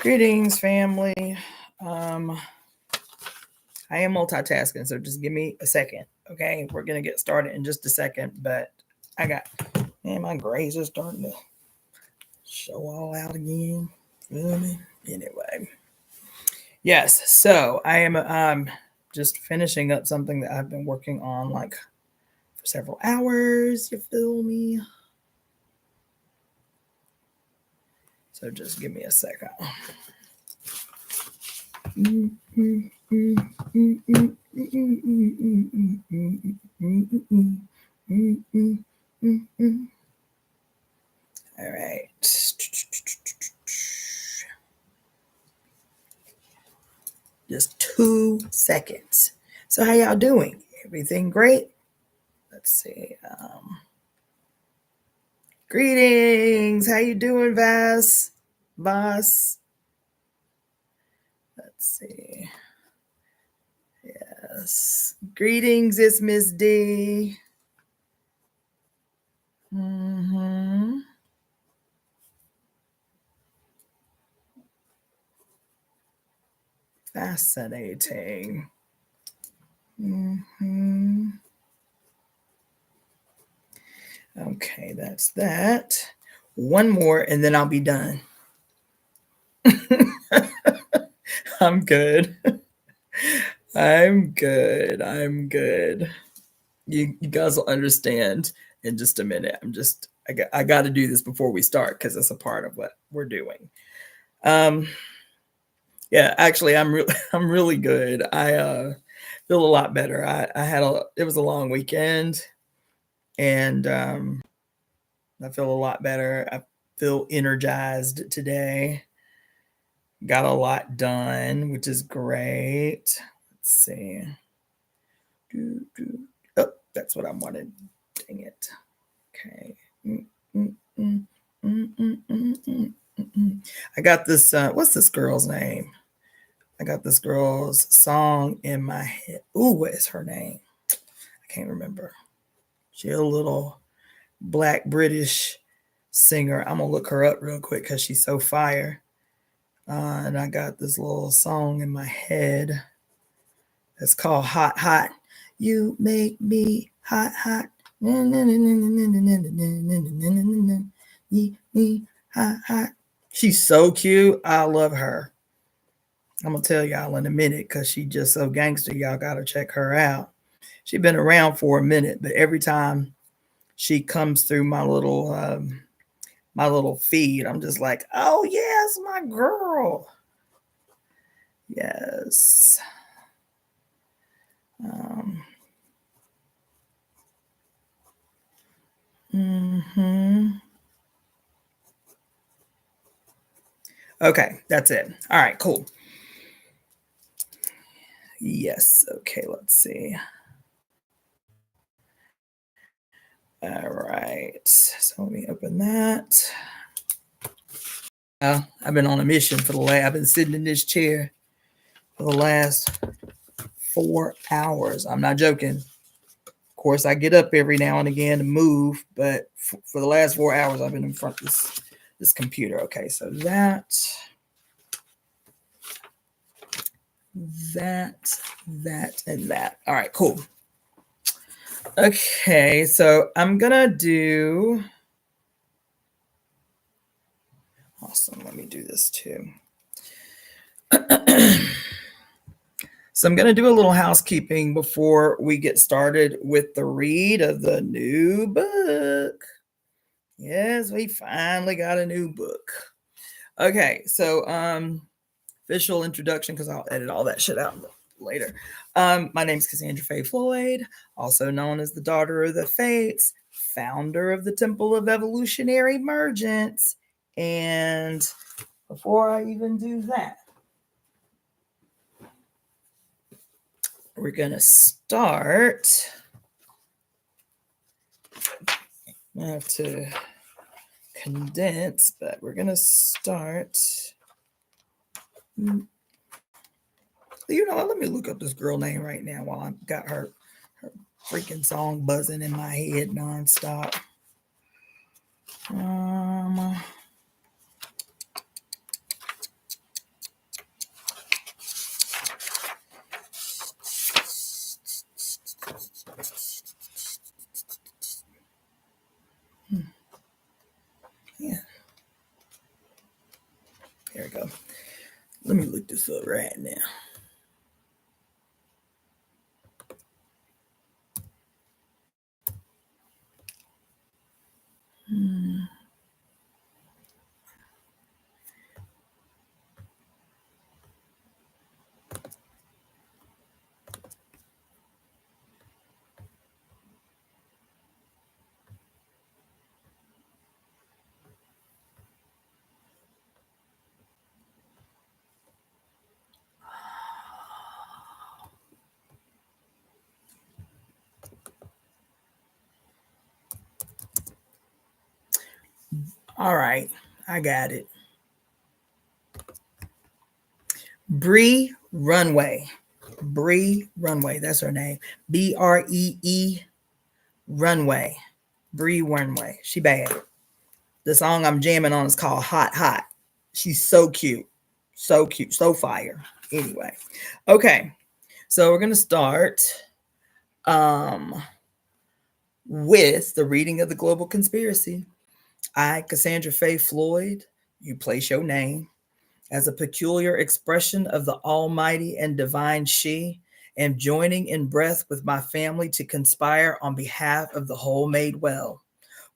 Greetings, family. I am multitasking, so just give me a second, okay? We're going to get started in just a second, but my grays are starting to show all out again. Feel me? Anyway. Yes, so I am just finishing up something that I've been working on for several hours, you feel me? So just give me a second. All right. Just 2 seconds. So how y'all doing? Everything great? Let's see. Greetings. How you doing, Boss? Let's see. Yes. Greetings, it's Miss D. Fascinating. Okay, that's that. One more and then I'll be done. I'm good. I'm good. You guys will understand in just a minute. I got to do this before we start because it's a part of what we're doing. Yeah, actually, I'm really good. I feel a lot better. It was a long weekend, and I feel a lot better. I feel energized today. Got a lot done, which is great. Let's see. Oh, that's what I wanted. Dang it. Okay. I got this. What's this girl's name? I got this girl's song in my head. Ooh, what is her name? I can't remember. She's a little Black British singer. I'm gonna look her up real quick because she's so fire. And I got this little song in my head. It's called Hot Hot. You make me hot hot. Hot hot. She's so cute. I love her. I'm gonna tell y'all in a minute because she's just so gangster. Y'all gotta check her out. She's been around for a minute, but every time she comes through my little feed, I'm just like, oh yes, my girl. Yes. Okay, that's it. All right, cool. Yes. Okay, let's see. All right. So let me open that. I've been on a mission I've been sitting in this chair for the last 4 hours. I'm not joking. Of course, I get up every now and again to move, but for the last 4 hours, I've been in front of this computer. Okay, so that, and that. All right, cool. Okay, so I'm gonna do. Awesome. Let me do this too. So I'm going to do a little housekeeping before we get started with the read of the new book. Yes, we finally got a new book. Okay, so official introduction, because I'll edit all that shit out later. My name is Cassandra-Floyd, also known as the Daughter of the Fates, founder of the Temple of Evolutionary Emergence. And before I even do that, we're going to start. I have to condense, but we're going to start. You know what? Let me look up this girl name right now while I've got her freaking song buzzing in my head nonstop. look this up right now. All right, I got it. Bree Runway. Bree Runway. That's her name. Bree Runway. Bree Runway. She bad. The song I'm jamming on is called Hot Hot. She's so cute. So cute. So fire. Anyway. Okay. So we're going to start with the reading of the Global Conspiracy. I, Cassandra-Floyd, you place your name as a peculiar expression of the almighty and divine she, am joining in breath with my family to conspire on behalf of the whole made well.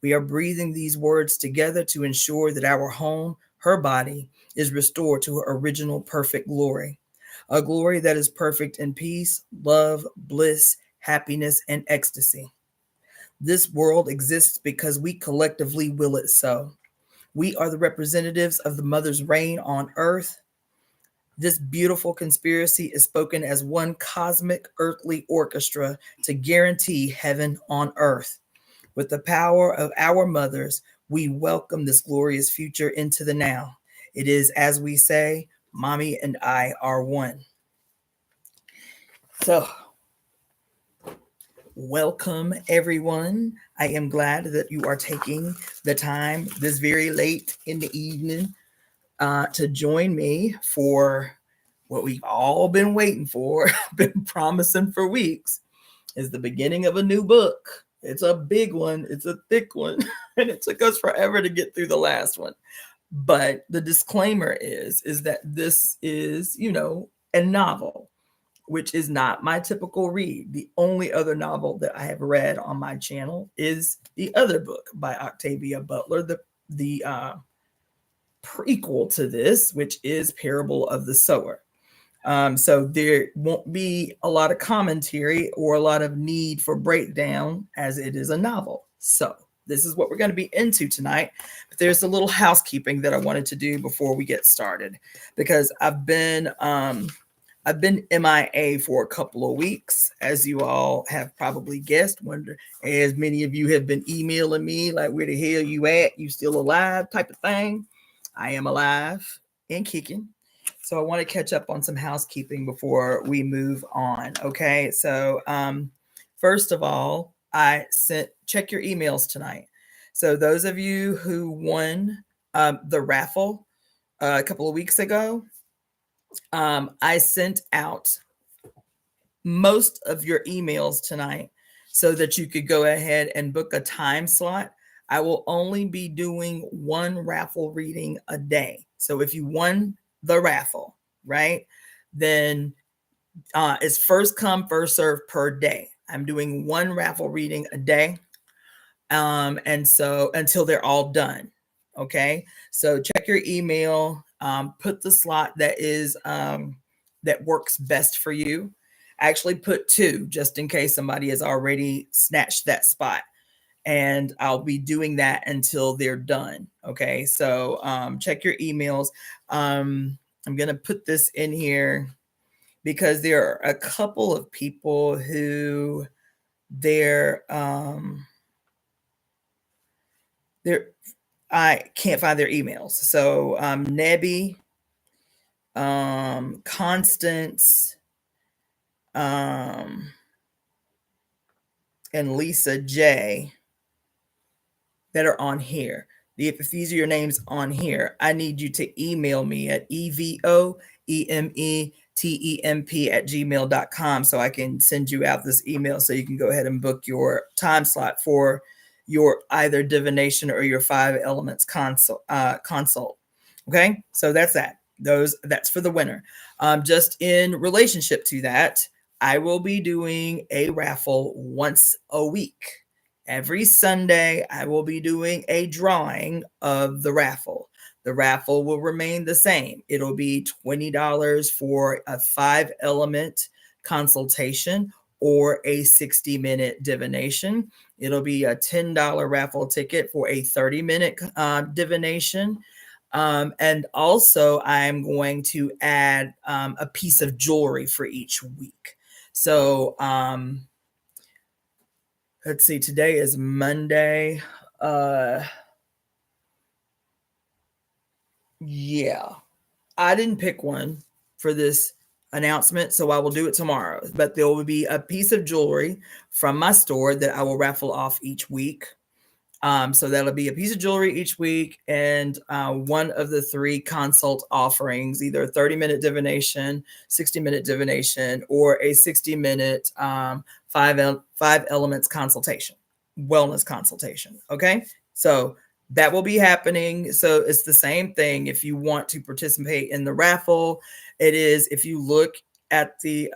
We are breathing these words together to ensure that our home, her body, is restored to her original perfect glory, a glory that is perfect in peace, love, bliss, happiness, and ecstasy. This world exists because we collectively will it so. We are the representatives of the mother's reign on earth. This beautiful conspiracy is spoken as one cosmic earthly orchestra to guarantee heaven on earth. With the power of our mothers, we welcome this glorious future into the now. It is, as we say, Mommy and I are one. So, welcome, everyone. I am glad that you are taking the time this very late in the evening to join me for what we've all been waiting for, been promising for weeks, is the beginning of a new book. It's a big one. It's a thick one. And it took us forever to get through the last one. But the disclaimer is that this is, a novel, which is not my typical read. The only other novel that I have read on my channel is the other book by Octavia Butler, the prequel to this, which is Parable of the Sower. So there won't be a lot of commentary or a lot of need for breakdown as it is a novel. So this is what we're going to be into tonight. But there's a little housekeeping that I wanted to do before we get started, because I've been MIA for a couple of weeks, as you all have probably guessed. Wonder, as many of you have been emailing me like, where the hell you at? You still alive? Type of thing. I am alive and kicking. So I want to catch up on some housekeeping before we move on. Okay. So first of all, check your emails tonight. So those of you who won the raffle a couple of weeks ago, I sent out most of your emails tonight so that you could go ahead and book a time slot. I will only be doing one raffle reading a day. So if you won the raffle, right, then it's first come, first serve per day. I'm doing one raffle reading a day. And so until they're all done. Okay. So check your email, put the slot that is, that works best for you. Actually put 2 just in case somebody has already snatched that spot. And I'll be doing that until they're done. Okay. So check your emails. I'm going to put this in here because there are a couple of people who I can't find their emails. So Nebby, Constance, and Lisa J that are on here. If these are your names on here, I need you to email me at EvoEmeTemp@gmail.com so I can send you out this email so you can go ahead and book your time slot for your either divination or your 5 elements consult. Okay, so that's that. That's for the winner. Just in relationship to that, I will be doing a raffle once a week. Every Sunday, I will be doing a drawing of the raffle. The raffle will remain the same. It'll be $20 for a 5-element consultation or a 60-minute divination. It'll be a $10 raffle ticket for a 30-minute divination. And also, I'm going to add a piece of jewelry for each week. So let's see, today is Monday. Yeah, I didn't pick one for this announcement, so I will do it tomorrow. But there will be a piece of jewelry from my store that I will raffle off each week. So that'll be a piece of jewelry each week and one of the 3 consult offerings, either a 30-minute divination, 60-minute divination, or a 60-minute 5 elements consultation, wellness consultation. Okay. So that will be happening. So it's the same thing. If you want to participate in the raffle, it is, if you look at the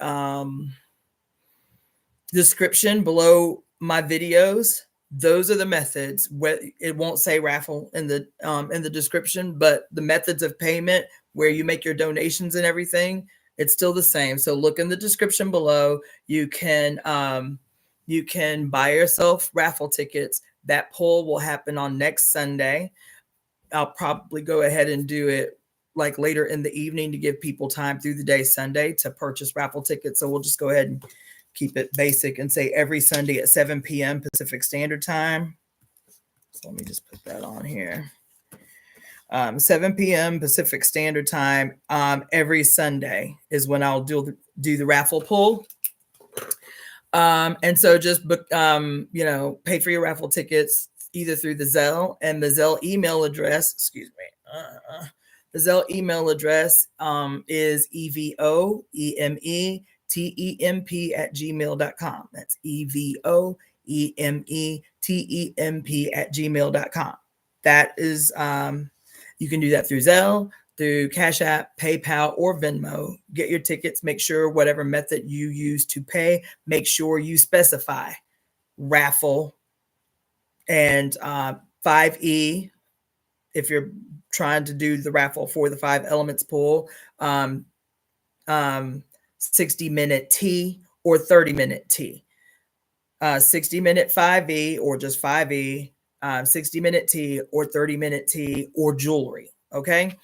description below my videos, those are the methods. It won't say raffle in the description, but the methods of payment where you make your donations and everything, it's still the same. So look in the description below. You can buy yourself raffle tickets. That poll will happen on next Sunday. I'll probably go ahead and do it like later in the evening to give people time through the day Sunday to purchase raffle tickets. So we'll just go ahead and keep it basic and say every Sunday at 7 p.m. Pacific Standard Time. So let me just put that on here. 7 p.m. Pacific Standard Time every Sunday is when I'll do the raffle pull. And so just, pay for your raffle tickets either through the Zelle and the Zelle email address. Excuse me. The Zelle email address is EvoEmeTemp @gmail.com. That's EvoEmeTemp That is, you can do that through Zelle, through Cashapp, PayPal, or Venmo. Get your tickets. Make sure whatever method you use to pay, make sure you specify raffle and 5E if you're trying to do the raffle for the 5 elements pool. 60-minute T or 30-minute T. 60-minute 5E or just 5E, 60-minute T or 30-minute T or jewelry. Okay.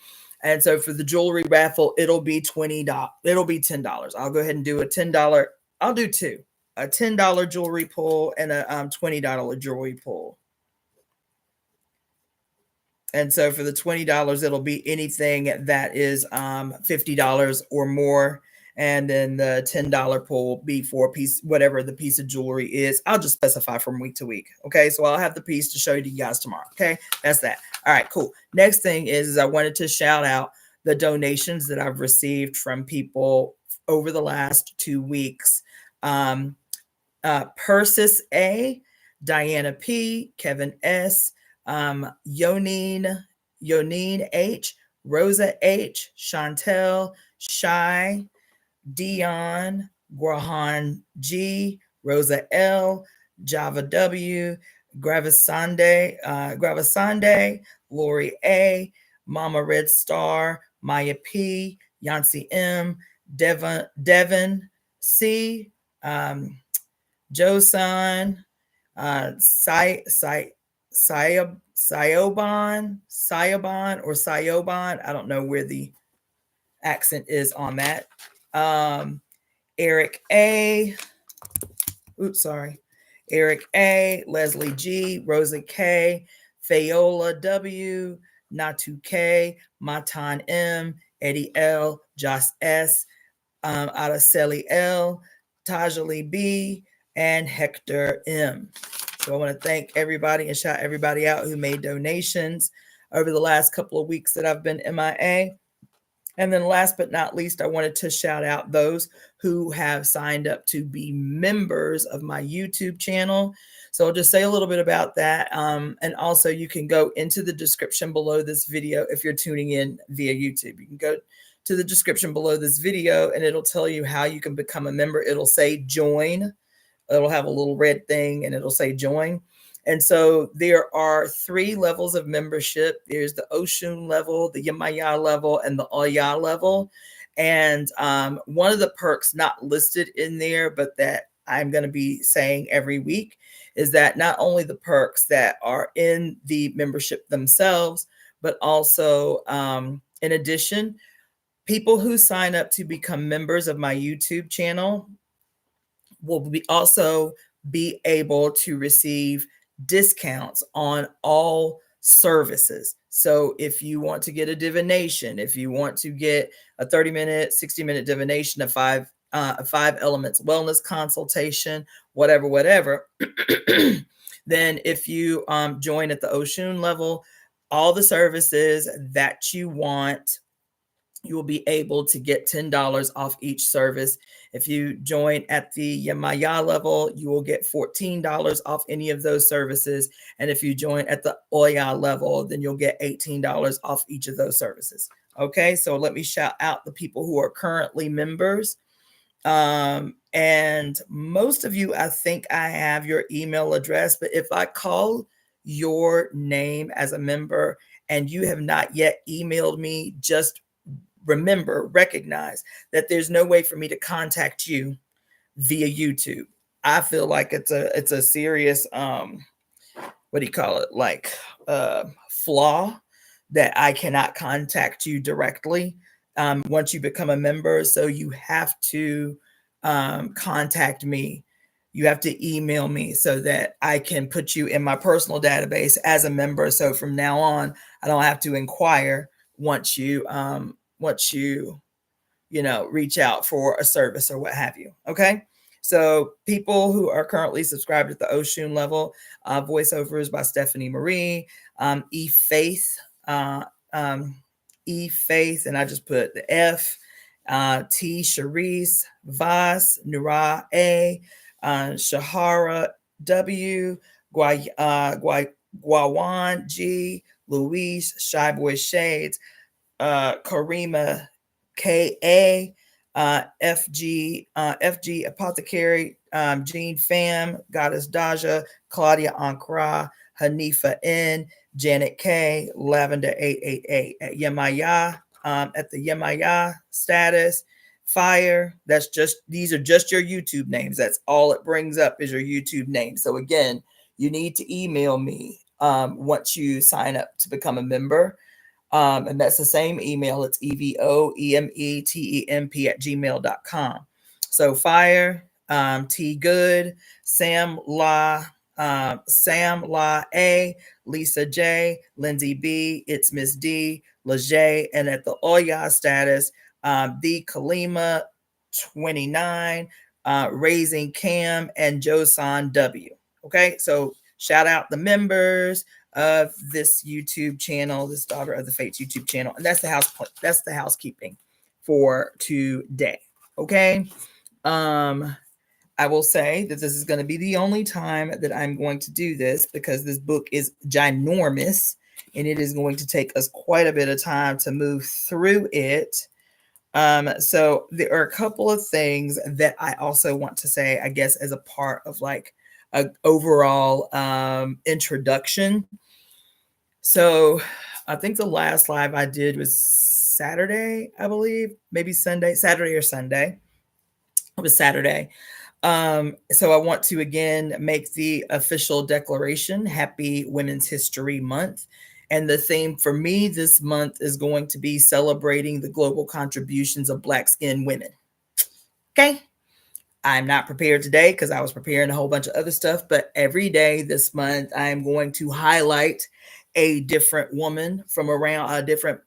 And so for the jewelry raffle, it'll be $20. It'll be $10. I'll go ahead and do a $10. I'll do 2, a $10 jewelry pull and a $20 jewelry pull. And so for the $20, it'll be anything that is $50 or more. And then the $10 pull will be for a piece, whatever the piece of jewelry is. I'll just specify from week to week. Okay. So I'll have the piece to show you guys tomorrow. Okay. That's that. All right, cool. Next thing is I wanted to shout out the donations that I've received from people over the last 2 weeks. Persis A, Diana P, Kevin S, Yonine H, Rosa H, Chantel, Shy, Dion, Grahan G, Rosa L, Java W, Gravasande, Lori A, Mama Red Star, Maya P, Yancy M, Devin C, Josan, Sayoban. I don't know where the accent is on that. Eric A. Eric A, Leslie G, Rosa K, Fayola W, Natu K, Matan M, Eddie L, Joss S, Araceli L, Tajali B, and Hector M. So I want to thank everybody and shout everybody out who made donations over the last couple of weeks that I've been MIA. And then last but not least, I wanted to shout out those who have signed up to be members of my YouTube channel. So I'll just say a little bit about that. And also you can go into the description below this video if you're tuning in via YouTube. You can go to the description below this video, and it'll tell you how you can become a member. It'll say join. It'll have a little red thing and it'll say join. And so there are 3 levels of membership. There's the Oshun level, the Yemaya level, and the Oya level. And one of the perks not listed in there, but that I'm going to be saying every week, is that not only the perks that are in the membership themselves, but also in addition, people who sign up to become members of my YouTube channel will also be able to receive discounts on all services. So if you want to get a divination, if you want to get a 30-minute, 60-minute divination, a 5 elements wellness consultation, whatever, then if you join at the Oshun level, all the services that you want, you will be able to get $10 off each service. If you join at the Yemaya level, you will get $14 off any of those services. And if you join at the Oya level, then you'll get $18 off each of those services. Okay, so let me shout out the people who are currently members. And most of you, I think I have your email address, but if I call your name as a member and you have not yet emailed me, just recognize that there's no way for me to contact you via YouTube. I feel like it's a serious what do you call it, like flaw, that I cannot contact you directly once you become a member. So you have to contact me. You have to email me so that I can put you in my personal database as a member. So from now on, I don't have to inquire once you reach out for a service or what have you. Okay. So people who are currently subscribed at the Oshun level, voiceovers by Stephanie Marie, E-Faith, E-Faith, and I just put the F, T. Charisse, Vas, Nura A, Shahara W, Gwawan G, Louise, Shyboy Shades, Karima K.A., FG Apothecary, Jean Pham, Goddess Daja, Claudia Ankara, Hanifa N, Janet K, Lavender 888 at Yemaya, at the Yemaya status, Fire. These are just your YouTube names. That's all it brings up is your YouTube name. So again, you need to email me once you sign up to become a member. And that's the same email. It's EvoEmeTemp@gmail.com. So Fire, T Good, Sam La A, Lisa J, Lindsay B, It's Miss D, Leger, and at the Oya status, the Kalima 29, Raising Cam, and Josan W. Okay, so shout out the members of this YouTube channel, this Daughter of the Fates YouTube channel, and that's the housekeeping for today. Okay, I will say that this is going to be the only time that I'm going to do this because this book is ginormous and it is going to take us quite a bit of time to move through it. So there are a couple of things that I also want to say, I guess, as a part of like an overall introduction. So I think the last live I did was Saturday, I believe, maybe Saturday or Sunday. It was Saturday. So I want to again make the official declaration, Happy Women's History Month. And the theme for me this month is going to be celebrating the global contributions of Black-skinned women. Okay. I'm not prepared today because I was preparing a whole bunch of other stuff, but every day this month, I'm going to highlight a different woman from around a different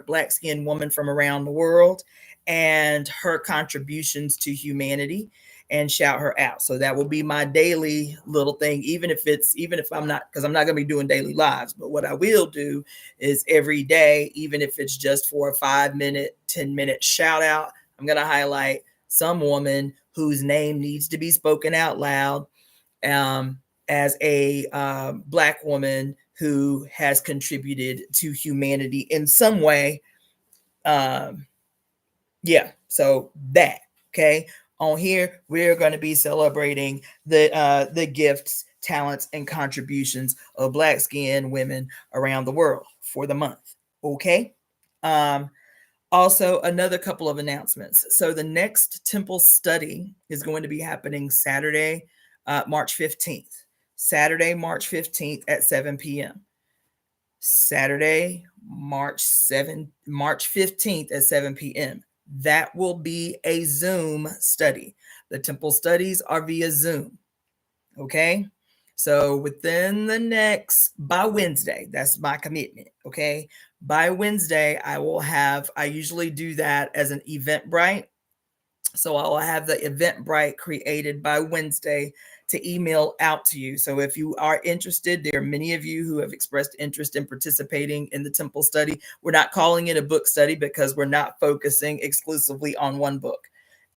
Black-skinned woman from around the world and her contributions to humanity and shout her out. So that will be my daily little thing, even if I'm not, because I'm not going to be doing daily lives, but what I will do is every day, even if it's just for a 5-minute, 10-minute shout out, I'm going to highlight some woman whose name needs to be spoken out loud as a Black woman who has contributed to humanity in some way Yeah, so that, okay. On here, we're going to be celebrating the gifts, talents, and contributions of Black skinned women around the world for the month. Okay. Um, Also, another couple of announcements. So the next temple study is going to be happening Saturday, March 15th. Saturday, March 15th at 7 p.m. Saturday, March 15th at 7 p.m. That will be a Zoom study. The temple studies are via Zoom. Okay. So within the next, by Wednesday, that's my commitment. Okay. By Wednesday, I usually do that as an Eventbrite. So I'll have the Eventbrite created by Wednesday to email out to you. So if you are interested, there are many of you who have expressed interest in participating in the temple study. We're not calling it a book study because we're not focusing exclusively on one book.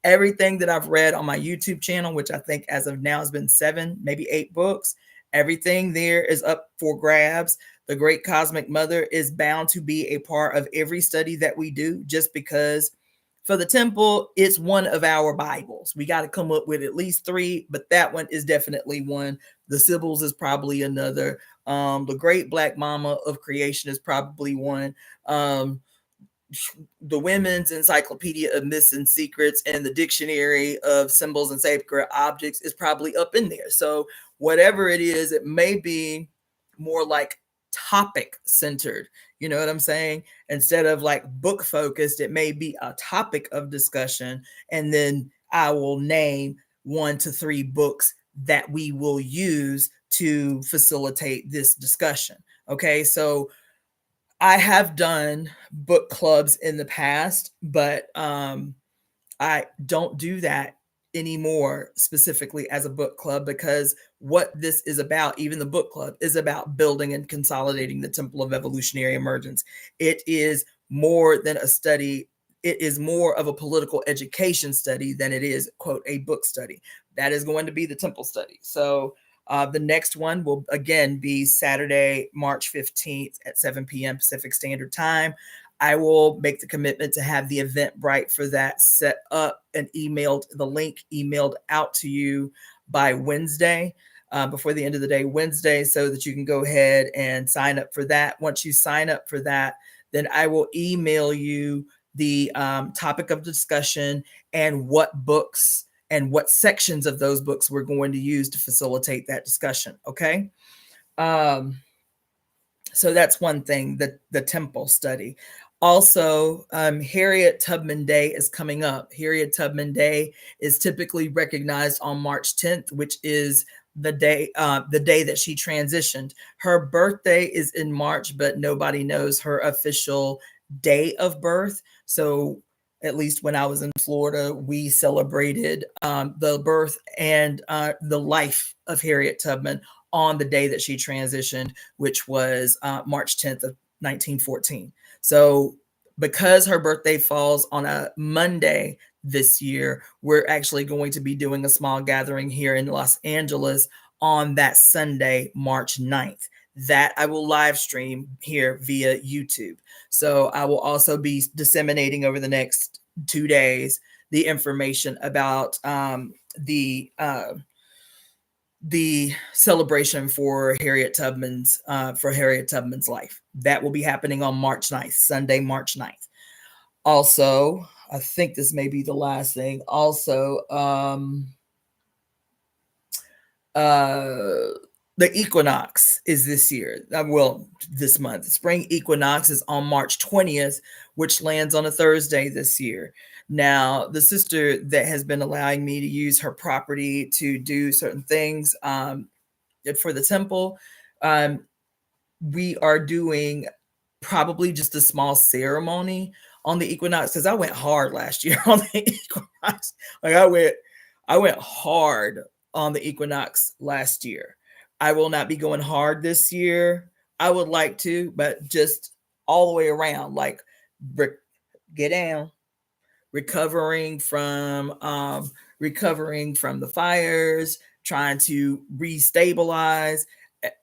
Everything that I've read on my YouTube channel, which I think as of now has been 7, maybe 8 books, everything there is up for grabs. The Great Cosmic Mother is bound to be a part of every study that we do, just because for the temple, it's one of our Bibles. We got to come up with at least 3, but that one is definitely one. The Sibyls is probably another. The Great Black Mama of Creation is probably one. The Women's Encyclopedia of Myths and Secrets and the Dictionary of Symbols and Sacred Objects is probably up in there. So whatever it is, it may be more like topic centered. You know what I'm saying? Instead of like book focused, it may be a topic of discussion. And then I will name 1 to 3 books that we will use to facilitate this discussion. Okay. So I have done book clubs in the past, but I don't do that anymore specifically as a book club, because what this is about, even the book club, is about building and consolidating the temple of evolutionary emergence. It is more than a study. It is more of a political education study than it is, quote, a book study. That is going to be the temple study. So the next one will again be Saturday, March 15th at 7 p.m. Pacific Standard Time. I will make the commitment to have the Eventbrite for that set up and the link emailed out to you by Wednesday, before the end of the day, Wednesday, so that you can go ahead and sign up for that. Once you sign up for that, then I will email you the topic of discussion and what books and what sections of those books we're going to use to facilitate that discussion. Okay. So that's one thing, the temple study. Also, Harriet Tubman Day is coming up. Harriet Tubman Day is typically recognized on March 10th, which is the day that she transitioned. Her birthday is in March, but nobody knows her official day of birth. So at least when I was in Florida, we celebrated the birth and the life of Harriet Tubman on the day that she transitioned, which was March 10th of 1914. So because her birthday falls on a Monday this year, we're actually going to be doing a small gathering here in Los Angeles on that Sunday, March 9th. That I will live stream here via YouTube. So I will also be disseminating over the next 2 days the information about the celebration for Harriet Tubman's life. That will be happening on March 9th, Sunday, March 9th. Also, I think this may be the last thing. Also, the equinox is this year. This month. The spring equinox is on March 20th, which lands on a Thursday this year. Now, the sister that has been allowing me to use her property to do certain things for the temple, we are doing probably just a small ceremony on the equinox, because I went hard last year on the equinox. Like I went hard on the equinox last year. I will not be going hard this year. I would like to, but just all the way around, like get down, recovering from the fires, trying to restabilize.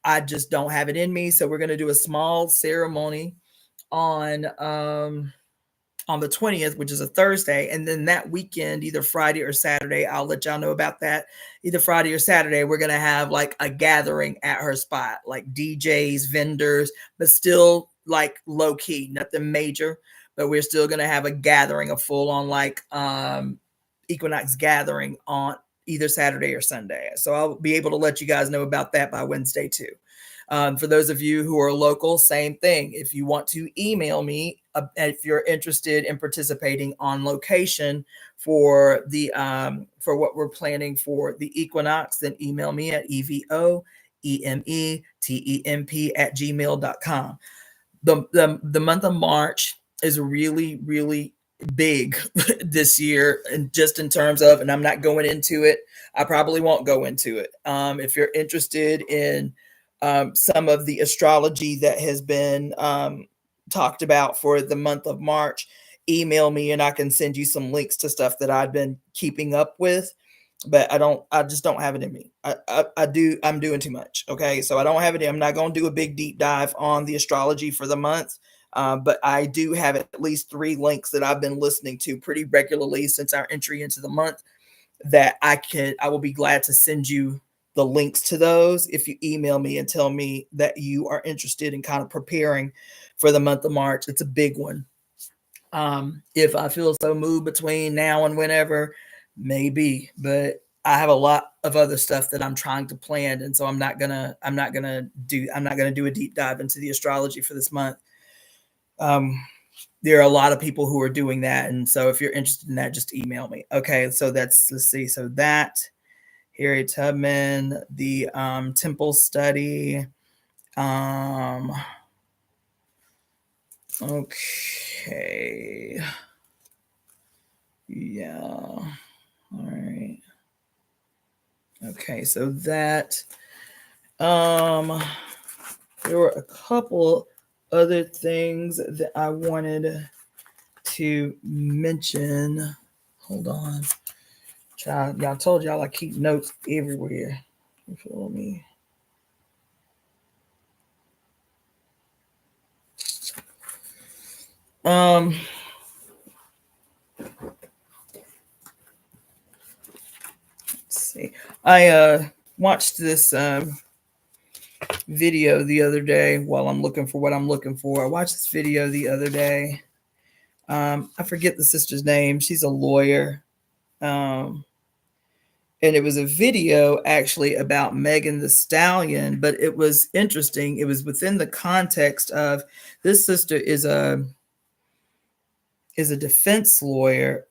I just don't have it in me. So we're going to do a small ceremony on on the 20th, which is a Thursday. And then that weekend, either Friday or Saturday, I'll let y'all know about that. Either Friday or Saturday, we're going to have like a gathering at her spot, like DJs, vendors, but still like low key, nothing major, but we're still going to have a gathering, a full on like Equinox gathering on either Saturday or Sunday. So I'll be able to let you guys know about that by Wednesday too. For those of you who are local, same thing. If you want to email me, if you're interested in participating on location for the for what we're planning for the Equinox, then email me at EvoEmeTemp@gmail.com. The month of March is really big this year, and just in terms of, and I'm not going into it. I probably won't go into it. If you're interested in some of the astrology that has been talked about for the month of March, email me and I can send you some links to stuff that I've been keeping up with. But I just don't have it in me. I'm doing too much. Okay. So I don't have it. I'm not going to do a big deep dive on the astrology for the month. But I do have at least 3 links that I've been listening to pretty regularly since our entry into the month that I will be glad to send you the links to those if you email me and tell me that you are interested in kind of preparing for the month of March. It's a big one. If I feel so moved between now and whenever, maybe, but I have a lot of other stuff that I'm trying to plan. And so I'm not gonna do a deep dive into the astrology for this month. There are a lot of people who are doing that. And so if you're interested in that, just email me. Okay. So let's see. So that Harriet Tubman, the temple study. Okay. Yeah. All right. Okay, so that there were a couple other things that I wanted to mention. Hold on. Child, y'all told y'all I keep notes everywhere. You feel me? Let's see. I watched this video the other day while I'm looking for what I'm looking for. I watched this video the other day. I forget the sister's name. She's a lawyer. And it was a video actually about Megan Thee Stallion, but it was interesting. It was within the context of this sister is a defense lawyer,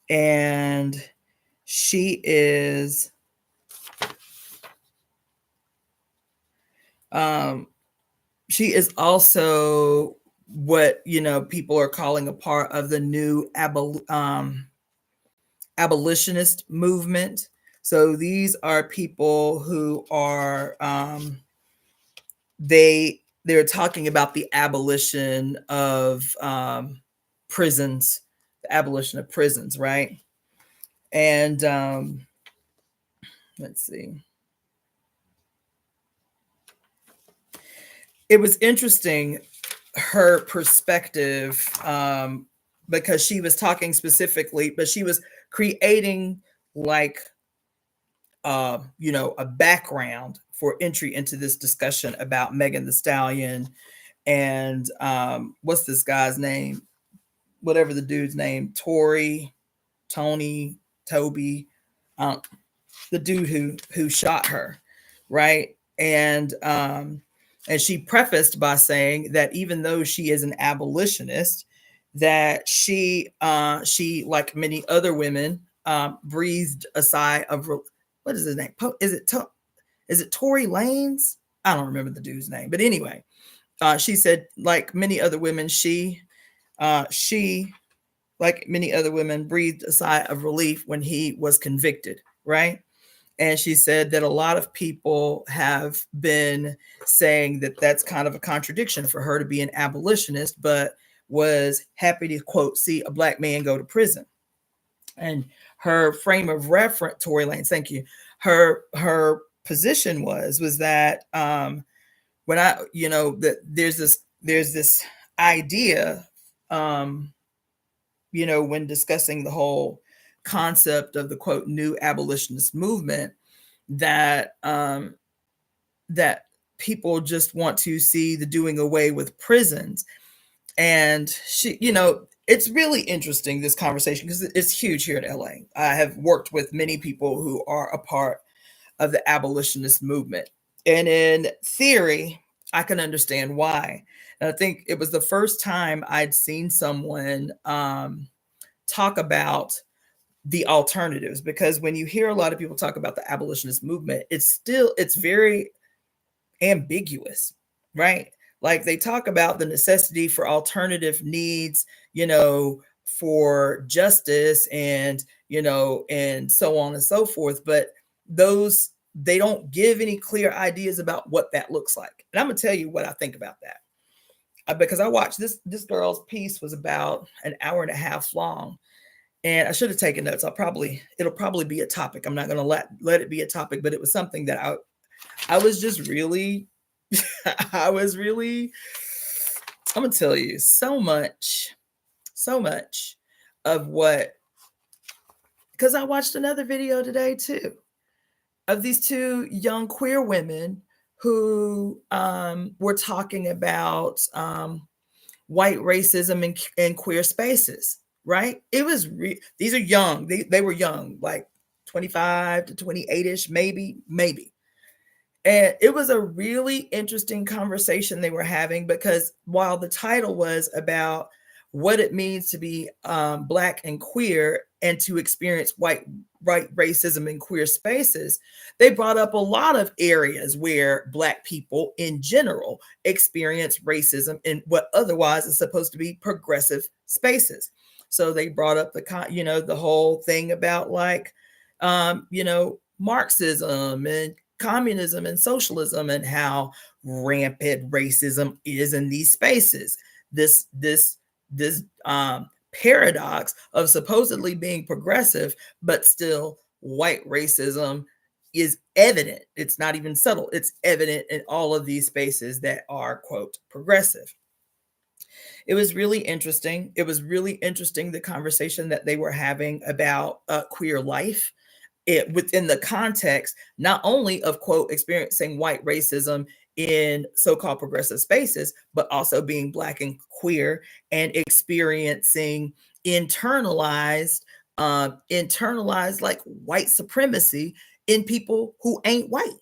and she is also what people are calling a part of the new abolitionist movement. So these are people who are they're talking about the abolition of prisons, the abolition of prisons, right? And let's see. It was interesting, her perspective, because she was talking specifically, but she was creating like a background for entry into this discussion about Megan Thee Stallion and what's this guy's name? Whatever the dude's name, Toby, the dude who shot her, right? And she prefaced by saying that even though she is an abolitionist, that she like many other women breathed a sigh of what is his name? Is it Tory Lanez? I don't remember the dude's name, but anyway, she said like many other women, she like many other women breathed a sigh of relief when he was convicted, right? And she said that a lot of people have been saying that that's kind of a contradiction for her to be an abolitionist, but was happy to, quote, see a Black man go to prison. And her frame of reference, Tory Lanez, thank you. Her position was that when I, that there's this idea, when discussing the whole concept of the quote new abolitionist movement, that that people just want to see the doing away with prisons. And it's really interesting, this conversation, because it's huge here in LA. I have worked with many people who are a part of the abolitionist movement. And in theory, I can understand why. And I think it was the first time I'd seen someone talk about the alternatives, because when you hear a lot of people talk about the abolitionist movement, it's very ambiguous, right? Like they talk about the necessity for alternative needs, for justice and, and so on and so forth. But they don't give any clear ideas about what that looks like. And I'm gonna tell you what I think about that. Because I watched this girl's piece was about an hour and a half long. And I should have taken notes. It'll probably be a topic. I'm not gonna let it be a topic, but it was something that I was just really, I'm gonna tell you so much of what, because I watched another video today too, of these two young queer women who were talking about white racism in queer spaces, right? It was, these are young, they were young, like 25 to 28-ish, maybe. And it was a really interesting conversation they were having, because while the title was about what it means to be Black and queer and to experience white racism in queer spaces, they brought up a lot of areas where Black people in general experience racism in what otherwise is supposed to be progressive spaces. So they brought up the whole thing about like, Marxism and communism and socialism, and how rampant racism is in these spaces. This paradox of supposedly being progressive, but still white racism is evident. It's not even subtle. It's evident in all of these spaces that are, quote, progressive. It was really interesting. It was really interesting, the conversation that they were having about queer life, within the context not only of, quote, experiencing white racism in so-called progressive spaces, but also being Black and queer and experiencing internalized like white supremacy in people who ain't white.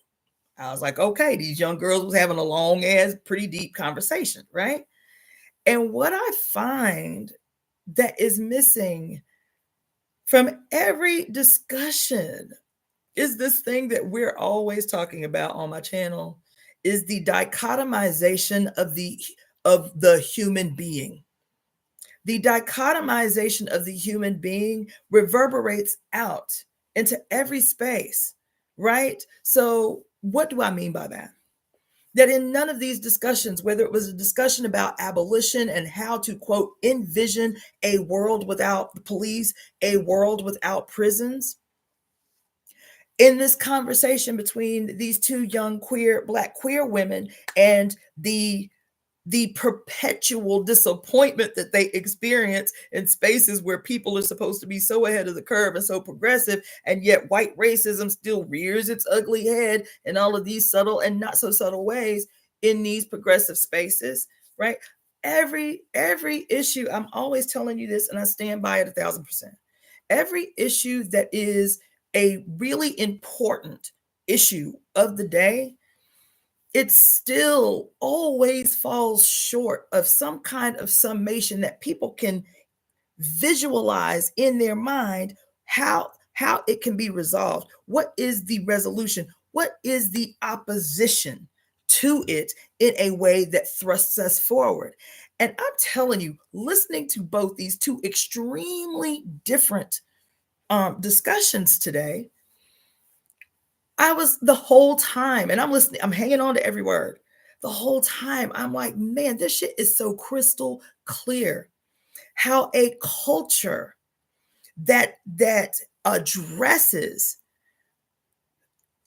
I was like, okay, these young girls was having a long ass, pretty deep conversation, right? And what I find that is missing from every discussion is this thing that we're always talking about on my channel, is the dichotomization of the human being. The dichotomization of the human being reverberates out into every space, right? So what do I mean by that? That in none of these discussions, whether it was a discussion about abolition and how to, quote, envision a world without the police, a world without prisons, in this conversation between these two young Black queer women and the perpetual disappointment that they experience in spaces where people are supposed to be so ahead of the curve and so progressive, and yet white racism still rears its ugly head in all of these subtle and not so subtle ways in these progressive spaces, right? Every issue, I'm always telling you this, and I stand by it 1,000%. Every issue that is a really important issue of the day, it still always falls short of some kind of summation that people can visualize in their mind how it can be resolved. What is the resolution? What is the opposition to it in a way that thrusts us forward? And I'm telling you, listening to both these two extremely different discussions today, I was the whole time, and I'm listening, I'm hanging on to every word. The whole time, I'm like, man, this shit is so crystal clear. How a culture that addresses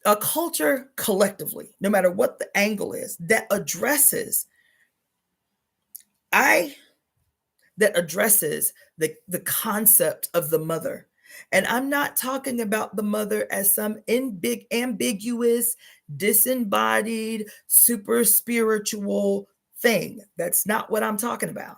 a culture collectively, no matter what the angle is, that addresses that addresses the concept of the mother. And I'm not talking about the mother as some big ambiguous, disembodied, super spiritual thing. That's not what I'm talking about.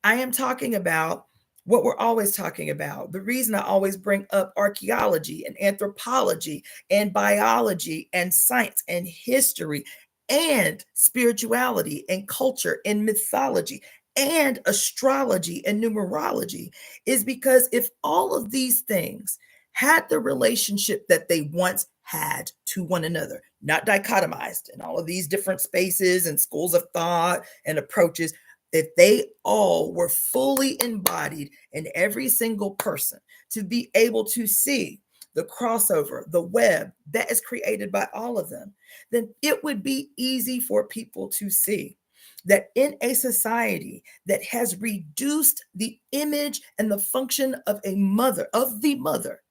I am talking about what we're always talking about. The reason I always bring up archaeology and anthropology and biology and science and history and spirituality and culture and mythology and astrology and numerology is because if all of these things had the relationship that they once had to one another, not dichotomized in all of these different spaces and schools of thought and approaches, if they all were fully embodied in every single person to be able to see the crossover, the web that is created by all of them, then it would be easy for people to see that in a society that has reduced the image and the function of the mother,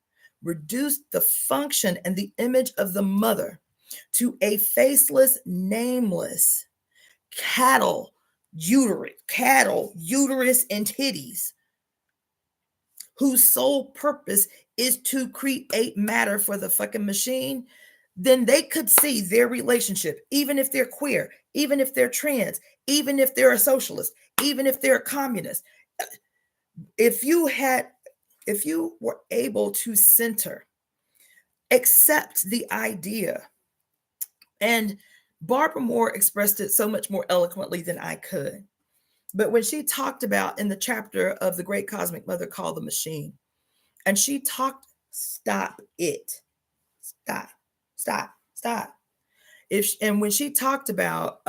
reduced the function and the image of the mother to a faceless, nameless uterus and titties, whose sole purpose is to create matter for the fucking machine, then they could see their relationship, even if they're queer, even if they're trans, even if they're a socialist, even if they're a communist. If you were able to accept the idea, and Barbara Moore expressed it so much more eloquently than I could. But when she talked about in the chapter of the Great Cosmic Mother called The Machine, and she talked, stop it. Stop. And when she talked about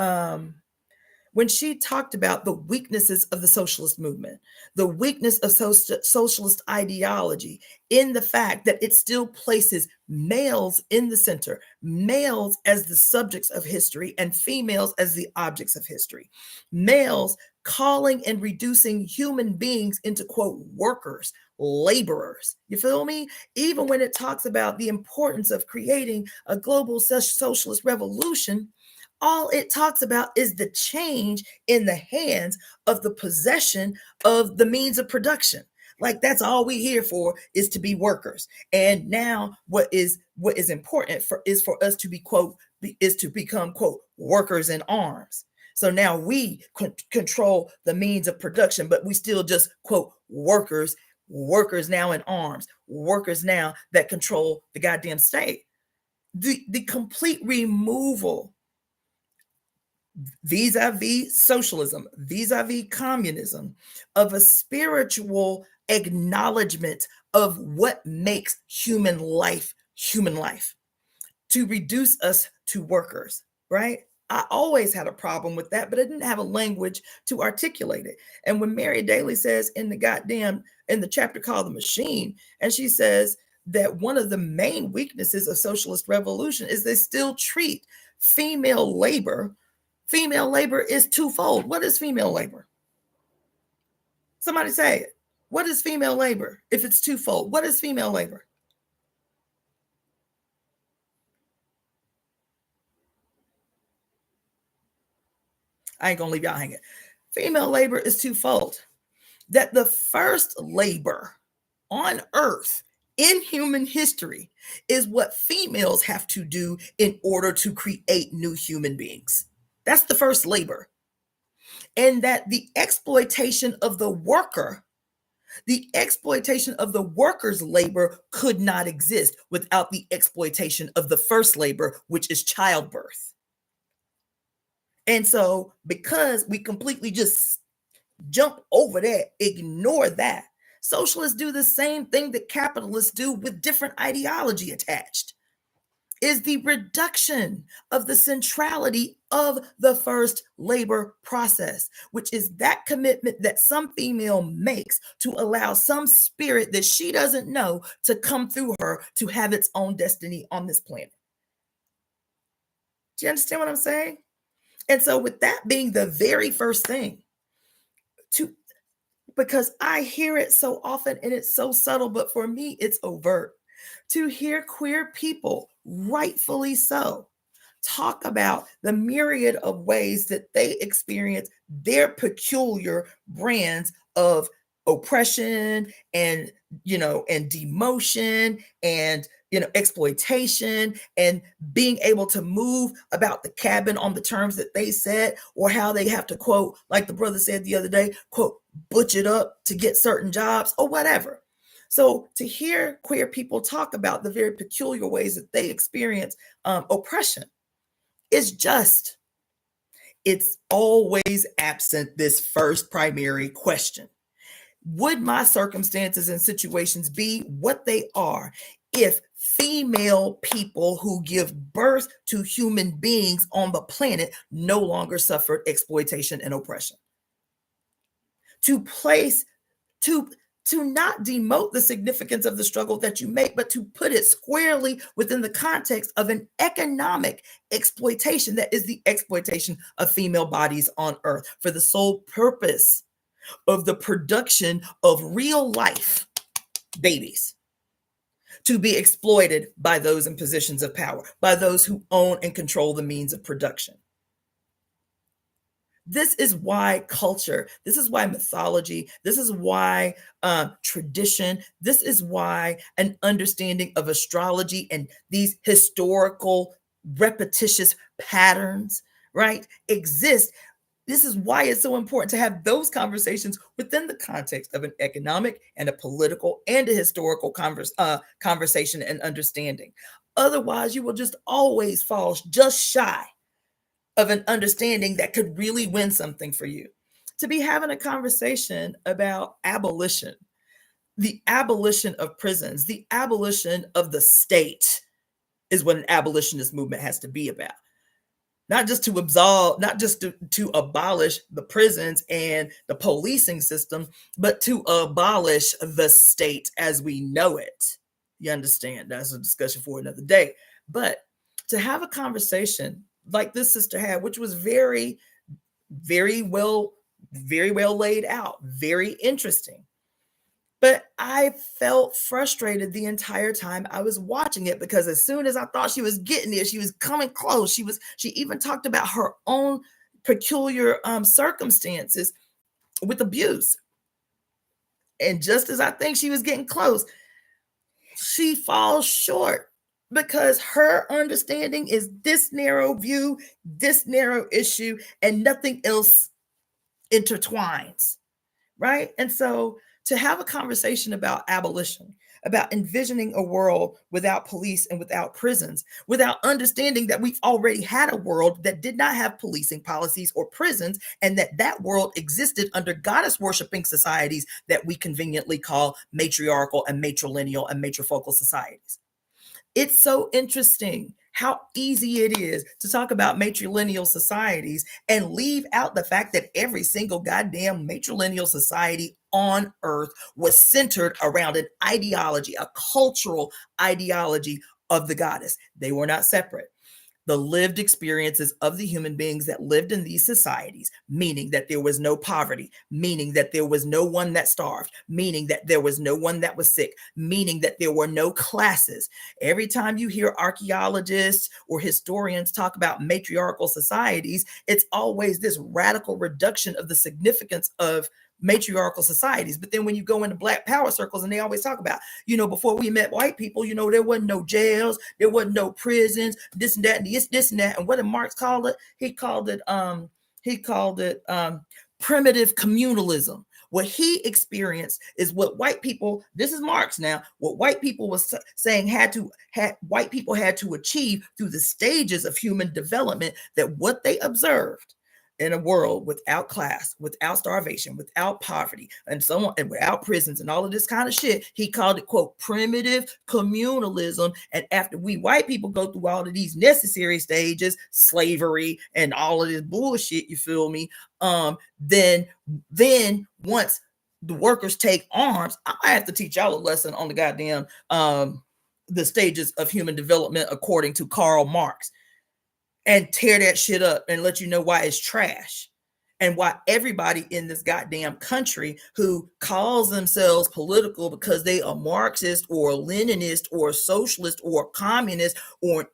the weaknesses of the socialist movement, the weakness of socialist ideology in the fact that it still places males in the center, males as the subjects of history and females as the objects of history, males calling and reducing human beings into, quote, workers, laborers. You feel me? Even when it talks about the importance of creating a global socialist revolution, all it talks about is the change in the hands of the possession of the means of production. Like that's all we here for, is to be workers. And now what is important is for us to be, quote, is to become, quote, workers in arms. So now we control the means of production, but we still just, quote, workers now in arms, workers now that control the goddamn state. The complete removal vis-a-vis socialism, vis-a-vis communism, of a spiritual acknowledgement of what makes human life, to reduce us to workers, right? I always had a problem with that, but I didn't have a language to articulate it. And when Mary Daly says in the chapter called The Machine, and she says that one of the main weaknesses of socialist revolution is they still treat female labor is twofold. What is female labor? Somebody say it. What is female labor if it's twofold? What is female labor? I ain't gonna leave y'all hanging. Female labor is twofold. That the first labor on earth in human history is what females have to do in order to create new human beings. That's the first labor. And that the exploitation of the worker's labor could not exist without the exploitation of the first labor, which is childbirth. And so, because we completely just jump over that, ignore that, socialists do the same thing that capitalists do with different ideology attached, is the reduction of the centrality of the first labor process, which is that commitment that some female makes to allow some spirit that she doesn't know to come through her to have its own destiny on this planet. Do you understand what I'm saying? And so with that being the very first thing, because I hear it so often and it's so subtle, but for me, it's overt, to hear queer people, rightfully so, talk about the myriad of ways that they experience their peculiar brands of oppression and, and demotion and, exploitation, and being able to move about the cabin on the terms that they set, or how they have to, quote, like the brother said the other day, quote, butch it up to get certain jobs or whatever. So to hear queer people talk about the very peculiar ways that they experience oppression is just, it's always absent this first primary question. Would my circumstances and situations be what they are if female people who give birth to human beings on the planet no longer suffered exploitation and oppression? To not demote the significance of the struggle that you make, but to put it squarely within the context of an economic exploitation that is the exploitation of female bodies on earth for the sole purpose of the production of real life babies to be exploited by those in positions of power, by those who own and control the means of production. This is why culture, this is why mythology, this is why tradition, this is why an understanding of astrology and these historical repetitious patterns, right, exist. This is why it's so important to have those conversations within the context of an economic and a political and a historical conversation and understanding. Otherwise, you will just always fall just shy of an understanding that could really win something for you. To be having a conversation about abolition, the abolition of prisons, the abolition of the state is what an abolitionist movement has to be about. Not just to absolve, not just to abolish the prisons and the policing system, but to abolish the state as we know it. You understand? That's a discussion for another day. But to have a conversation like this sister had, which was very, very well laid out, very interesting. But I felt frustrated the entire time I was watching it, because as soon as I thought she was getting there, she was coming close. She even talked about her own peculiar circumstances with abuse. And just as I think she was getting close, she falls short, because her understanding is this narrow view, this narrow issue, and nothing else intertwines, right? And so to have a conversation about abolition, about envisioning a world without police and without prisons, without understanding that we've already had a world that did not have policing policies or prisons, and that world existed under goddess worshiping societies that we conveniently call matriarchal and matrilineal and matrifocal societies. It's so interesting how easy it is to talk about matrilineal societies and leave out the fact that every single goddamn matrilineal society on earth was centered around an ideology, a cultural ideology of the goddess. They were not separate. The lived experiences of the human beings that lived in these societies, meaning that there was no poverty, meaning that there was no one that starved, meaning that there was no one that was sick, meaning that there were no classes. Every time you hear archaeologists or historians talk about matriarchal societies, it's always this radical reduction of the significance of matriarchal societies. But then when you go into Black power circles, and they always talk about, before we met white people, there wasn't no jails, there wasn't no prisons, this and that, and this and that. And what did Marx call it? He called it primitive communalism. What he experienced is what white people, this is Marx now, what white people was saying white people had to achieve through the stages of human development, that what they observed in a world without class, without starvation, without poverty, and so on, and without prisons and all of this kind of shit, he called it, quote, primitive communalism. And after we white people go through all of these necessary stages, slavery and all of this bullshit, you feel me? Then once the workers take arms, I have to teach y'all a lesson on the goddamn the stages of human development according to Karl Marx, and tear that shit up and let you know why it's trash. And why everybody in this goddamn country who calls themselves political because they are Marxist or Leninist or socialist or communist or an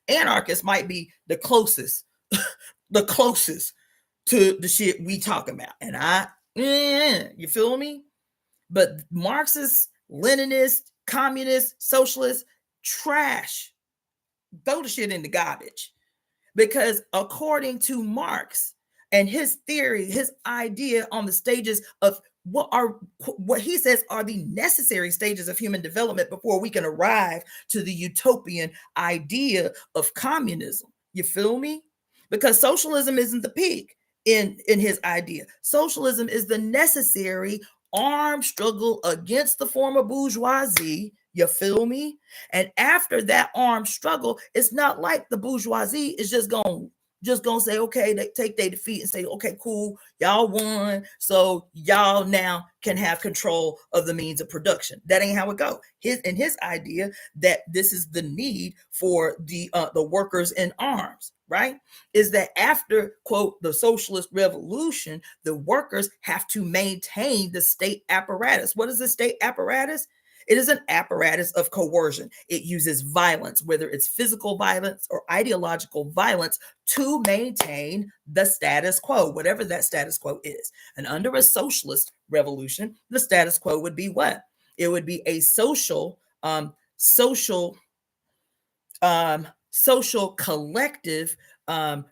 anarchist might be the closest, the closest to the shit we talking about. And you feel me? But Marxist, Leninist, communist, socialist, trash. Throw the shit in the garbage. Because according to Marx and his theory, his idea on the stages of what he says are the necessary stages of human development before we can arrive to the utopian idea of communism. You feel me? Because socialism isn't the peak in his idea. Socialism is the necessary armed struggle against the former bourgeoisie. You feel me? And after that armed struggle, it's not like the bourgeoisie is just gonna say, okay, they take their defeat and say, okay, cool, y'all won, so y'all now can have control of the means of production. That ain't how it go. His idea that this is the need for the workers in arms, right? Is that after, quote, the socialist revolution, the workers have to maintain the state apparatus. What is the state apparatus? It is an apparatus of coercion. It uses violence, whether it's physical violence or ideological violence, to maintain the status quo, whatever that status quo is. And under a socialist revolution, the status quo would be what? It would be a social collective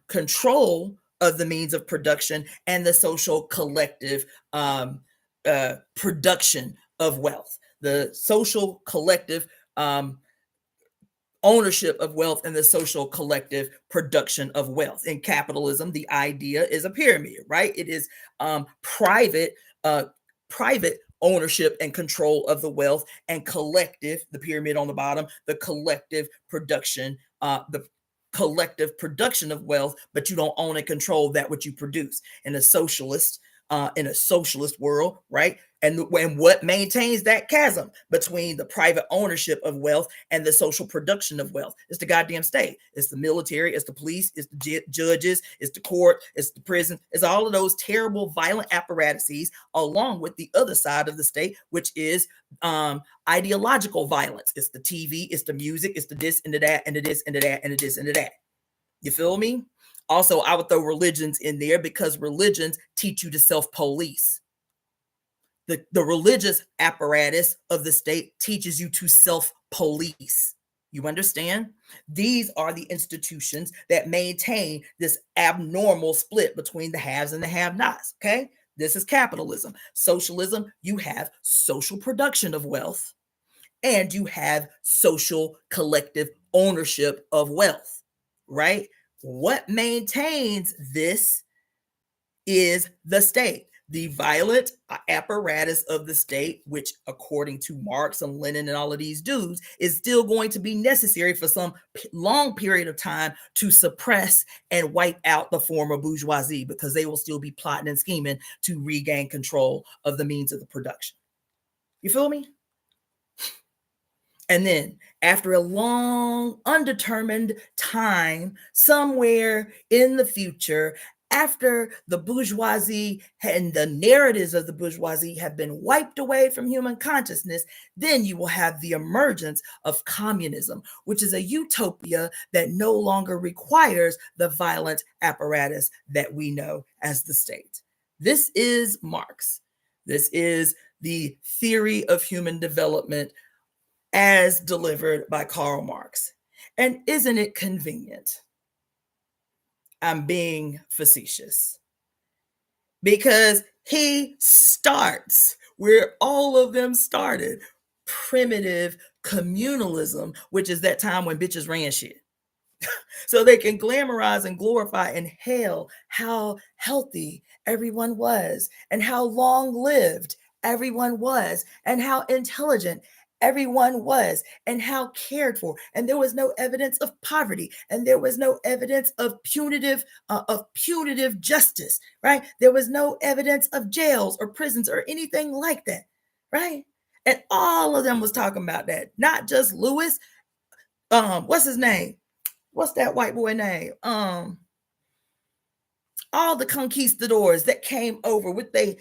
control of the means of production and the social collective production of wealth. The social collective ownership of wealth and the social collective production of wealth. In capitalism, the idea is a pyramid, right? It is private ownership and control of the wealth, and collective, the pyramid on the bottom, the collective production of wealth, but you don't own and control that which you produce. In a socialist world, right? And what maintains that chasm between the private ownership of wealth and the social production of wealth? It's the goddamn state. It's the military, it's the police, it's the judges, it's the court, it's the prison, it's all of those terrible violent apparatuses, along with the other side of the state, which is ideological violence. It's the TV, it's the music, it's the this and the that and the this and the that and the this and the that. You feel me? Also, I would throw religions in there because religions teach you to self-police. The religious apparatus of the state teaches you to self-police. You understand? These are the institutions that maintain this abnormal split between the haves and the have-nots, okay? This is capitalism. Socialism, you have social production of wealth and you have social collective ownership of wealth, right? What maintains this is the state, the violent apparatus of the state, which according to Marx and Lenin and all of these dudes is still going to be necessary for some long period of time to suppress and wipe out the former bourgeoisie, because they will still be plotting and scheming to regain control of the means of the production. You feel me? And then after a long, undetermined time, somewhere in the future, after the bourgeoisie and the narratives of the bourgeoisie have been wiped away from human consciousness, then you will have the emergence of communism, which is a utopia that no longer requires the violent apparatus that we know as the state. This is Marx. This is the theory of human development as delivered by Karl Marx. And isn't it convenient? I'm being facetious because he starts where all of them started: primitive communalism, which is that time when bitches ran shit. So they can glamorize and glorify and hail how healthy everyone was, and how long-lived everyone was, and how intelligent everyone was, and how cared for. And there was no evidence of poverty, and there was no evidence of punitive justice, right? There was no evidence of jails or prisons or anything like that, right? And all of them was talking about that. Not just Lewis. What's his name? What's that white boy name? all the conquistadors that came over with they,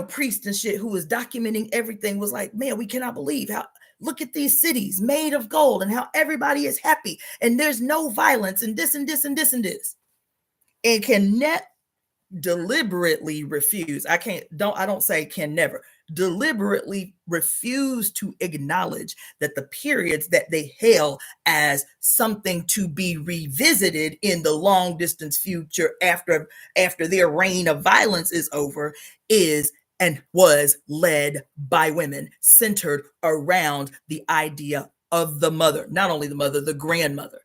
priests and shit who was documenting everything was like, man, we cannot believe how, look at these cities made of gold and how everybody is happy and there's no violence and this and this and this and this. And can deliberately refuse. I don't say can never. Deliberately refuse to acknowledge that the periods that they hail as something to be revisited in the long distance future after their reign of violence is over is and was led by women, centered around the idea of the mother, not only the mother, the grandmother,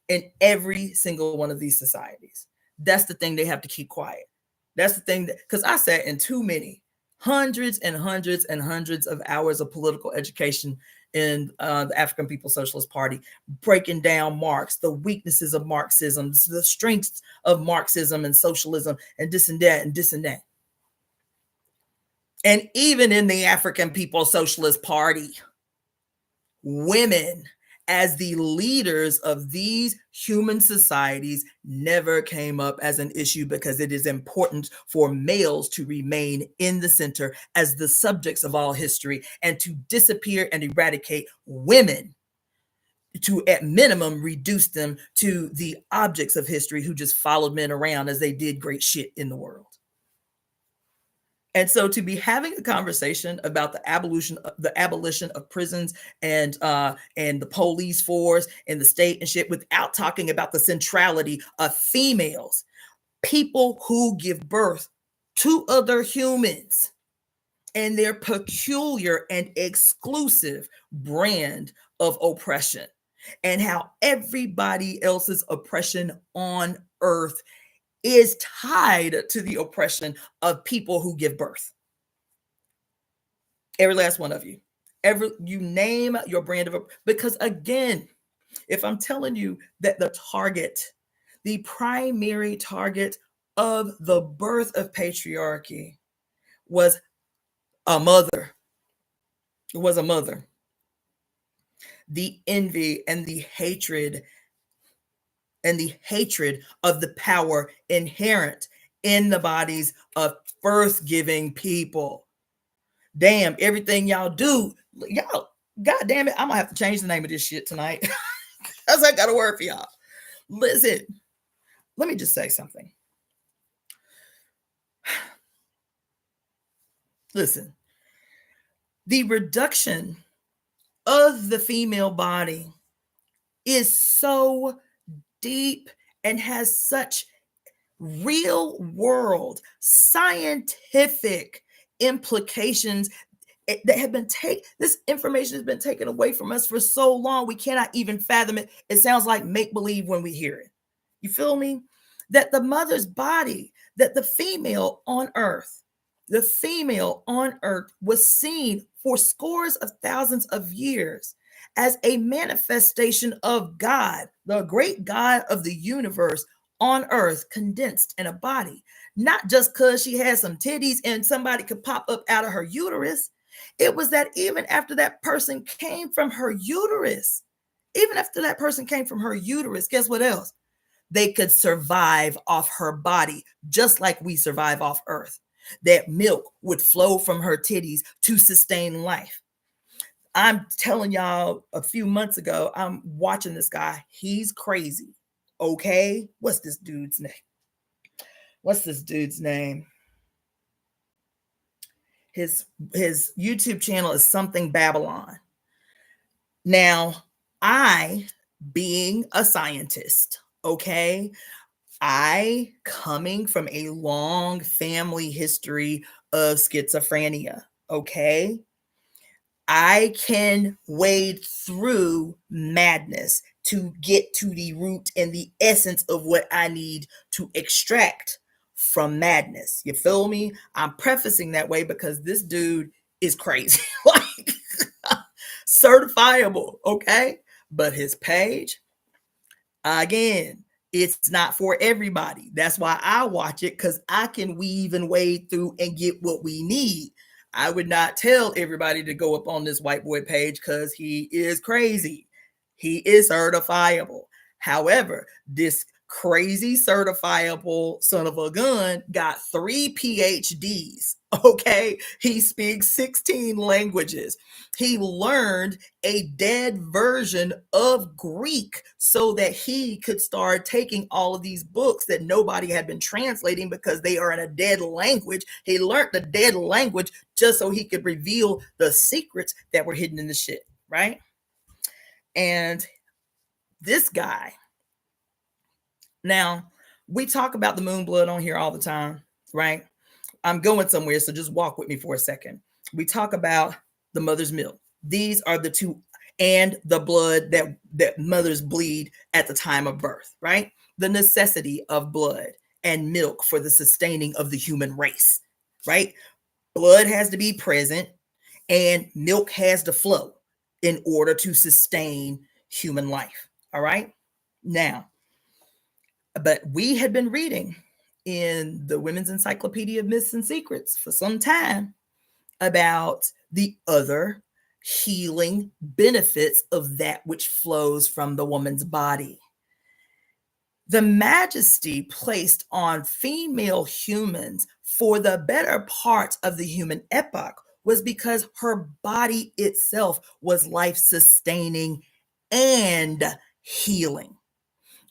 in every single one of these societies. That's the thing they have to keep quiet. That's the thing, because I sat in too many hundreds and hundreds and hundreds of hours of political education in the African People's Socialist Party, breaking down Marx, the weaknesses of Marxism, the strengths of Marxism and socialism, and this and that and this and that. And even in the African People's Socialist Party, women as the leaders of these human societies never came up as an issue, because it is important for males to remain in the center as the subjects of all history and to disappear and eradicate women, to at minimum reduce them to the objects of history who just followed men around as they did great shit in the world. And so to be having a conversation about the abolition of prisons and the police force and the state and shit without talking about the centrality of females, people who give birth to other humans, and their peculiar and exclusive brand of oppression, and how everybody else's oppression on earth is tied to the oppression of people who give birth. Every last one of you. You name your brand of, because again, if I'm telling you that the primary target of the birth of patriarchy was a mother, the envy and the hatred of the power inherent in the bodies of birth-giving people. Damn, everything y'all do, y'all, god damn it, I'm gonna have to change the name of this shit tonight. Because I got a word for y'all. Listen, let me just say something. Listen, the reduction of the female body is so deep and has such real world scientific implications that have been this information has been taken away from us for so long we cannot even fathom it. It sounds like make-believe when we hear it. You feel me? That the mother's body, that the female on earth was seen for scores of thousands of years as a manifestation of God, the great God of the universe on earth, condensed in a body. Not just because she had some titties and somebody could pop up out of her uterus. It was that even after that person came from her uterus, guess what else? They could survive off her body, just like we survive off earth. That milk would flow from her titties to sustain life. I'm telling y'all, a few months ago, I'm watching this guy. He's crazy. Okay. What's this dude's name? His YouTube channel is Something Babylon. Now, I, being a scientist, okay, I coming from a long family history of schizophrenia, okay, I can wade through madness to get to the root and the essence of what I need to extract from madness. You feel me? I'm prefacing that way because this dude is crazy, like certifiable, okay? But his page, again, it's not for everybody. That's why I watch it, because I can weave and wade through and get what we need. I would not tell everybody to go up on this white boy page because he is crazy. He is certifiable. However, this crazy certifiable son of a gun, got 3 PhDs. Okay. He speaks 16 languages. He learned a dead version of Greek so that he could start taking all of these books that nobody had been translating because they are in a dead language. He learned the dead language just so he could reveal the secrets that were hidden in the shit, right? And this guy, now we talk about the moon blood on here all the time, right? I'm going somewhere, so just walk with me for a second. We talk about the mother's milk. These are the two, and the blood that mothers bleed at the time of birth, right? The necessity of blood and milk for the sustaining of the human race, right? Blood has to be present and milk has to flow in order to sustain human life, all right? Now, but we had been reading in the Women's Encyclopedia of Myths and Secrets for some time about the other healing benefits of that which flows from the woman's body. The majesty placed on female humans for the better part of the human epoch was because her body itself was life-sustaining and healing.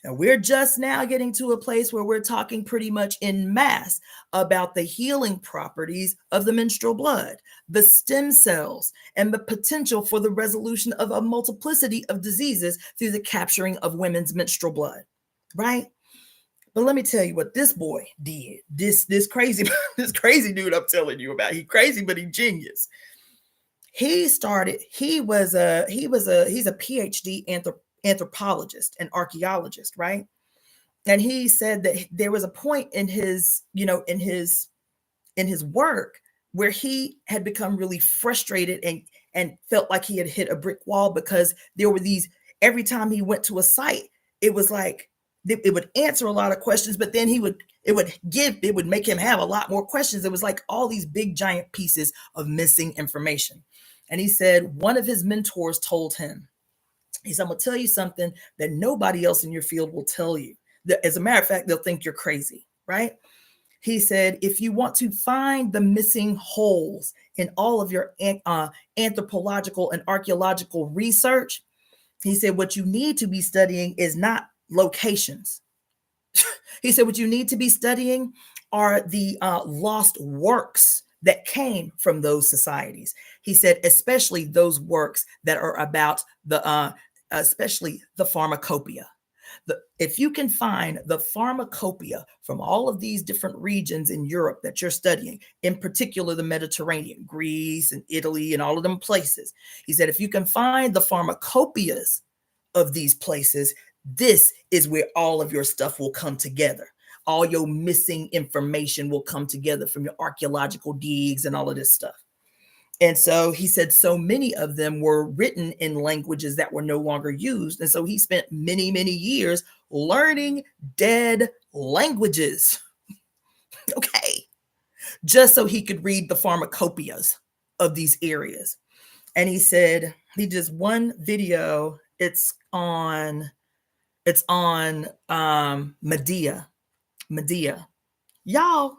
And we're just now getting to a place where we're talking pretty much en masse about the healing properties of the menstrual blood, the stem cells, and the potential for the resolution of a multiplicity of diseases through the capturing of women's menstrual blood, right? But let me tell you what this boy did. This crazy dude I'm telling you about. He's crazy, but he's genius. He's a PhD anthropologist and archaeologist, right? And he said that there was a point in his work where he had become really frustrated and felt like he had hit a brick wall because there were these, every time he went to a site, it was like it would answer a lot of questions, but then it would make him have a lot more questions. It was like all these big giant pieces of missing information. And he said one of his mentors told him, he said, I'm going to tell you something that nobody else in your field will tell you. As a matter of fact, they'll think you're crazy, right? He said, if you want to find the missing holes in all of your anthropological and archaeological research, he said, what you need to be studying is not locations. He said, what you need to be studying are the lost works that came from those societies. He said, especially those works that are about especially the pharmacopia. If you can find the pharmacopia from all of these different regions in Europe that you're studying, in particular the Mediterranean, Greece and Italy and all of them places, he said, if you can find the pharmacopias of these places, this is where all of your stuff will come together. All your missing information will come together from your archaeological digs and all of this stuff. And so he said so many of them were written in languages that were no longer used. And so he spent many, many years learning dead languages. Okay. Just so he could read the pharmacopias of these areas. And he said, he just one video, it's on Medea. Y'all,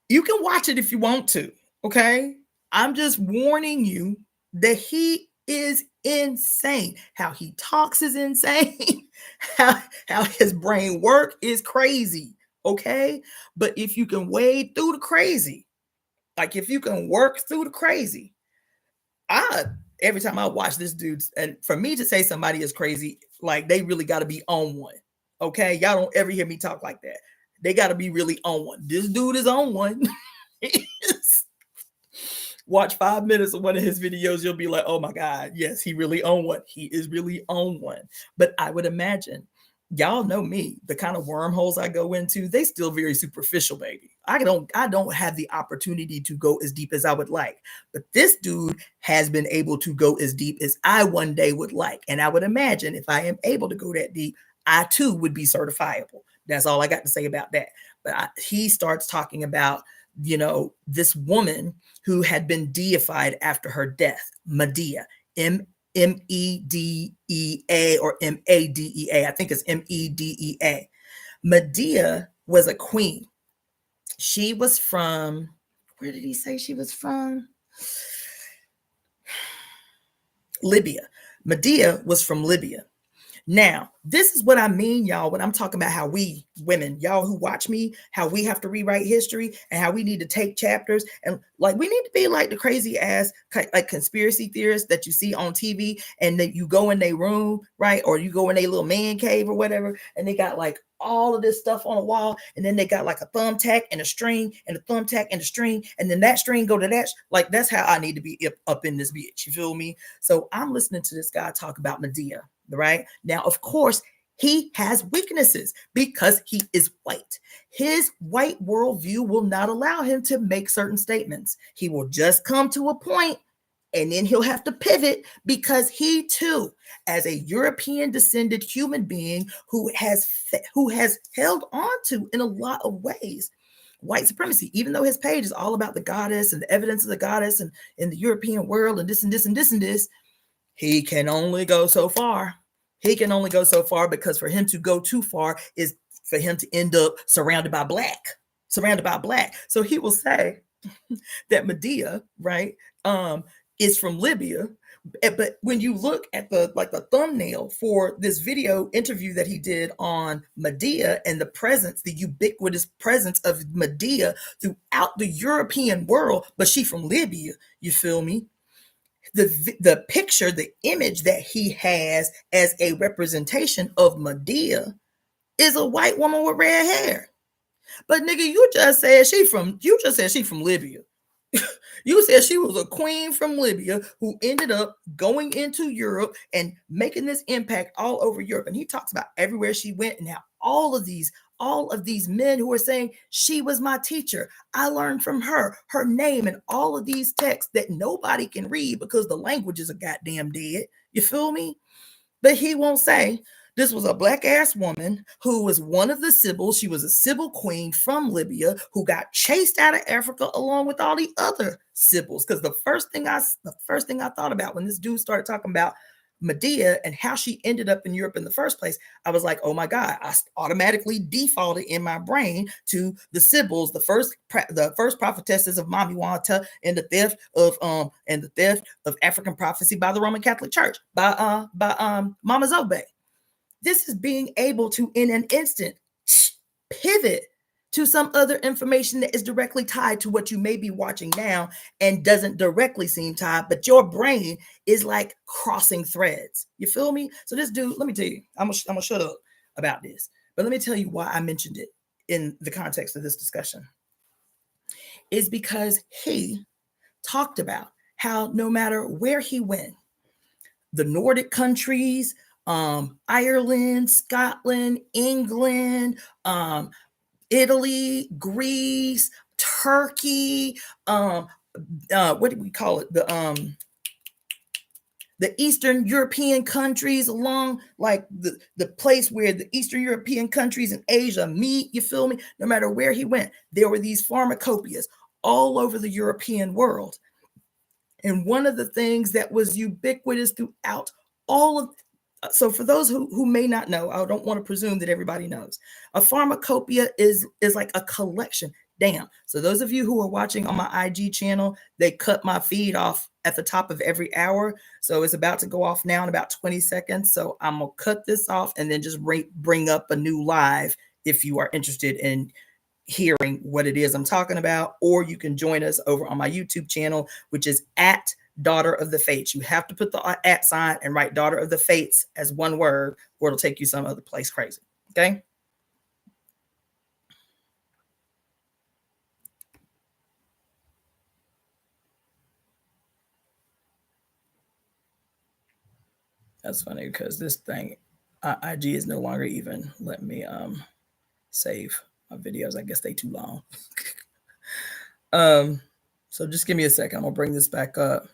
you can watch it if you want to. Okay. I'm just warning you that he is insane. How he talks is insane. how his brain work is crazy. Okay. But if you can wade through the crazy, like if you can work through the crazy, every time I watch this dude, and for me to say somebody is crazy, like they really got to be on one. Okay. Y'all don't ever hear me talk like that. They got to be really on one. This dude is on one. Watch 5 minutes of one of his videos. You'll be like, oh my God, yes, he really on one. He is really on one. But I would imagine, y'all know me, the kind of wormholes I go into, they still very superficial, baby. I don't have the opportunity to go as deep as I would like. But this dude has been able to go as deep as I one day would like. And I would imagine if I am able to go that deep, I too would be certifiable. That's all I got to say about that. But he starts talking about, this woman who had been deified after her death, Medea, Medea or Madea. I think it's Medea. Medea was a queen. She was from, where did he say she was from? Libya. Medea was from Libya. Now, this is what I mean, y'all, when I'm talking about how we women, y'all who watch me, how we have to rewrite history and how we need to take chapters. And like, we need to be like the crazy ass, like conspiracy theorists that you see on TV, and that you go in their room, right? Or you go in their little man cave or whatever, and they got like all of this stuff on a wall, and then they got like a thumbtack and a string and a thumbtack and a string, and then that string go to that. Like, that's how I need to be up in this bitch. You feel me? So I'm listening to this guy talk about Medea. Right now, of course, he has weaknesses because he is white. His white worldview will not allow him to make certain statements. He will just come to a point and then he'll have to pivot because he too, as a European descended human being who has held on to, in a lot of ways, white supremacy, even though his page is all about the goddess and the evidence of the goddess and in the European world and this and this and this and this. He can only go so far. He can only go so far because for him to go too far is for him to end up surrounded by black. So he will say that Medea, right, is from Libya. But when you look at the thumbnail for this video interview that he did on Medea and the ubiquitous presence of Medea throughout the European world, but she from Libya, you feel me? The picture, the image that he has as a representation of Medea is a white woman with red hair. But nigga, you just said she from Libya. You said she was a queen from Libya who ended up going into Europe and making this impact all over Europe. And he talks about everywhere she went and how all of these men who are saying she was my teacher, I learned from her name, and all of these texts that nobody can read because the language is a goddamn dead. You feel me? But he won't say this was a black ass woman who was one of the Sibyls. She was a Sibyl queen from Libya who got chased out of Africa along with all the other Sibyls. Because the first thing I thought about when this dude started talking about Medea and how she ended up in Europe in the first place, I was like, oh my God, I automatically defaulted in my brain to the Sibyls, the first prophetesses of Mami Wata, and the theft of African prophecy by the Roman Catholic Church, by Mama Zobe. This is being able to, in an instant, pivot to some other information that is directly tied to what you may be watching now and doesn't directly seem tied, but your brain is like crossing threads. You feel me? So this dude, let me tell you, I'm gonna shut up about this, but let me tell you why I mentioned it in the context of this discussion. Is because he talked about how no matter where he went, the Nordic countries, Ireland, Scotland, England, Italy, Greece, Turkey, what do we call it? The Eastern European countries, along like the place where the Eastern European countries and Asia meet, you feel me? No matter where he went, there were these pharmacopias all over the European world. And one of the things that was ubiquitous throughout all of, so for those who may not know, I don't want to presume that everybody knows. A pharmacopoeia is like a collection. Damn. So those of you who are watching on my IG channel, they cut my feed off at the top of every hour. So it's about to go off now in about 20 seconds. So I'm going to cut this off and then just bring up a new live if you are interested in hearing what it is I'm talking about, or you can join us over on my YouTube channel, which is at DaughterOfTheFates. You have to put the at sign and write Daughter of the Fates as one word, or it'll take you some other place crazy. Okay. That's funny because this thing, IG is no longer even letting me save my videos. I guess they too long. So just give me a second. I'm gonna bring this back up.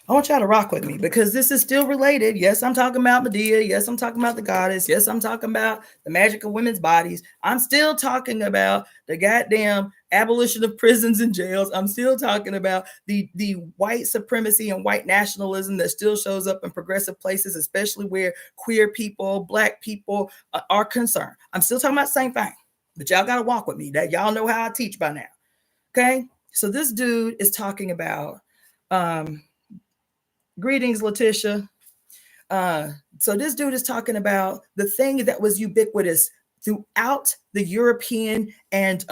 I want y'all to rock with me because this is still related. Yes, I'm talking about Medea. Yes, I'm talking about the goddess. Yes, I'm talking about the magic of women's bodies. I'm still talking about the goddamn abolition of prisons and jails. I'm still talking about the white supremacy and white nationalism that still shows up in progressive places, especially where queer people, black people are concerned. I'm still talking about the same thing, but y'all got to walk with me. That y'all know how I teach by now. Okay, so this dude is talking about greetings, Letitia. So this dude is talking about the thing that was ubiquitous throughout the European and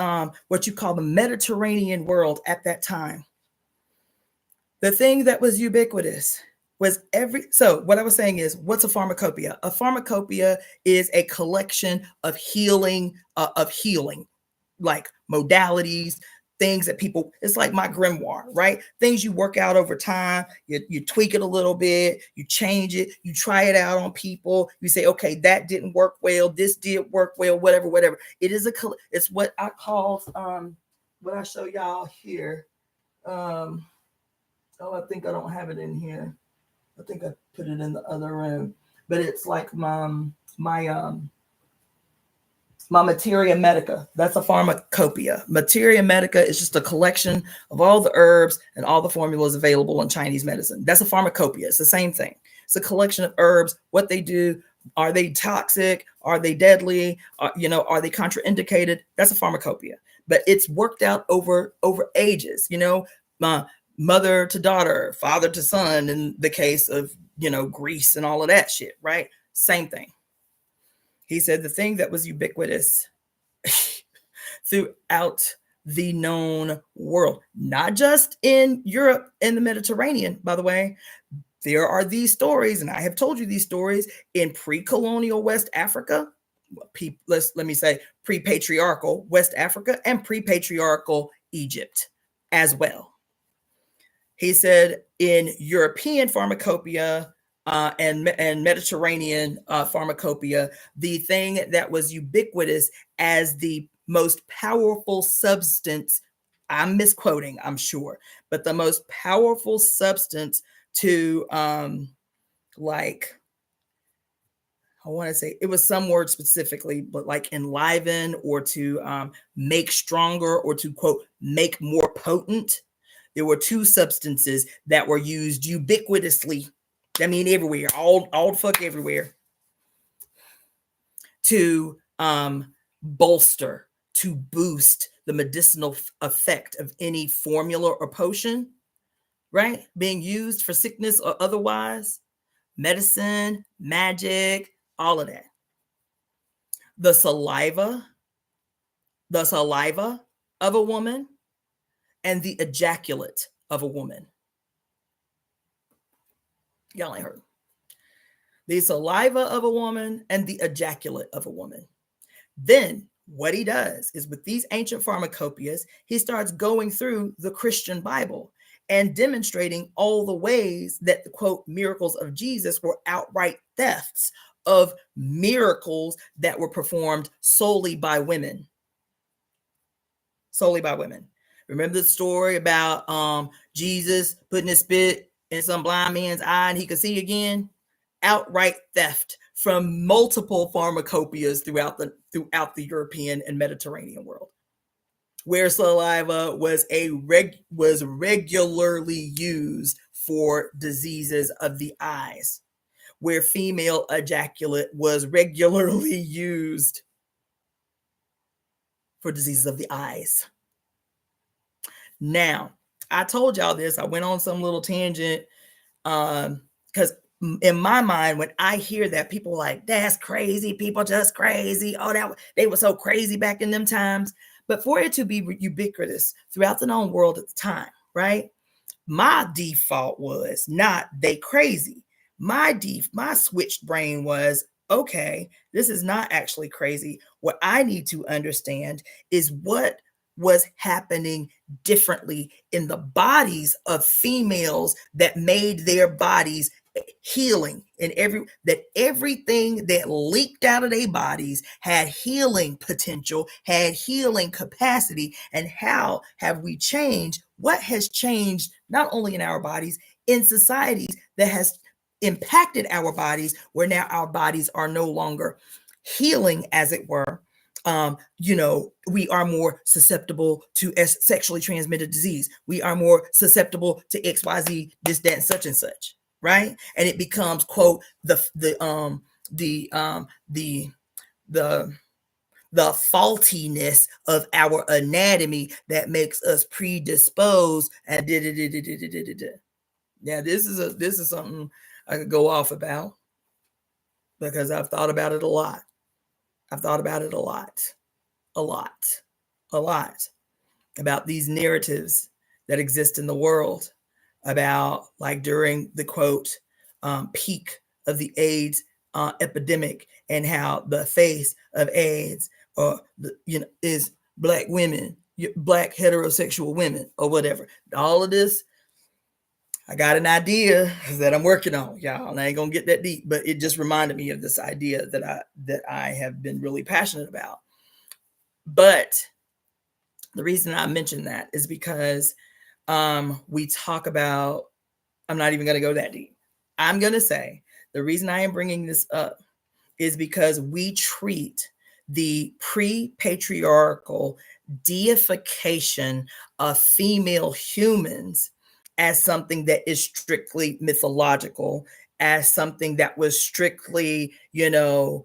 what you call the Mediterranean world at that time. The thing that was ubiquitous was so what I was saying is, what's a pharmacopoeia? A pharmacopoeia is a collection of healing, like modalities, things that people, it's like my grimoire, right? Things you work out over time, you tweak it a little bit, you change it, you try it out on people, you say, okay, that didn't work well, this did work well, whatever. It is it's what I call, what I show y'all here. I think I don't have it in here. I think I put it in the other room, but it's like my materia medica. That's a pharmacopoeia. Materia medica is just a collection of all the herbs and all the formulas available in Chinese medicine. That's a pharmacopoeia. It's the same thing. It's a collection of herbs, what they do. Are they toxic? Are they deadly? Are they contraindicated? That's a pharmacopoeia. But it's worked out over ages, mother to daughter, father to son, in the case of, Greece and all of that shit, right? Same thing. He said the thing that was ubiquitous throughout the known world, not just in Europe and the Mediterranean, by the way. There are these stories, and I have told you these stories, in pre-colonial West Africa, let me say pre-patriarchal West Africa and pre-patriarchal Egypt as well. He said in European pharmacopoeia and Mediterranean pharmacopoeia, the thing that was ubiquitous as the most powerful substance, I'm misquoting, I'm sure, but the most powerful substance to I want to say it was some word specifically, but like enliven or to make stronger or to, quote, make more potent. There were two substances that were used ubiquitously. I mean, everywhere, all the fuck everywhere, to bolster, to boost the medicinal effect of any formula or potion, right? Being used for sickness or otherwise, medicine, magic, all of that. The saliva of a woman and the ejaculate of a woman. Y'all ain't heard. The saliva of a woman and the ejaculate of a woman. Then what he does is, with these ancient pharmacopoeias, he starts going through the Christian Bible and demonstrating all the ways that the, quote, miracles of Jesus were outright thefts of miracles that were performed solely by women. Solely by women. Remember the story about Jesus putting his spit in some blind man's eye and he could see again? Outright theft from multiple pharmacopoeias throughout the European and Mediterranean world, where saliva was regularly used for diseases of the eyes, where female ejaculate was regularly used for diseases of the eyes. Now, I told y'all this. I went on some little tangent because in my mind, when I hear that, people are like, that's crazy. People just crazy. Oh, they were so crazy back in them times. But for it to be ubiquitous throughout the known world at the time, right? My default was not they crazy. My switched brain was, okay, this is not actually crazy. What I need to understand is what was happening differently in the bodies of females that made their bodies healing, and everything that leaked out of their bodies had healing potential, had healing capacity. And how have we changed? What has changed not only in our bodies, in societies that has impacted our bodies, where now our bodies are no longer healing, as it were. We are more susceptible to sexually transmitted disease. We are more susceptible to XYZ, this, that, and such, right? And it becomes, quote, the faultiness of our anatomy that makes us predisposed. And yeah, this is something I could go off about, because I've thought about it a lot. I've thought about it a lot about these narratives that exist in the world about, like, during the, quote, peak of the AIDS epidemic, and how the face of AIDS, is Black women, Black heterosexual women, or whatever. All of this, I got an idea that I'm working on, y'all. I ain't gonna get that deep, but it just reminded me of this idea that I have been really passionate about. But the reason I mentioned that is because we talk about, I'm not even gonna go that deep. I'm gonna say the reason I am bringing this up is because we treat the pre-patriarchal deification of female humans as something that is strictly mythological, as something that was strictly, the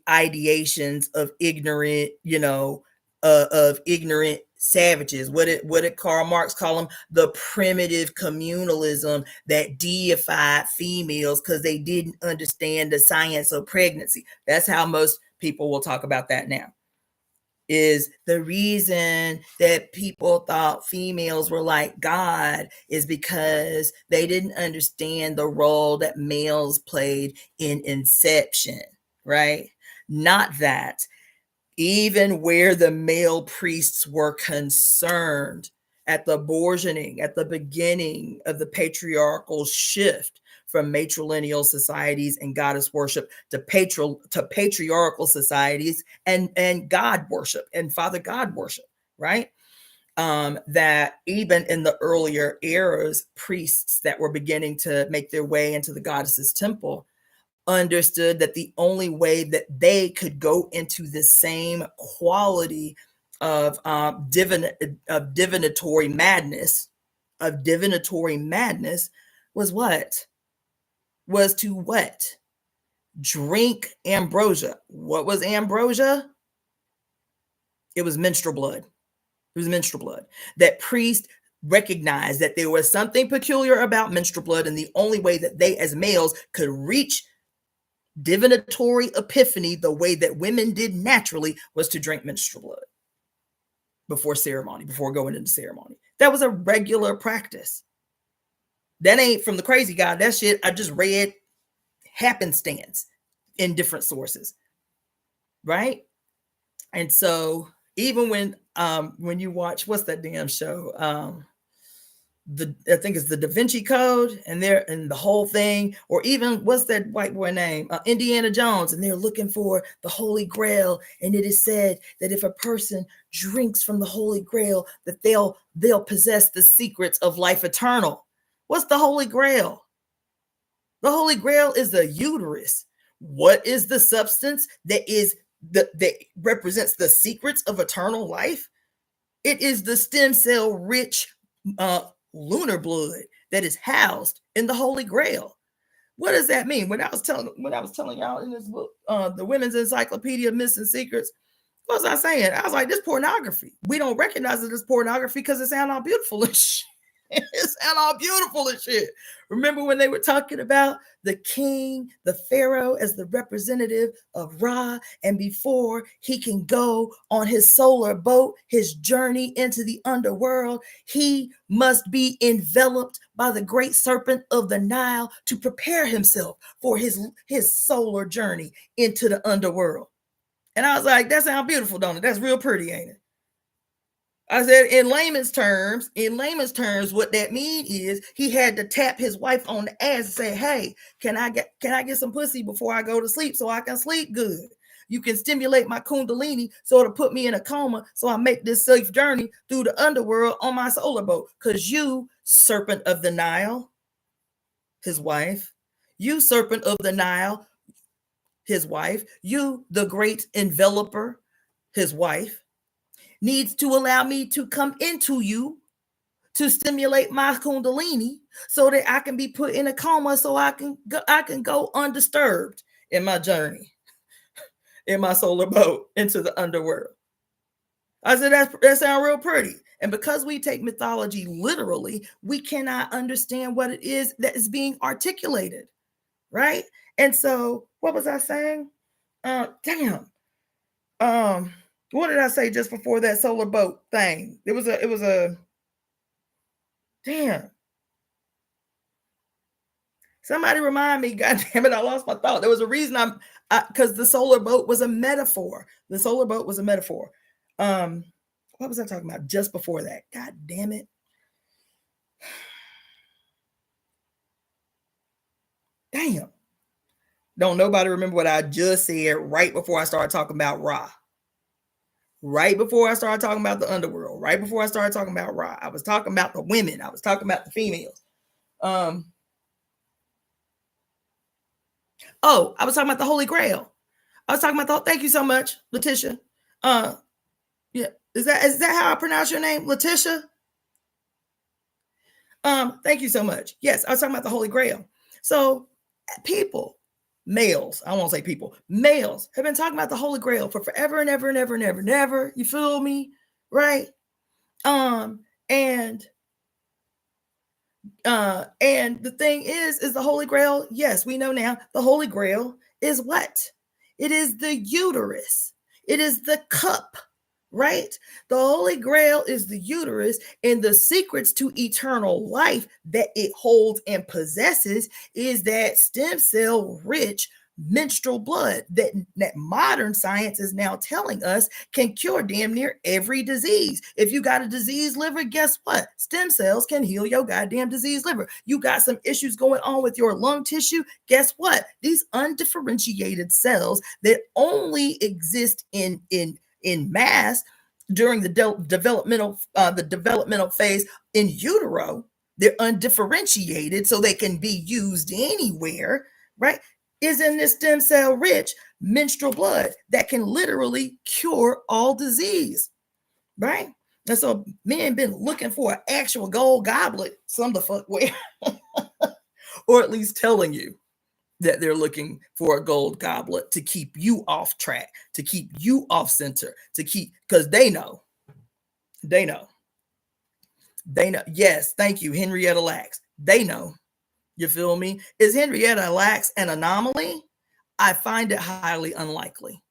ideations of ignorant, of ignorant savages. What did Karl Marx call them? The primitive communalism that deified females because they didn't understand the science of pregnancy. That's how most people will talk about that now. Is the reason that people thought females were like God is because they didn't understand the role that males played in inception, right? Not that. Even where the male priests were concerned at the burgeoning, at the beginning of the patriarchal shift from matrilineal societies and goddess worship to patriarchal societies and God worship and Father God worship, right? That even in the earlier eras, priests that were beginning to make their way into the goddess's temple understood that the only way that they could go into the same quality of divinatory madness was what? Was to what? Drink ambrosia. What was ambrosia? It was menstrual blood. It was menstrual blood. That priest recognized that there was something peculiar about menstrual blood, and the only way that they as males could reach divinatory epiphany the way that women did naturally was to drink menstrual blood before ceremony, before going into ceremony. That was a regular practice. That ain't from the crazy guy. That shit I just read happenstance in different sources, right? And so even when you watch, what's that damn show? I think it's the Da Vinci Code, and the whole thing, or even what's that white boy name? Indiana Jones, and they're looking for the Holy Grail, and it is said that if a person drinks from the Holy Grail, that they'll possess the secrets of life eternal. What's the Holy Grail? The Holy Grail is the uterus. What is the substance that represents the secrets of eternal life? It is the stem cell rich lunar blood that is housed in the Holy Grail. What does that mean? When I was telling y'all in this book, the Women's Encyclopedia of Myths and Secrets, what was I saying? I was like, this pornography. We don't recognize it as pornography because it sounds all beautiful and shit. It sounds all beautiful and shit. Remember when they were talking about the king, the pharaoh, as the representative of Ra, and before he can go on his solar boat, his journey into the underworld, he must be enveloped by the great serpent of the Nile to prepare himself for his solar journey into the underworld. And I was like, that sounds beautiful, don't it? That's real pretty, ain't it? I said, in layman's terms, what that means is he had to tap his wife on the ass and say, hey, can I get some pussy before I go to sleep so I can sleep good? You can stimulate my kundalini so it'll put me in a coma so I make this safe journey through the underworld on my solar boat. Because you, serpent of the Nile, his wife. You, serpent of the Nile, his wife. You, the great enveloper, his wife, needs to allow me to come into you to stimulate my kundalini so that I can be put in a coma so I can go undisturbed in my journey, in my solar boat into the underworld. I said, that sounds real pretty. And because we take mythology literally, we cannot understand what it is that is being articulated, right? And so, what was I saying? Damn. What did I say just before that solar boat thing? It was a damn. Somebody remind me, God damn it, I lost my thought. There was a reason because the solar boat was a metaphor. The solar boat was a metaphor. What was I talking about just before that? God damn it. Damn. Don't nobody remember what I just said right before I started talking about Ra. Right before I started talking about the underworld. Right before I started talking about Ra. I was talking about the women. I was talking about the females. I was talking about the Holy Grail. I was talking about thank you so much, Letitia. Yeah. Is that how I pronounce your name? Letitia? Thank you so much. Yes, I was talking about the Holy Grail. So people, males, I won't say people, males have been talking about the Holy Grail for forever and ever and ever and ever and ever. You feel me? Right? And the thing is the Holy Grail, yes, we know now the Holy Grail is what? It is the uterus. It is the cup, right? The Holy Grail is the uterus, and the secrets to eternal life that it holds and possesses is that stem cell rich menstrual blood that modern science is now telling us can cure damn near every disease. If you got a diseased liver, guess what? Stem cells can heal your goddamn diseased liver. You got some issues going on with your lung tissue, guess what? These undifferentiated cells that only exist in mass during the developmental phase in utero, they're undifferentiated so they can be used anywhere, right? Is in this stem cell rich menstrual blood that can literally cure all disease, right? And so men been looking for an actual gold goblet some the fuck way, or at least telling you that they're looking for a gold goblet to keep you off track, to keep you off center, because they know. Yes, thank you, Henrietta Lacks. They know. You feel me? Is Henrietta Lacks an anomaly? I find it highly unlikely.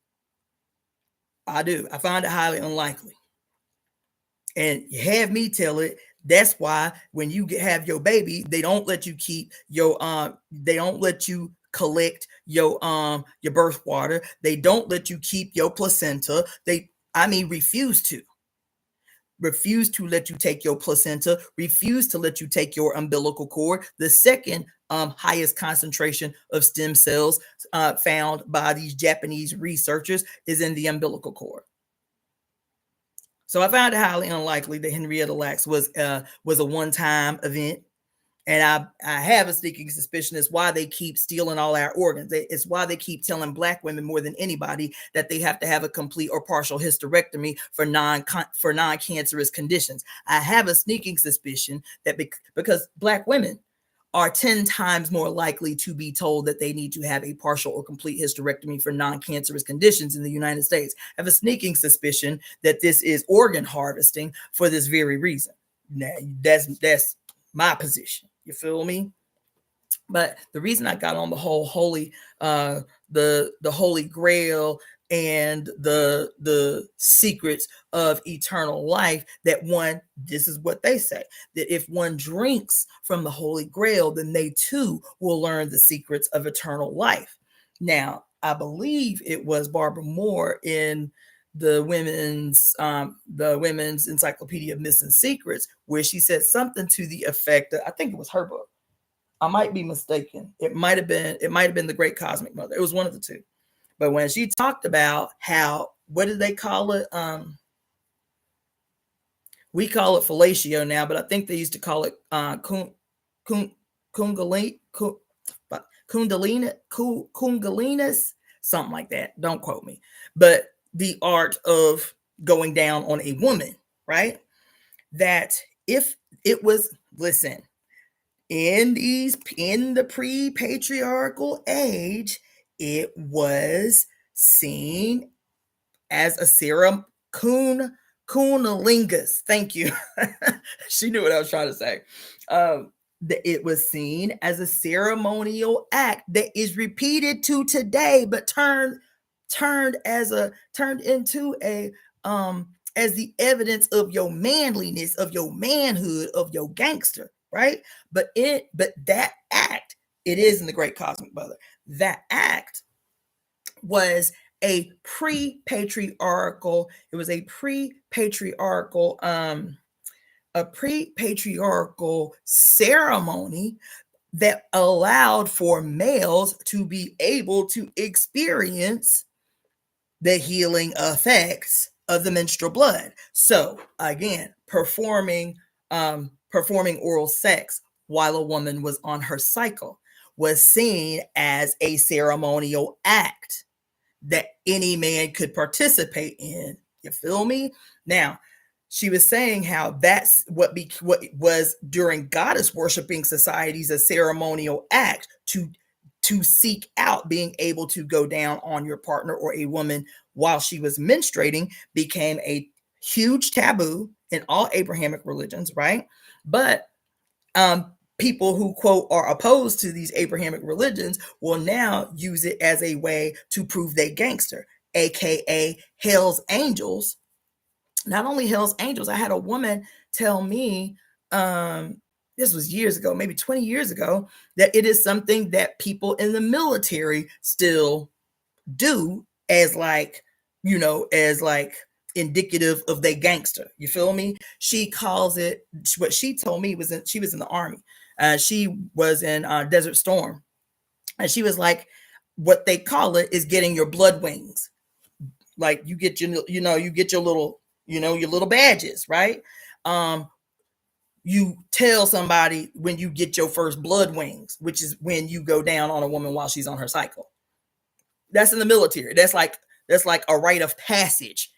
I do. I find it highly unlikely. And you have me tell it. That's why when you have your baby, they don't let you keep your they don't let you collect your birth water. They don't let you keep your placenta. Refuse to let you take your placenta, refuse to let you take your umbilical cord. The second highest concentration of stem cells found by these Japanese researchers is in the umbilical cord. So I found it highly unlikely that Henrietta Lacks was a one-time event. And I have a sneaking suspicion it's why they keep stealing all our organs. It's why they keep telling Black women more than anybody that they have to have a complete or partial hysterectomy for non-cancerous conditions. I have a sneaking suspicion that because Black women are 10 times more likely to be told that they need to have a partial or complete hysterectomy for non-cancerous conditions in the United States. I have a sneaking suspicion that this is organ harvesting for this very reason. Now, that's my position. You feel me? But the reason I got on the whole holy, the Holy Grail and the secrets of eternal life, this is what they say, that if one drinks from the Holy Grail, then they too will learn the secrets of eternal life. Now, I believe it was Barbara Moore in the women's encyclopedia of missing secrets, where she said something to the effect that, I think it was her book. I might be mistaken. It might have been The Great Cosmic Mother. It was one of the two. But when she talked about how, what did they call it? We call it fellatio now, but I think they used to call it kungalini. Kundalinis, something like that. Don't quote me. But the art of going down on a woman, right? That if it was, listen, in the pre-patriarchal age, it was seen as a cunnilingus. Thank you. She knew what I was trying to say. That it was seen as a ceremonial act that is repeated to today, but turned into a as the evidence of your manliness, of your manhood, of your gangster, right? But that act, it is in the Great Cosmic Mother. That act was a pre-patriarchal ceremony that allowed for males to be able to experience the healing effects of the menstrual blood. So again, performing oral sex while a woman was on her cycle was seen as a ceremonial act that any man could participate in. You feel me? Now, she was saying how that's what was during goddess worshiping societies a ceremonial act to seek out being able to go down on your partner or a woman while she was menstruating became a huge taboo in all Abrahamic religions, right? But people who, quote, are opposed to these Abrahamic religions will now use it as a way to prove they gangster, aka Hell's Angels. Not only Hell's Angels, I had a woman tell me, this was years ago, maybe 20 years ago, that it is something that people in the military still do as like, as like indicative of they gangster. You feel me? She calls it, what she told me was she was in the Army. She was in Desert Storm. And she was like, what they call it is getting your blood wings. Like you get you get your little, your little badges, right? You tell somebody when you get your first blood wings, which is when you go down on a woman while she's on her cycle. That's in the military. That's like a rite of passage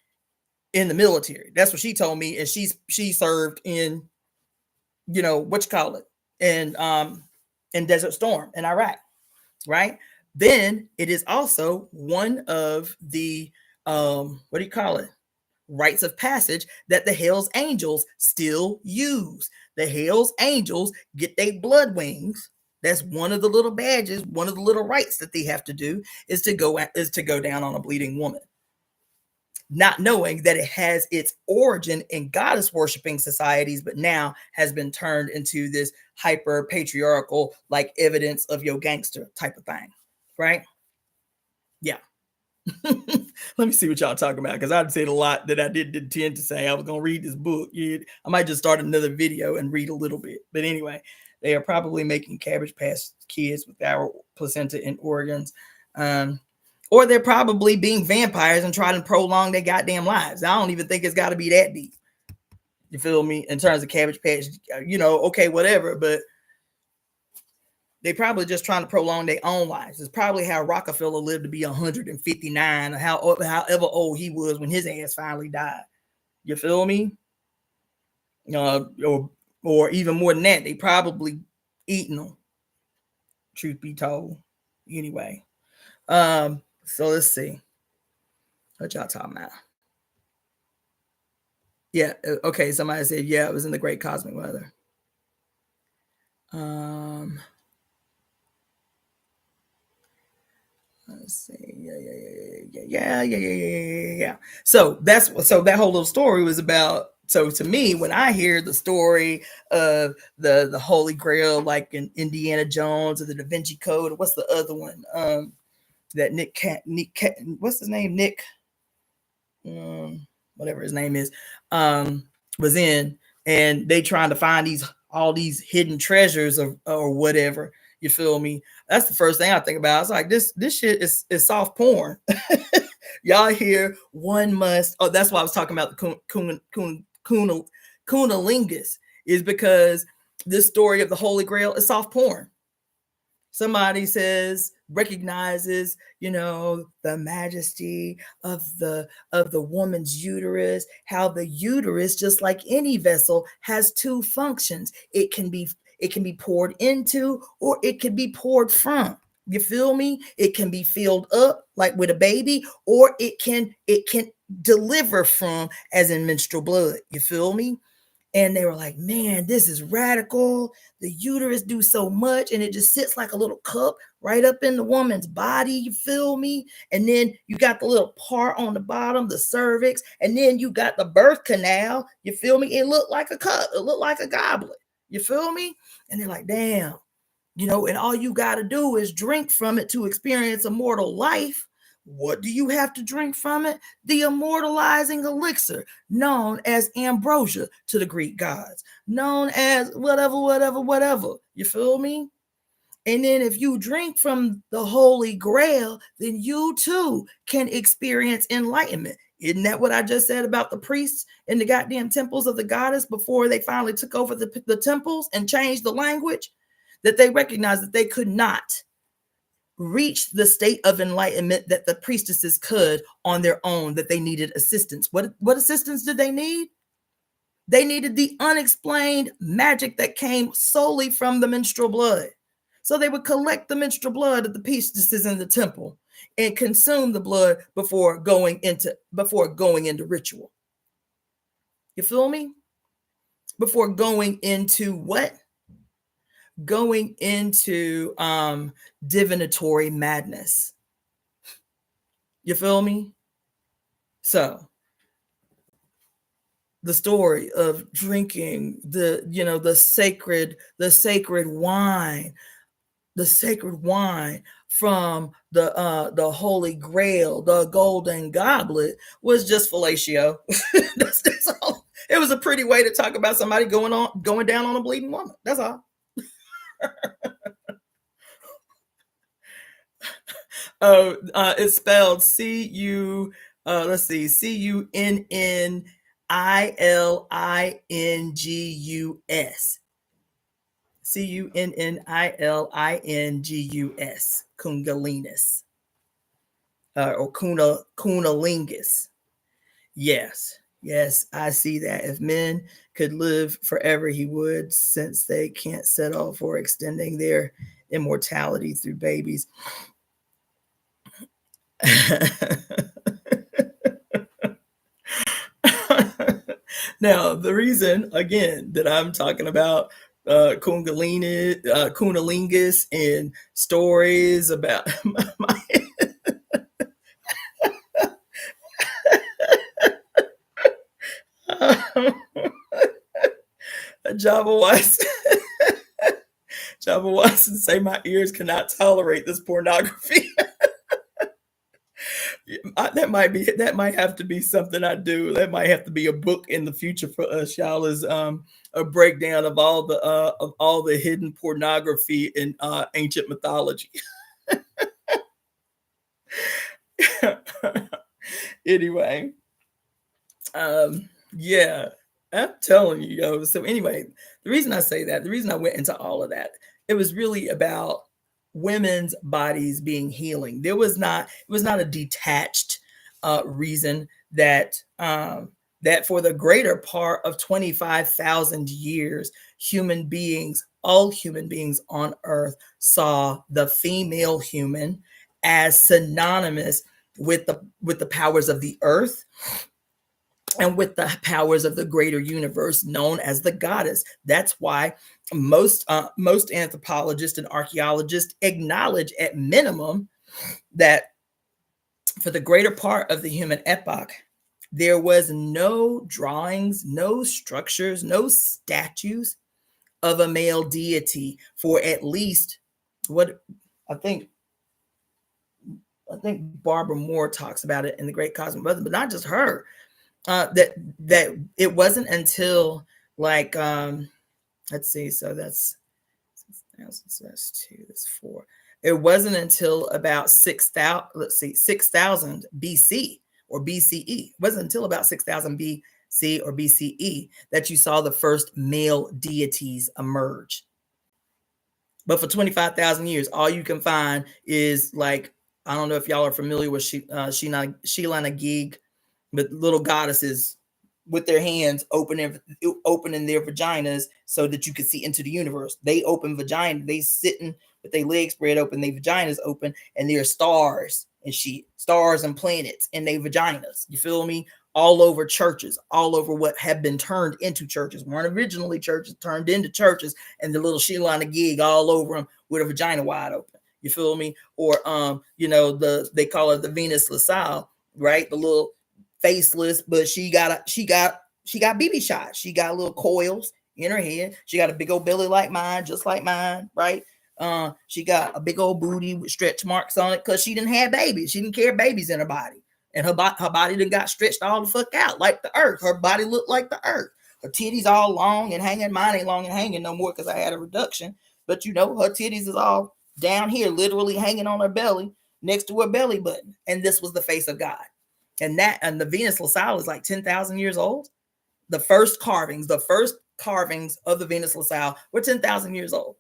in the military. That's what she told me. And she served in, in Desert Storm in Iraq, right? Then it is also one of the rites of passage that the Hell's Angels still use. The Hell's Angels get their blood wings. That's one of the little badges, one of the little rites that they have to do is to go down on a bleeding woman. Not knowing that it has its origin in goddess worshiping societies, but now has been turned into this hyper patriarchal, like evidence of your gangster type of thing, right? Yeah. Let me see what y'all talking about, because I'd said a lot that I didn't intend to say. I was going to read this book. I might just start another video and read a little bit. But anyway, they are probably making Cabbage Patch Kids with our placenta and organs. Or they're probably being vampires and trying to prolong their goddamn lives. I don't even think it's got to be that deep. You feel me? In terms of Cabbage Patch, okay, whatever. But they probably just trying to prolong their own lives. It's probably how Rockefeller lived to be 159 or however old he was when his ass finally died. You feel me? Or even more than that, they probably eating them. Truth be told. Anyway. So let's see. What y'all talking about? Yeah, okay. Somebody said, yeah, it was in the Great Cosmic Mother. Let's see. Yeah. So that whole little story was about. So to me, when I hear the story of the Holy Grail, like in Indiana Jones or the Da Vinci Code, or what's the other one? That Nick, what's his name? Nick, whatever his name is, was in, and they trying to find all these hidden treasures or whatever. You feel me? That's the first thing I think about. It's like this shit is soft porn. Y'all hear one must. Oh, that's why I was talking about the cunnilingus, is because this story of the Holy Grail is soft porn. Somebody says, recognizes, the majesty of the woman's uterus, how the uterus, just like any vessel, has two functions. It can be poured into, or it can be poured from. You feel me? It can be filled up like with a baby, or it can deliver from, as in menstrual blood. You feel me? And they were like, man, this is radical. The uterus do so much, and it just sits like a little cup right up in the woman's body. You feel me? And then you got the little part on the bottom, the cervix, and then you got the birth canal. You feel me? It looked like a cup. It looked like a goblet. You feel me? And they're like, damn, and all you got to do is drink from it to experience immortal life. What do you have to drink from it? The immortalizing elixir, known as ambrosia to the Greek gods, known as whatever. You feel me? And then if you drink from the holy grail, then you too can experience enlightenment. Isn't that what I just said about the priests in the goddamn temples of the goddess before they finally took over the temples and changed the language? That they recognized that they could not reach the state of enlightenment that the priestesses could on their own, that they needed assistance. What assistance did they need? They needed the unexplained magic that came solely from the menstrual blood. So they would collect the menstrual blood of the priestesses in the temple and consume the blood before going into ritual. You feel me? Before going into what? Going into divinatory madness. You feel me? So the story of drinking the sacred wine from the holy grail, the golden goblet, was just fellatio. That's all. It was a pretty way to talk about somebody going down on a bleeding woman. That's all. It's spelled CUNNILINGUS. CUNNILINGUS. Kungalinus. Or Kunalingus. Yes, I see that. If men could live forever, he would, since they can't settle for extending their immortality through babies. Now, the reason, again, that I'm talking about Kunalingus and stories about my Java Watson say my ears cannot tolerate this pornography. That might have to be something I do. That might have to be a book in the future for us, y'all. Is a breakdown of all the hidden pornography in ancient mythology. Anyway, yeah, I'm telling you, yo. So anyway, the reason I say that, the reason I went into all of that, it was really about women's bodies being healing. It was not a detached reason that for the greater part of 25,000 years, all human beings on earth saw the female human as synonymous with the powers of the earth and with the powers of the greater universe, known as the goddess. That's why most anthropologists and archaeologists acknowledge, at minimum, that for the greater part of the human epoch, there was no drawings, no structures, no statues of a male deity for at least what I think Barbara Moore talks about it in The Great Cosmic Mother, but not just her. That it wasn't until like let's see, so that's 2, that's 4. It wasn't until about 6,000 BC or BCE. It wasn't until about 6,000 BC or BCE that you saw the first male deities emerge. But for 25,000 years, all you can find is like, I don't know if y'all are familiar with Sheila Nagig, but little goddesses with their hands opening their vaginas so that you could see into the universe. They open vagina, they sitting with their legs spread open, their vaginas open, and there are stars and stars and planets in their vaginas. You feel me? All over churches, all over what have been turned into churches. Weren't originally churches, turned into churches, and the little Sheila on a gig all over them with a vagina wide open. You feel me? Or they call it the Venus LaSalle, right? The little faceless, but she got BB shots. She got little coils in her head. She got a big old belly like mine, just like mine, right? She got a big old booty with stretch marks on it because she didn't have babies. She didn't carry babies in her body. And her body done got stretched all the fuck out like the earth. Her body looked like the earth. Her titties all long and hanging. Mine ain't long and hanging no more because I had a reduction. But her titties is all down here, literally hanging on her belly next to her belly button. And this was the face of God. And the Venus LaSalle is like 10,000 years old. The first carvings of the Venus LaSalle were 10,000 years old.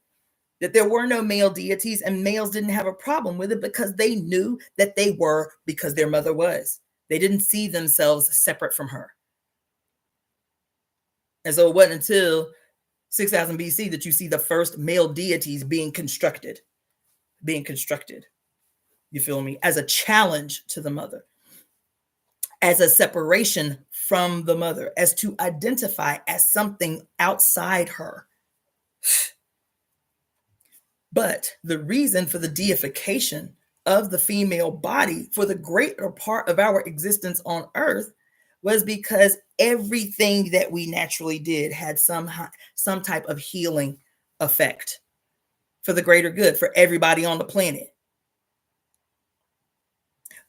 That there were no male deities, and males didn't have a problem with it because they knew that they were because their mother was. They didn't see themselves separate from her. And so it wasn't until 6,000 BC that you see the first male deities being constructed. You feel me? As a challenge to the mother, as a separation from the mother, as to identify as something outside her. But the reason for the deification of the female body for the greater part of our existence on earth was because everything that we naturally did had some type of healing effect for the greater good for everybody on the planet.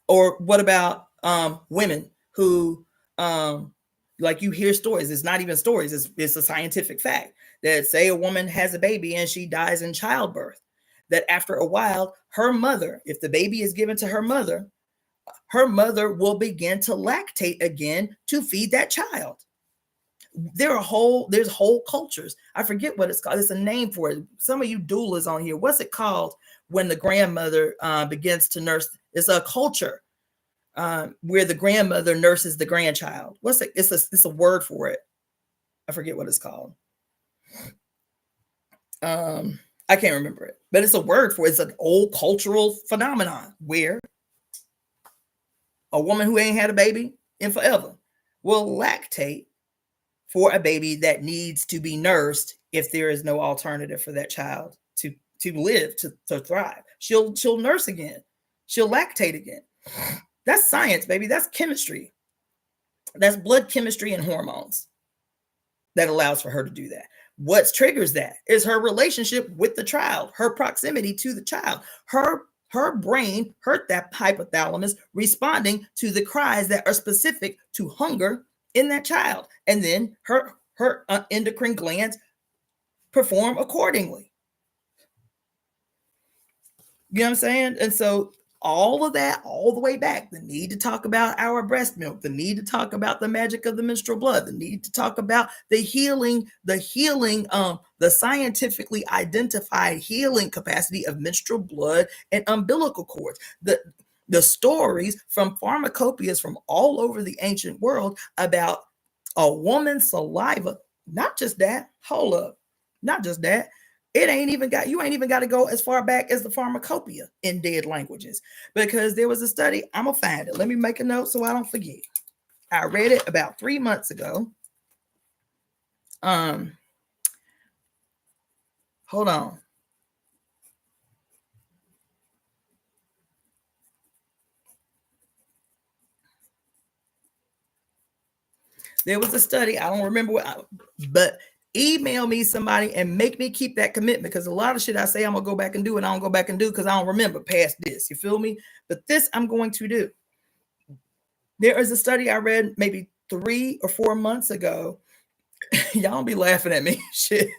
Or what about women who, like you hear stories, it's not even stories, it's a scientific fact that say a woman has a baby and she dies in childbirth, that after a while, her mother, if the baby is given to her mother will begin to lactate again to feed that child. There's whole cultures. I forget what it's called. It's a name for it. Some of you doulas on here, what's it called when the grandmother begins to nurse? It's a culture where the grandmother nurses the grandchild. What's it? It's a word for it. I forget what it's called. I can't remember it, but it's a word for it. It's an old cultural phenomenon where a woman who ain't had a baby in forever will lactate for a baby that needs to be nursed if there is no alternative for that child to live, to thrive. She'll nurse again. She'll lactate again. That's science, baby. That's chemistry. That's blood chemistry and hormones that allows for her to do that. What triggers that is her relationship with the child, her proximity to the child, her brain, that hypothalamus responding to the cries that are specific to hunger in that child. And then her endocrine glands perform accordingly. You know what I'm saying? And so all of that, all the way back, the need to talk about our breast milk, the need to talk about the magic of the menstrual blood, the need to talk about the scientifically identified healing capacity of menstrual blood and umbilical cords. The stories from pharmacopias from all over the ancient world about a woman's saliva. Not just that. Hold up. Not just that. You ain't even got to go as far back as the pharmacopoeia in dead languages, because there was a study. I'm gonna find it. Let me make a note so I don't forget. I read it about 3 months ago. Hold on. There was a study. I don't remember what, but email me somebody and make me keep that commitment, because a lot of shit I say I'm gonna go back and do, and I don't go back and do because I don't remember past this. You feel me? But this I'm going to do. There is a study I read maybe 3 or 4 months ago. Y'all don't be laughing at me. Shit.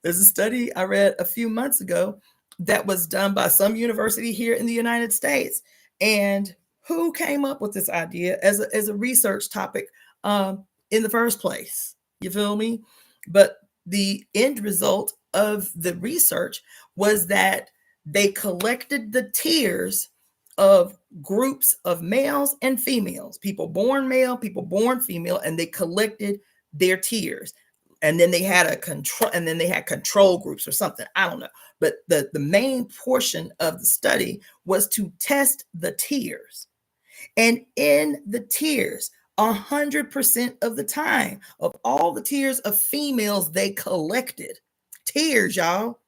There's a study I read a few months ago that was done by some university here in the United States. And who came up with this idea as a research topic in the first place? You feel me? But the end result of the research was that they collected the tears of groups of males and females, people born male, people born female, and they collected their tears. And then they had control groups or something. I don't know. But the main portion of the study was to test the tears. And in the tears, 100% of the time, of all the tears of females they collected, tears, y'all,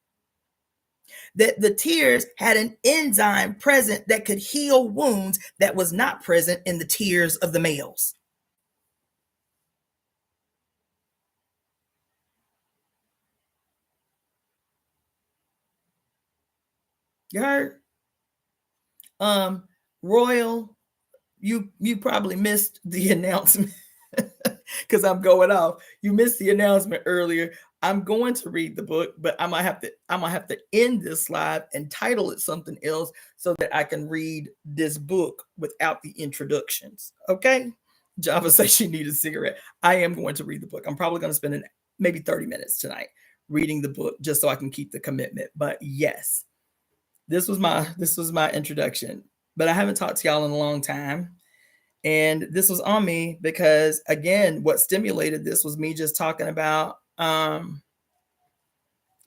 that the tears had an enzyme present that could heal wounds that was not present in the tears of the males. You heard? Royal, you probably missed the announcement because I'm going off. You missed the announcement earlier. I'm going to read the book, but I might have to end this live and title it something else so that I can read this book without the introductions. Okay? Java says she needs a cigarette. I am going to read the book. I'm probably going to spend maybe 30 minutes tonight reading the book just so I can keep the commitment. But yes, this was my introduction. But I haven't talked to y'all in a long time. And this was on me because, again, what stimulated this was me just talking about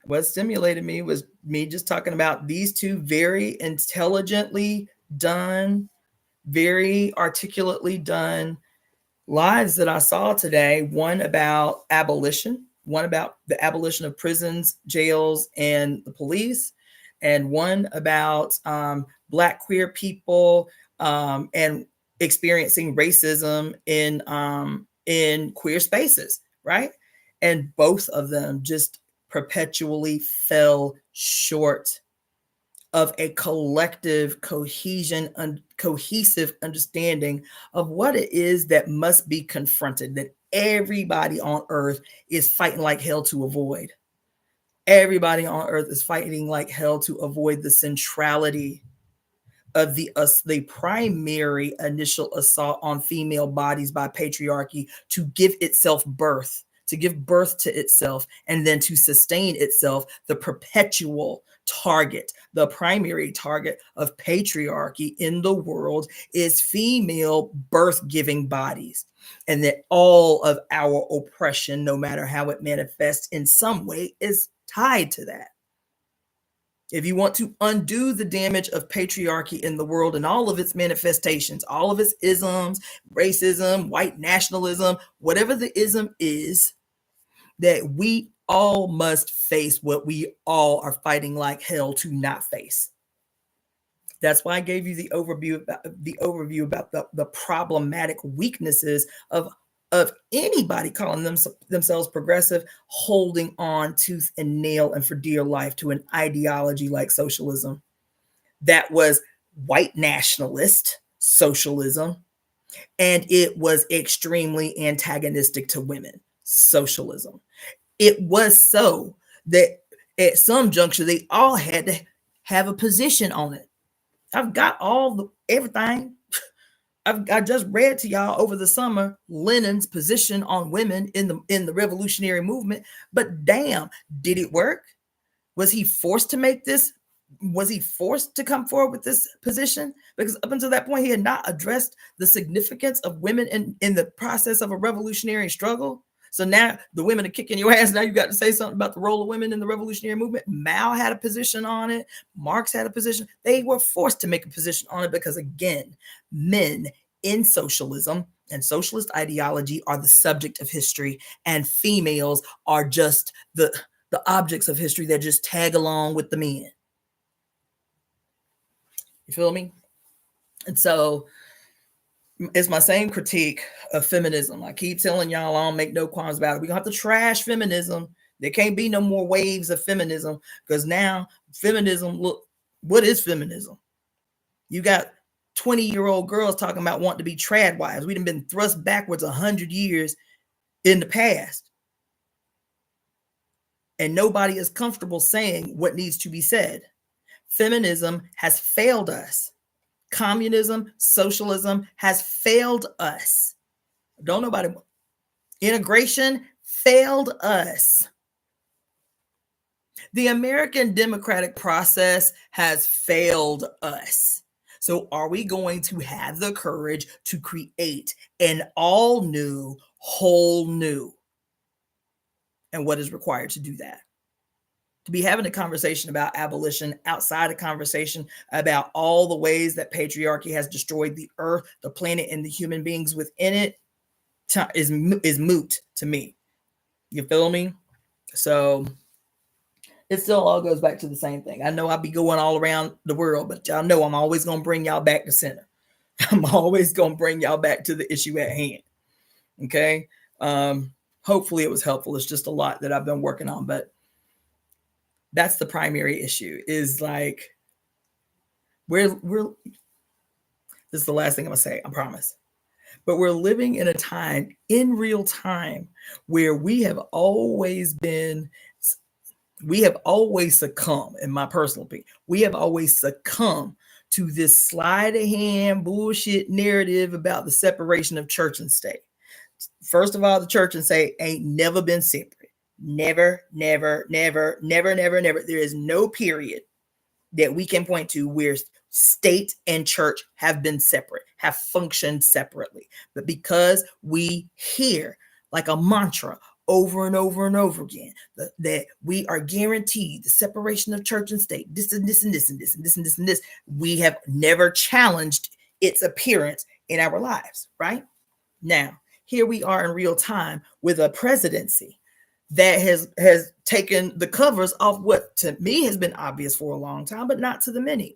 what stimulated me was me just talking about these two very intelligently done, very articulately done lives that I saw today. One about abolition, one about the abolition of prisons, jails, and the police, and one about Black queer people and experiencing racism in queer spaces, right? And both of them just perpetually fell short of a collective cohesion and cohesive understanding of what it is that must be confronted, that everybody on earth is fighting like hell to avoid. Everybody on earth is fighting like hell to avoid the centrality of the primary initial assault on female bodies by patriarchy to give itself birth, to give birth to itself, and then to sustain itself. The perpetual target, the primary target of patriarchy in the world is female birth-giving bodies. And that all of our oppression, no matter how it manifests in some way, is tied to that. If you want to undo the damage of patriarchy in the world and all of its manifestations, all of its isms, racism, white nationalism, whatever the ism is, that we all must face what we all are fighting like hell to not face. That's why I gave you the overview about the problematic weaknesses of anybody calling themselves progressive, holding on tooth and nail and for dear life to an ideology like socialism that was white nationalist socialism, and it was extremely antagonistic to women socialism. It was so that at some juncture they all had to have a position on it. I've got everything. I just read to y'all over the summer Lenin's position on women in the revolutionary movement. But damn, did it work? Was he forced to make this? Was he forced to come forward with this position? Because up until that point, he had not addressed the significance of women in the process of a revolutionary struggle. So now the women are kicking your ass. Now you got to say something about the role of women in the revolutionary movement. Mao had a position on it. Marx had a position. They were forced to make a position on it because, again, men in socialism and socialist ideology are the subject of history, and females are just the objects of history that just tag along with the men. You feel me? And so it's my same critique of feminism. I keep telling y'all, I don't make no qualms about it. We're going to have to trash feminism. There can't be no more waves of feminism because now feminism, look, what is feminism? You got 20-year-old girls talking about wanting to be trad wives. We've been thrust backwards 100 years in the past. And nobody is comfortable saying what needs to be said. Feminism has failed us. Communism, socialism has failed us. Don't nobody. Integration failed us. The American democratic process has failed us. So are we going to have the courage to create an all new, whole new? And what is required to do that? To be having a conversation about abolition outside a conversation about all the ways that patriarchy has destroyed the earth, the planet, and the human beings within it is moot to me. You feel me? So it still all goes back to the same thing. I know I'll be going all around the world, but y'all know I'm always going to bring y'all back to center. I'm always going to bring y'all back to the issue at hand. Okay. Hopefully it was helpful. It's just a lot that I've been working on, but that's the primary issue is like, this is the last thing I'm going to say, I promise. But we're living in a time in real time where we have always succumbed, in my personal opinion, we have always succumbed to this sleight of hand bullshit narrative about the separation of church and state. First of all, the church and state ain't never been separate. Never, never, never, never, never, never. There is no period that we can point to where state and church have been separate, have functioned separately. But because we hear like a mantra over and over and over again that we are guaranteed the separation of church and state, this and this and this and this and this and this and this, we have never challenged its appearance in our lives, right? Now, here we are in real time with a presidency that has taken the covers off what to me has been obvious for a long time, but not to the many.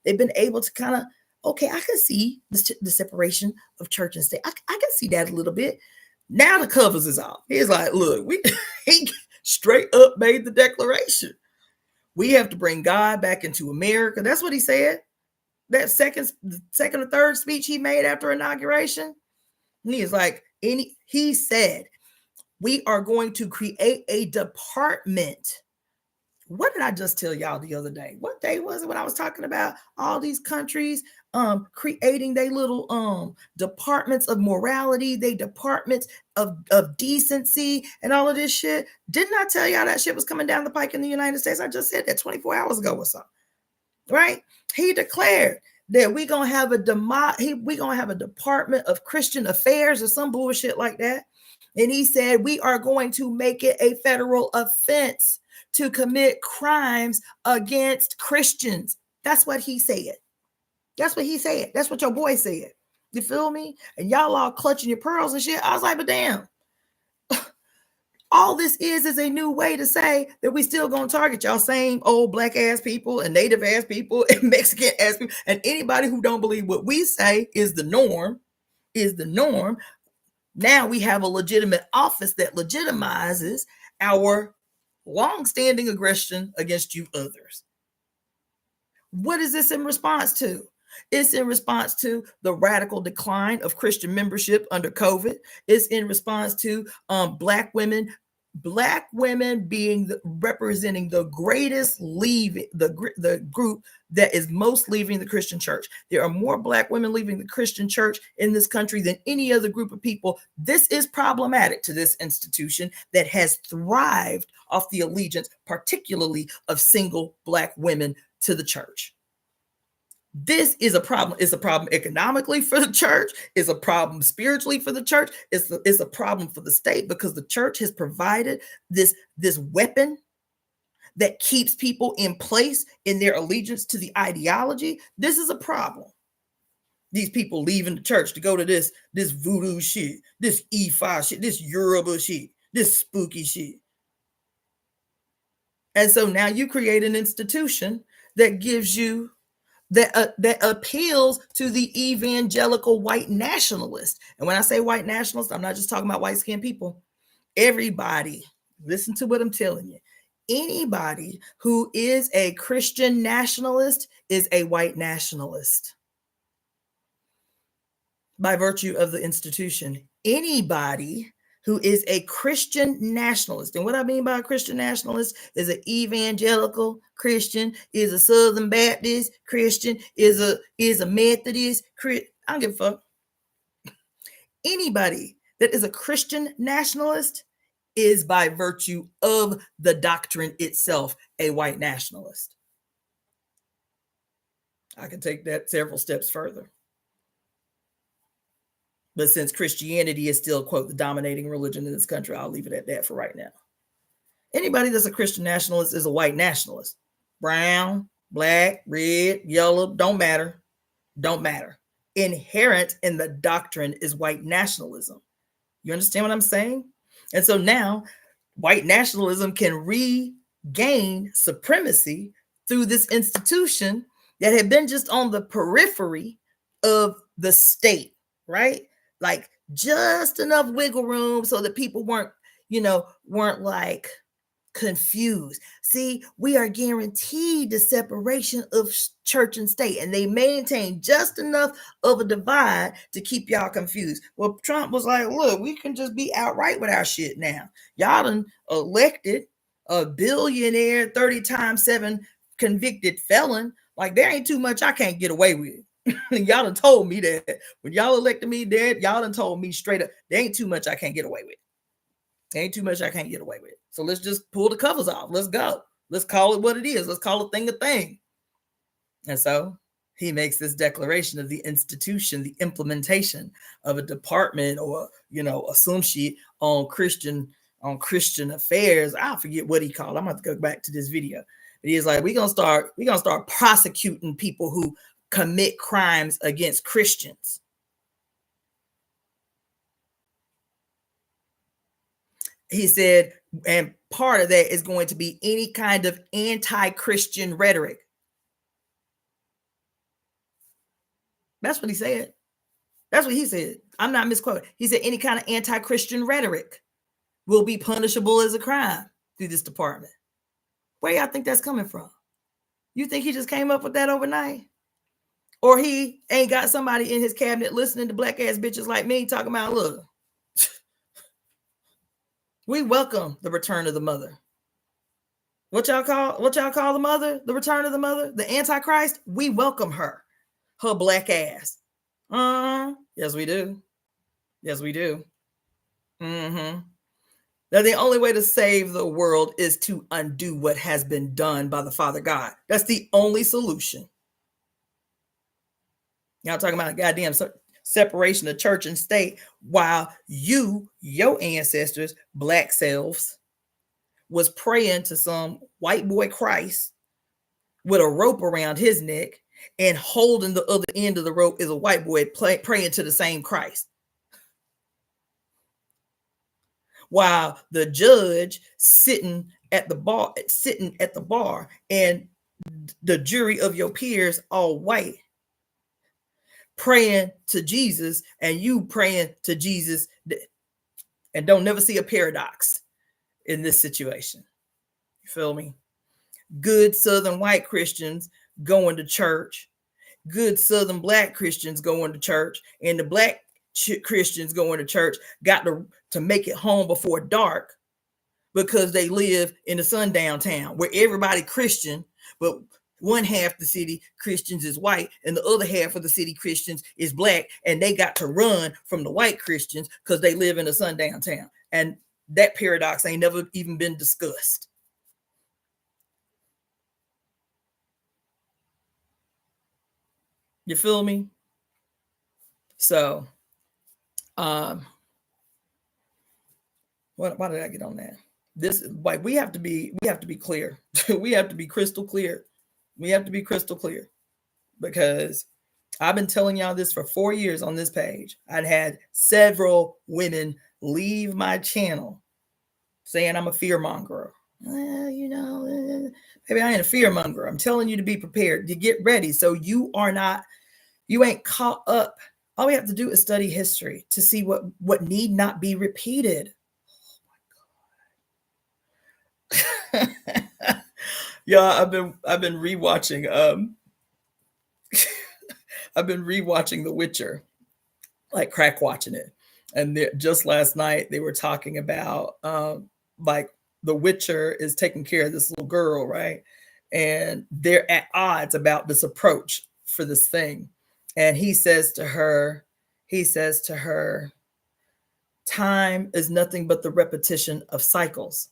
They've been able to kind of, okay, I can see the separation of church and state. I can see that a little bit. Now the covers is off. He's like, look, he straight up made the declaration. We have to bring God back into America. That's what he said. That second or third speech he made after inauguration. He is like, he said, we are going to create a department. What did I just tell y'all the other day? What day was it when I was talking about all these countries creating their little departments of morality, they departments of decency and all of this shit? Didn't I tell y'all that shit was coming down the pike in the United States? I just said that 24 hours ago or something, right? He declared that we're gonna have a department of Christian affairs or some bullshit like that. And he said, we are going to make it a federal offense to commit crimes against Christians. That's what he said. That's what he said. That's what your boy said. You feel me? And y'all all clutching your pearls and shit. I was like, but damn. All this is a new way to say that we still gonna target y'all same old black ass people and native ass people and Mexican ass people and anybody who don't believe what we say is the norm. Now we have a legitimate office that legitimizes our long-standing aggression against you others. What is this in response to? It's in response to the radical decline of Christian membership under COVID. It's in response to Black women being representing the greatest leaving, the group that is most leaving the Christian church. There are more Black women leaving the Christian church in this country than any other group of people. This is problematic to this institution that has thrived off the allegiance, particularly of single Black women to the church. This is a problem. It's a problem economically for the church. It's a problem spiritually for the church. It's a problem for the state because the church has provided this weapon that keeps people in place in their allegiance to the ideology. This is a problem. These people leaving the church to go to this voodoo shit, this Ifa shit, this Yoruba shit, this spooky shit. And so now you create an institution that gives you that appeals to the evangelical white nationalist. And when I say white nationalist, I'm not just talking about white skinned people. Everybody, listen to what I'm telling you. Anybody who is a Christian nationalist is a white nationalist by virtue of the institution. Anybody who is a Christian nationalist. And what I mean by a Christian nationalist is an evangelical Christian, is a Southern Baptist Christian, is a Methodist Christian. I don't give a fuck. Anybody that is a Christian nationalist is by virtue of the doctrine itself a white nationalist. I can take that several steps further. But since Christianity is still, quote, the dominating religion in this country, I'll leave it at that for right now. Anybody that's a Christian nationalist is a white nationalist. Brown, black, red, yellow, don't matter. Don't matter. Inherent in the doctrine is white nationalism. You understand what I'm saying? And so now white nationalism can regain supremacy through this institution that had been just on the periphery of the state, right? Like just enough wiggle room so that people weren't like confused. See, we are guaranteed the separation of church and state, and they maintain just enough of a divide to keep y'all confused. Well, Trump was like, look, we can just be outright with our shit now. Y'all done elected a billionaire 30 times 7 convicted felon. Like, there ain't too much I can't get away with. Y'all done told me that. When y'all elected me dead, y'all done told me straight up, there ain't too much I can't get away with. Ain't too much I can't get away with. So let's just pull the covers off. Let's go. Let's call it what it is. Let's call a thing a thing. And so he makes this declaration of the institution, the implementation of a department or, some shit on Christian affairs. I forget what he called. I'm going to go back to this video. But he's like, we're going to start prosecuting people who commit crimes against Christians. He said, and part of that is going to be any kind of anti-Christian rhetoric. That's what he said. That's what he said. I'm not misquoting. He said any kind of anti-Christian rhetoric will be punishable as a crime through this department. Where y'all think that's coming from? You think he just came up with that overnight? Or he ain't got somebody in his cabinet listening to black ass bitches like me talking about, look, we welcome the return of the mother. What y'all call the mother? The return of the mother? The Antichrist? We welcome her black ass. Yes, we do. Yes, we do. Now, the only way to save the world is to undo what has been done by the Father God. That's the only solution. Y'all talking about a goddamn separation of church and state, while your ancestors, black selves, was praying to some white boy Christ with a rope around his neck, and holding the other end of the rope is a white boy praying to the same Christ. While the judge sitting at the bar, and the jury of your peers all white, praying to Jesus, and you praying to Jesus, and don't never see a paradox in this situation. You feel me? Good Southern white Christians going to church, good Southern black Christians going to church, and the black Christians going to church got to make it home before dark because they live in a sundown town where everybody Christian, but one half the city Christians is white and the other half of the city Christians is black, and they got to run from the white Christians because they live in a sundown town. And that paradox ain't never even been discussed. You feel me? So, why did I get on that? This, like, we have to be clear. We have to be crystal clear. We have to be crystal clear, because I've been telling y'all this for 4 years on this page. I'd had several women leave my channel saying I'm a fearmonger. Maybe I ain't a fearmonger. I'm telling you to be prepared, to get ready, so you ain't caught up. All we have to do is study history to see what need not be repeated. Oh my God. Yeah, I've been rewatching I've been rewatching The Witcher, like crack watching it. And just last night they were talking about like The Witcher is taking care of this little girl, right? And they're at odds about this approach for this thing. And he says to her, Time is nothing but the repetition of cycles.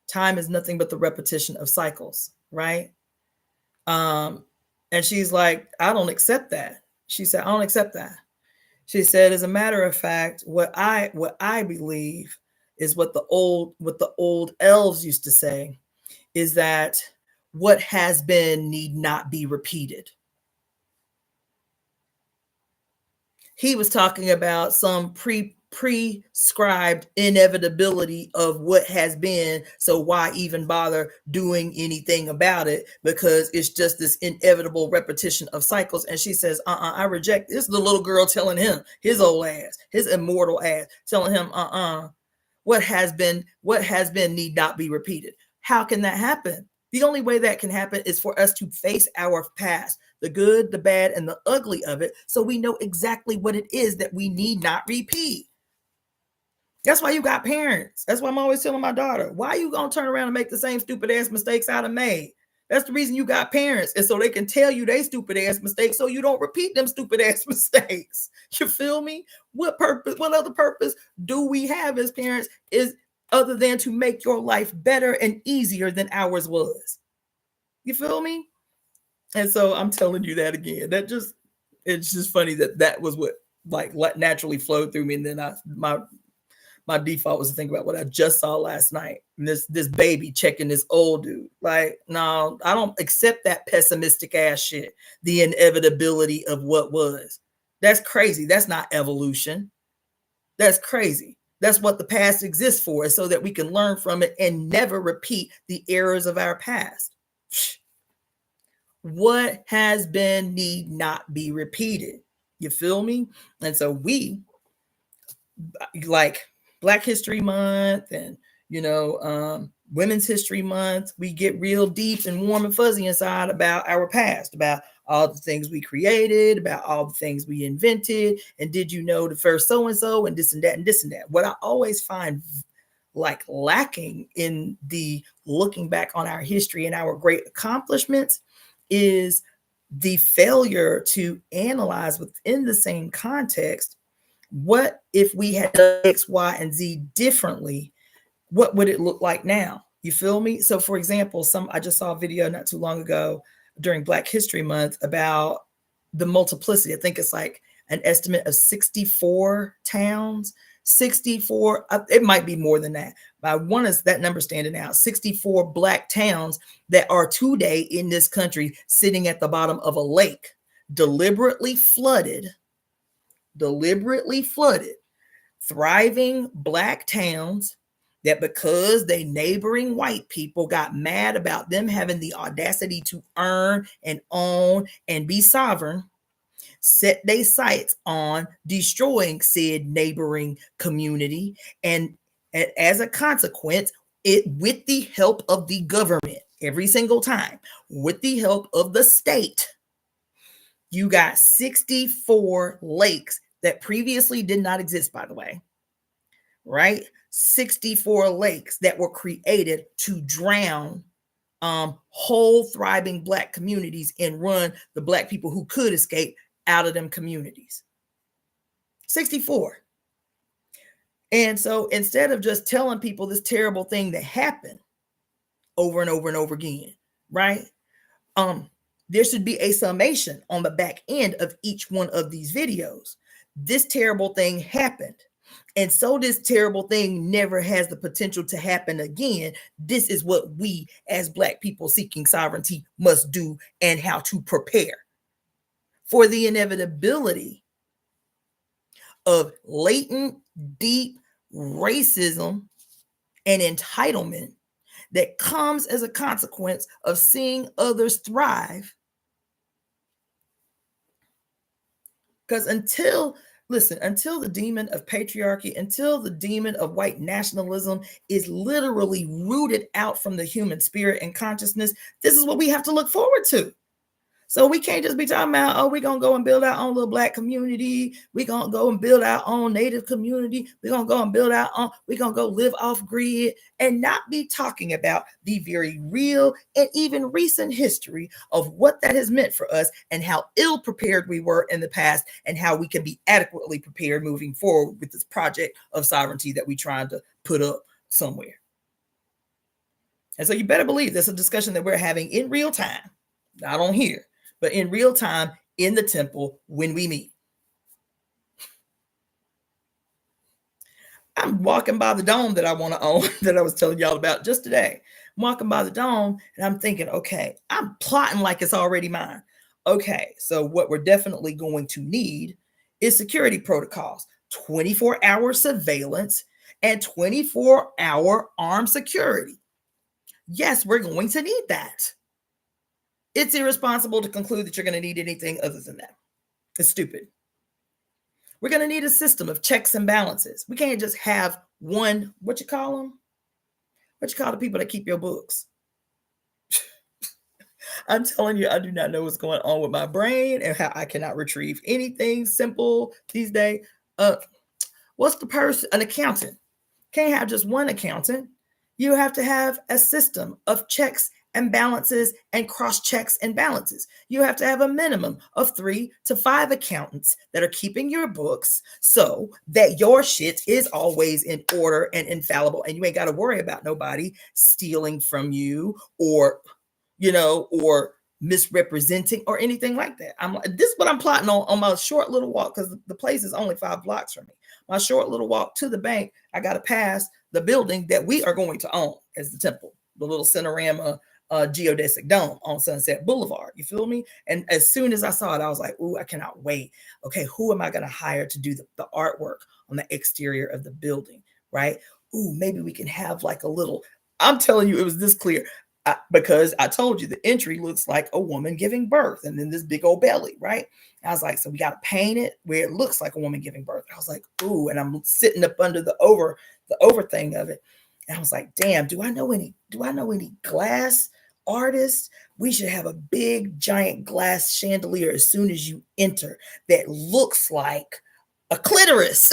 Time is nothing but the repetition of cycles, right? And she's like, I don't accept that. She said, I don't accept that. She said, as a matter of fact, what I believe is what the old elves used to say is that what has been need not be repeated. He was talking about some prescribed inevitability of what has been. So why even bother doing anything about it? Because it's just this inevitable repetition of cycles. And she says, I reject. This is the little girl telling him, his old ass, his immortal ass, telling him, what has been need not be repeated. How can that happen? The only way that can happen is for us to face our past, the good, the bad, and the ugly of it, so we know exactly what it is that we need not repeat. That's why you got parents. That's why I'm always telling my daughter, why are you going to turn around and make the same stupid ass mistakes I done made? That's the reason you got parents. And so they can tell you they stupid ass mistakes so you don't repeat them stupid ass mistakes. You feel me? What other purpose do we have as parents is other than to make your life better and easier than ours was? You feel me? And so I'm telling you that again. It's just funny that was what like naturally flowed through me. And then my default was to think about what I just saw last night. And this baby checking this old dude. Like, no, I don't accept that pessimistic ass shit. The inevitability of what was. That's crazy. That's not evolution. That's crazy. That's what the past exists for, is so that we can learn from it and never repeat the errors of our past. What has been need not be repeated. You feel me? And so we, like Black History Month and, Women's History Month, we get real deep and warm and fuzzy inside about our past, about all the things we created, about all the things we invented. And did you know the first so-and-so and this and that and this and that? What I always find like lacking in the looking back on our history and our great accomplishments is the failure to analyze within the same context. What if we had done X, Y, and Z differently? What would it look like now? You feel me? So for example, I just saw a video not too long ago during Black History Month about the multiplicity. I think it's like an estimate of 64 towns, 64, it might be more than that. But one is that number standing out, 64 Black towns that are today in this country sitting at the bottom of a lake, deliberately flooded, thriving Black towns that because they neighboring white people got mad about them having the audacity to earn and own and be sovereign, set their sights on destroying said neighboring community. And as a consequence, it with the help of the government, every single time, with the help of the state, you got 64 lakes that previously did not exist, by the way, right? 64 lakes that were created to drown whole thriving Black communities and run the Black people who could escape out of them communities. 64. And so instead of just telling people this terrible thing that happened over and over and over again, right? There should be a summation on the back end of each one of these videos. This terrible thing happened. And so this terrible thing never has the potential to happen again. This is what we as Black people seeking sovereignty must do and how to prepare for the inevitability of latent, deep racism and entitlement that comes as a consequence of seeing others thrive. Because until the demon of patriarchy, until the demon of white nationalism is literally rooted out from the human spirit and consciousness, this is what we have to look forward to. So we can't just be talking about, oh, we're going to go and build our own little Black community. We're going to go and build our own Native community. We're going to go and build our own, we're going to go live off grid, and not be talking about the very real and even recent history of what that has meant for us and how ill prepared we were in the past and how we can be adequately prepared moving forward with this project of sovereignty that we're trying to put up somewhere. And so you better believe there's a discussion that we're having in real time, not on here, but in real time in the temple when we meet. I'm walking by the dome that I want to own that I was telling y'all about just today. I'm walking by the dome and I'm thinking, okay, I'm plotting like it's already mine. Okay, so what we're definitely going to need is security protocols, 24-hour surveillance and 24-hour armed security. Yes, we're going to need that. It's irresponsible to conclude that you're going to need anything other than that. It's stupid. We're going to need a system of checks and balances. We can't just have one, what you call them? What you call the people that keep your books? I'm telling you, I do not know what's going on with my brain and how I cannot retrieve anything simple these days. What's the person? An accountant. Can't have just one accountant. You have to have a system of checks and balances and cross checks and balances. You have to have a minimum of 3 to 5 accountants that are keeping your books so that your shit is always in order and infallible, and you ain't got to worry about nobody stealing from you or, or misrepresenting or anything like that. This is what I'm plotting on my short little walk, because the place is only 5 blocks from me. My short little walk to the bank, I got to pass the building that we are going to own as the temple, the little Cinerama geodesic dome on Sunset Boulevard. You feel me? And as soon as I saw it, I was like, ooh, I cannot wait. Okay, who am I going to hire to do the artwork on the exterior of the building, right? Ooh, maybe we can have like a little, I'm telling you, it was this clear. Because I told you the entry looks like a woman giving birth and then this big old belly, right? I was like, so we got to paint it where it looks like a woman giving birth. I was like, ooh, and I'm sitting up under the over thing of it. And I was like, damn, do I know any glass artists? We should have a big giant glass chandelier as soon as you enter that looks like a clitoris.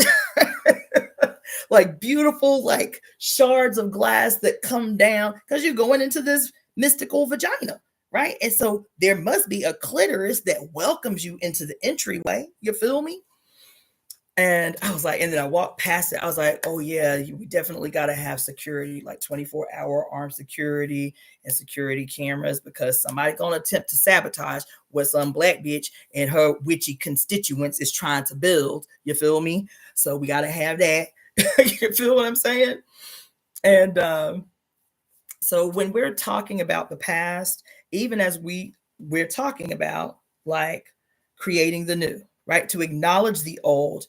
Like beautiful, like shards of glass that come down because you're going into this mystical vagina, right? And so there must be a clitoris that welcomes you into the entryway. You feel me? And I was like, and then I walked past it. I was like, oh yeah, we definitely got to have security, like 24-hour armed security and security cameras, because somebody's going to attempt to sabotage what some Black bitch and her witchy constituents is trying to build. You feel me? So we got to have that. You feel what I'm saying? And so when we're talking about the past, even as we're talking about like creating the new, right? To acknowledge the old,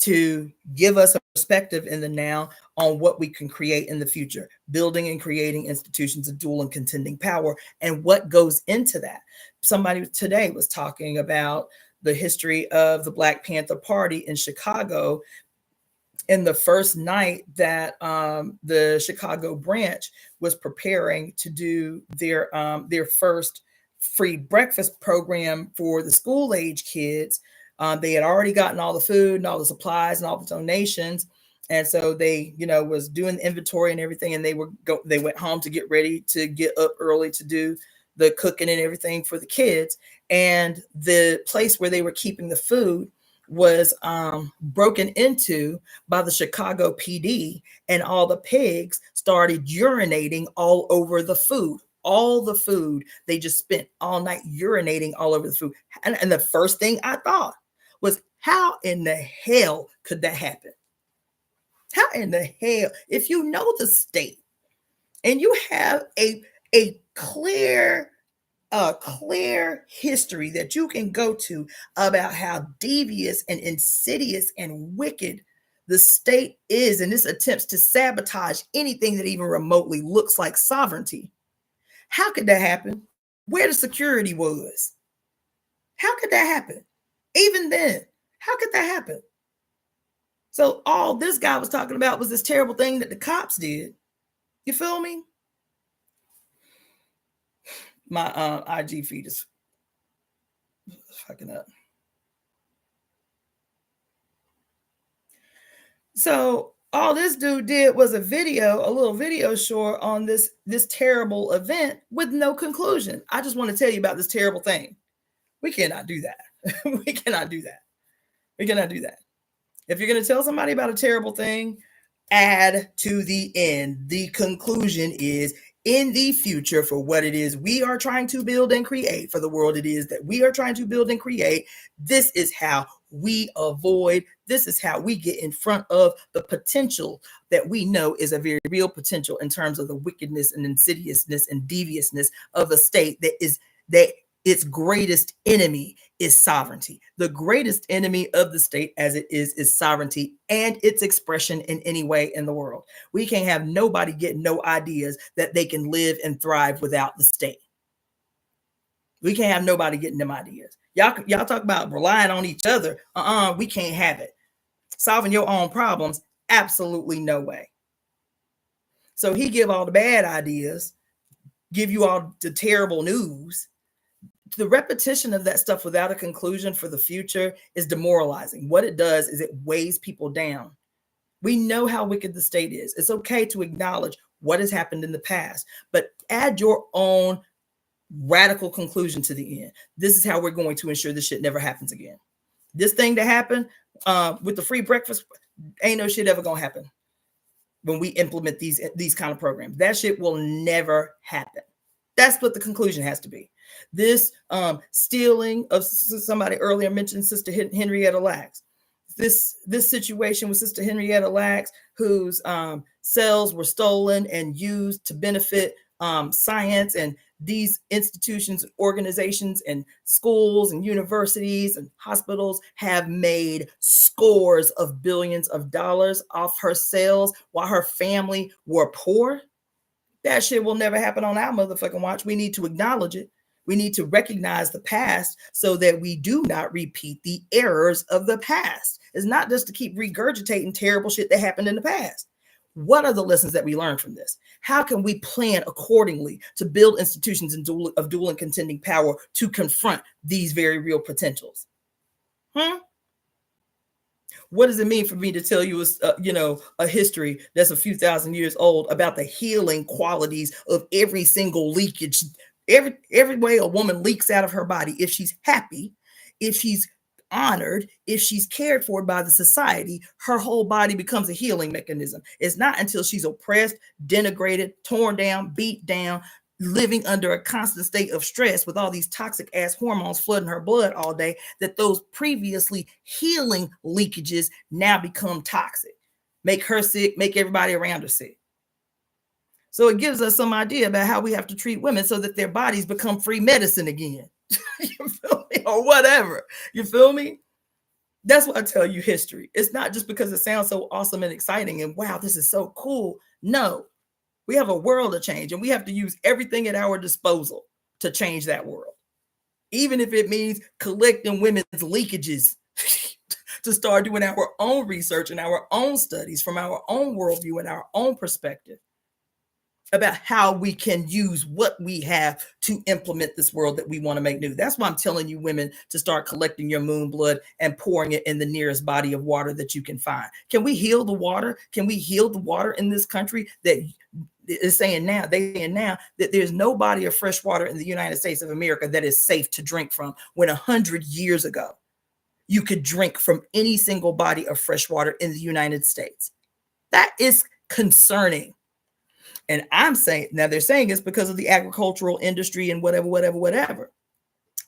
to give us a perspective in the now on what we can create in the future, building and creating institutions of dual and contending power and what goes into that. Somebody today was talking about the history of the Black Panther Party in Chicago. In the first night that the Chicago branch was preparing to do their first free breakfast program for the school age kids, they had already gotten all the food and all the supplies and all the donations, and so they, was doing the inventory and everything, and they went home to get ready to get up early to do the cooking and everything for the kids. And the place where they were keeping the food was broken into by the Chicago PD, and all the pigs started urinating all over the food. All the food, they just spent all night urinating all over the food. And the first thing I thought was, how in the hell could that happen? How in the hell, if you know the state and you have a clear history that you can go to about how devious and insidious and wicked the state is in its attempts to sabotage anything that even remotely looks like sovereignty. How could that happen? Where the security was? How could that happen? Even then, how could that happen? So all this guy was talking about was this terrible thing that the cops did. You feel me? My IG feed is fucking up. So all this dude did was a little video short on this terrible event with no conclusion. I just want to tell you about this terrible thing. We cannot do that. We cannot do that. We cannot do that. If you're going to tell somebody about a terrible thing, add to the end. The conclusion is, in the future, for what it is we are trying to build and create, for the world it is that we are trying to build and create, this is how we avoid, this is how we get in front of the potential that we know is a very real potential in terms of the wickedness and insidiousness and deviousness of a state that its greatest enemy is sovereignty. The greatest enemy of the state as it is sovereignty and its expression in any way in the world. We can't have nobody getting no ideas that they can live and thrive without the state. We can't have nobody getting them ideas. Y'all talk about relying on each other. We can't have it. Solving your own problems, absolutely no way. So he give all the bad ideas, give you all the terrible news. The repetition of that stuff without a conclusion for the future is demoralizing. What it does is it weighs people down. We know how wicked the state is. It's okay to acknowledge what has happened in the past, but add your own radical conclusion to the end. This is how we're going to ensure this shit never happens again. This thing that happened with the free breakfast, ain't no shit ever gonna happen when we implement these kind of programs. That shit will never happen. That's what the conclusion has to be. This stealing of, somebody earlier mentioned Sister Henrietta Lacks. This situation with Sister Henrietta Lacks, whose cells were stolen and used to benefit science, and these institutions, organizations, and schools and universities and hospitals have made scores of billions of dollars off her sales while her family were poor. That shit will never happen on our motherfucking watch. We need to acknowledge it. We need to recognize the past so that we do not repeat the errors of the past. It's not just to keep regurgitating terrible shit that happened in the past. What are the lessons that we learned from this? How can we plan accordingly to build institutions of dual and contending power to confront these very real potentials? What does it mean for me to tell you, a history that's a few thousand years old about the healing qualities of every single leakage, every way a woman leaks out of her body? If she's happy, if she's honored, if she's cared for by the society, her whole body becomes a healing mechanism. It's not until she's oppressed, denigrated, torn down, beat down, living under a constant state of stress with all these toxic ass hormones flooding her blood all day, that those previously healing leakages now become toxic, make her sick, make everybody around her sick. So it gives us some idea about how we have to treat women so that their bodies become free medicine again. You feel me? Or whatever. You feel me? That's why I tell you history. It's not just because it sounds so awesome and exciting and wow, this is so cool. No, we have a world to change and we have to use everything at our disposal to change that world. Even if it means collecting women's leakages to start doing our own research and our own studies from our own worldview and our own perspective about how we can use what we have to implement this world that we want to make new. That's why I'm telling you women to start collecting your moon blood and pouring it in the nearest body of water that you can find. Can we heal the water? Can we heal the water in this country that is saying now that there's no body of fresh water in the United States of America that is safe to drink from, when 100 years ago, you could drink from any single body of fresh water in the United States? That is concerning. And I'm saying, now they're saying it's because of the agricultural industry and whatever.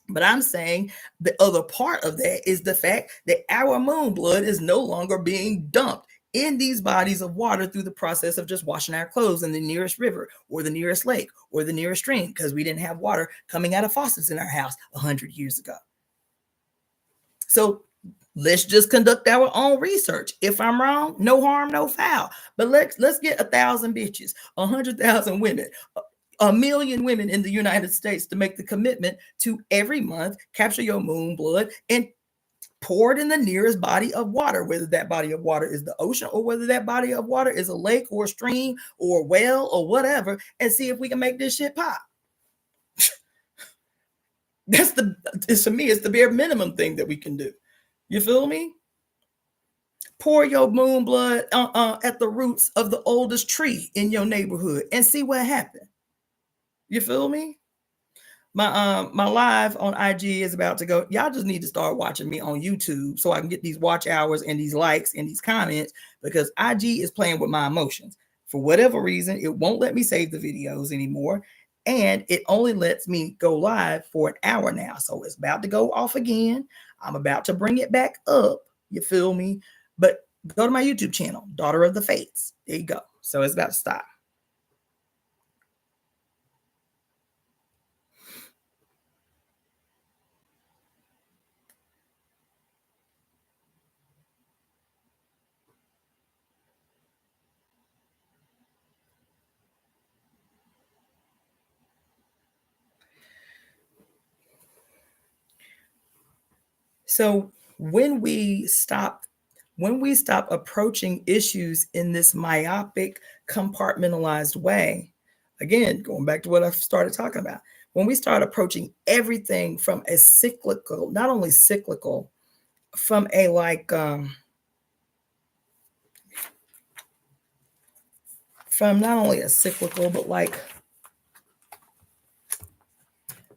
But I'm saying the other part of that is the fact that our moon blood is no longer being dumped in these bodies of water through the process of just washing our clothes in the nearest river or the nearest lake or the nearest stream, because we didn't have water coming out of faucets in our house 100 years ago. So let's just conduct our own research. If I'm wrong, no harm, no foul. But let's get 1,000 bitches, 100,000 women, 1 million women in the United States to make the commitment to every month capture your moon blood and pour it in the nearest body of water, whether that body of water is the ocean or whether that body of water is a lake or a stream or a well or whatever, and see if we can make this shit pop. To me, it's the bare minimum thing that we can do. You feel me? Pour your moon blood at the roots of the oldest tree in your neighborhood and see what happened. You feel me? My live on IG is about to go. Y'all just need to start watching me on YouTube so I can get these watch hours and these likes and these comments, because IG is playing with my emotions. For whatever reason, it won't let me save the videos anymore. And it only lets me go live for an hour now. So it's about to go off again. I'm about to bring it back up. You feel me? But go to my YouTube channel, Daughter of the Fates. There you go. So it's about to stop. So when we stop approaching issues in this myopic, compartmentalized way, again, going back to what I started talking about, when we start approaching everything from a cyclical, not only cyclical, from a from not only a cyclical, but like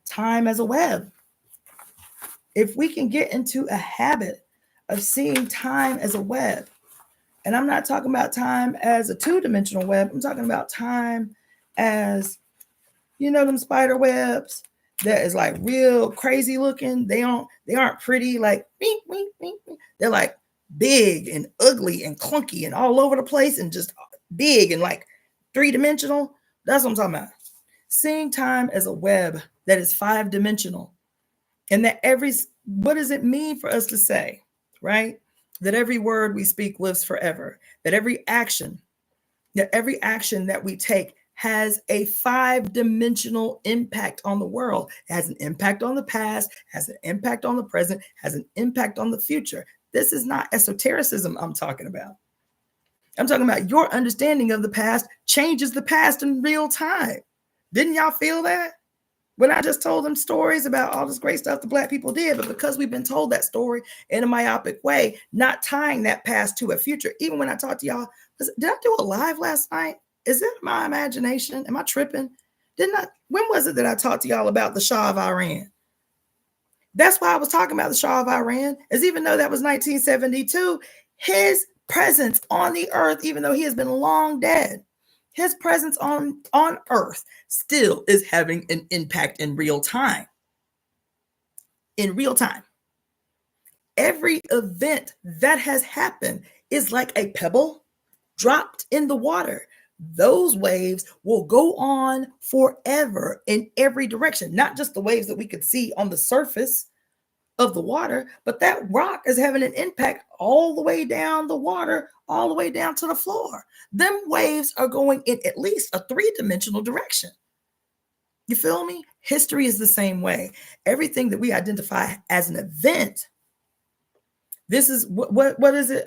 time as a web. If we can get into a habit of seeing time as a web, and I'm not talking about time as a two-dimensional web, I'm talking about time as, you know, them spider webs that is like real crazy looking. They aren't pretty, like bing, bing, bing, bing. They're like big and ugly and clunky and all over the place and just big and like three-dimensional. That's what I'm talking about. Seeing time as a web that is five-dimensional. And that what does it mean for us to say, right? That every word we speak lives forever. That every action that we take has a five-dimensional impact on the world. It has an impact on the past, has an impact on the present, has an impact on the future. This is not esotericism I'm talking about. I'm talking about your understanding of the past changes the past in real time. Didn't y'all feel that? When I just told them stories about all this great stuff the Black people did, but because we've been told that story in a myopic way, not tying that past to a future. Even when I talked to y'all, did I do a live last night? Is it my imagination? Am I tripping? When was it that I talked to y'all about the Shah of Iran? That's why I was talking about the Shah of Iran, is even though that was 1972, his presence on the earth, even though he has been long dead, his presence on earth still is having an impact in real time. In real time. Every event that has happened is like a pebble dropped in the water. Those waves will go on forever in every direction, not just the waves that we could see on the surface of the water, but that rock is having an impact all the way down the water, all the way down to the floor. Them waves are going in at least a three-dimensional direction. You feel me? History is the same way. Everything that we identify as an event, this is what is it?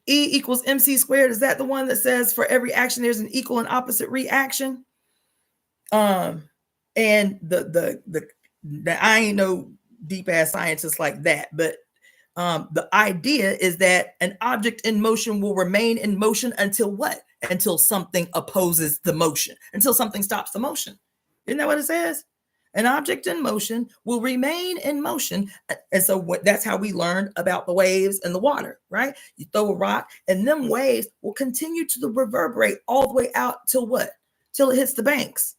E equals MC squared. Is that the one that says for every action there's an equal and opposite reaction? And I ain't no deep ass scientist like that, but the idea is that an object in motion will remain in motion until what? Until something opposes the motion, until something stops the motion. Isn't that what it says? An object in motion will remain in motion. And so that's how we learned about the waves and the water, right? You throw a rock and them waves will continue to reverberate all the way out till what? Till it hits the banks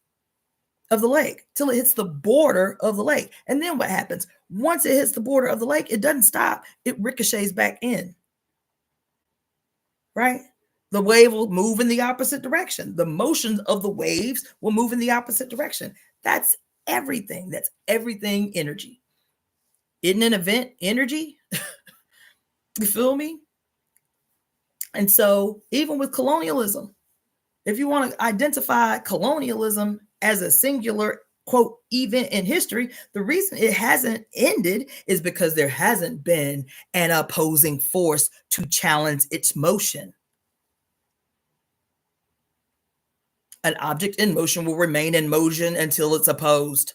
of the lake, till it hits the border of the lake. And then what happens? Once it hits the border of the lake, it doesn't stop. It ricochets back in, right? The wave will move in the opposite direction. The motion of the waves will move in the opposite direction. That's everything. That's everything energy. Isn't an event energy? You feel me? And so even with colonialism, if you want to identify colonialism as a singular, quote, event in history, the reason it hasn't ended is because there hasn't been an opposing force to challenge its motion. An object in motion will remain in motion until it's opposed.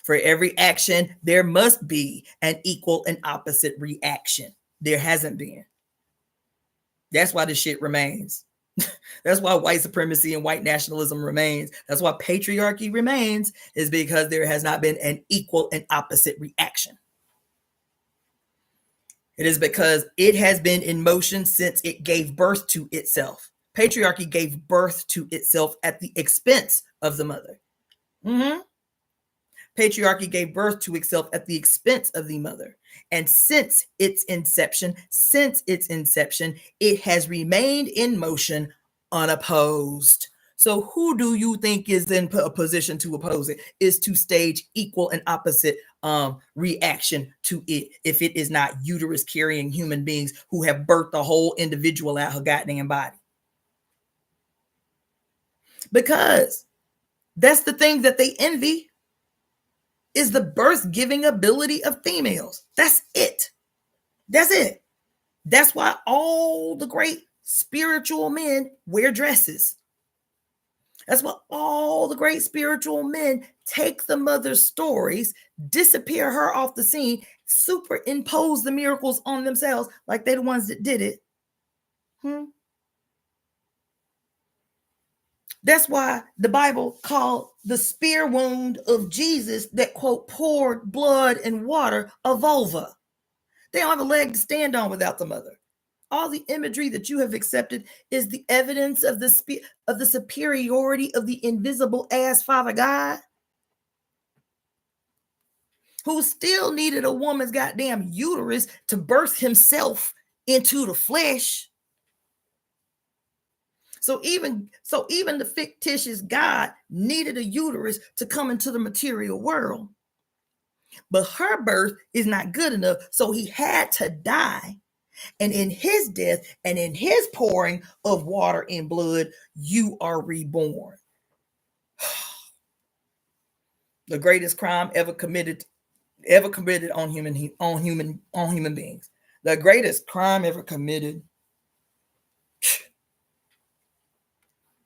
For every action, there must be an equal and opposite reaction. There hasn't been. That's why this shit remains. That's why white supremacy and white nationalism remains. That's why patriarchy remains, is because there has not been an equal and opposite reaction. It is because it has been in motion since it gave birth to itself. Patriarchy gave birth to itself at the expense of the mother. Patriarchy gave birth to itself at the expense of the mother. And since its inception, it has remained in motion unopposed. So who do you think is in a position to oppose it? Is to stage equal and opposite reaction to it, if it is not uterus carrying human beings who have birthed a whole individual out her goddamn body. Because that's the thing that they envy, is the birth giving ability of females. That's it. That's it. That's why all the great spiritual men wear dresses. That's why all the great spiritual men take the mother's stories, disappear her off the scene, superimpose the miracles on themselves like they're the ones that did it. That's why the Bible called the spear wound of Jesus that, quote, poured blood and water a vulva. They don't have a leg to stand on without the mother. All the imagery that you have accepted is the evidence of the superiority of the invisible ass Father God, who still needed a woman's goddamn uterus to birth himself into the flesh. So even the fictitious God needed a uterus to come into the material world. But her birth is not good enough, so he had to die. And in his death and in his pouring of water and blood, you are reborn. The greatest crime ever committed on human beings. The greatest crime ever committed.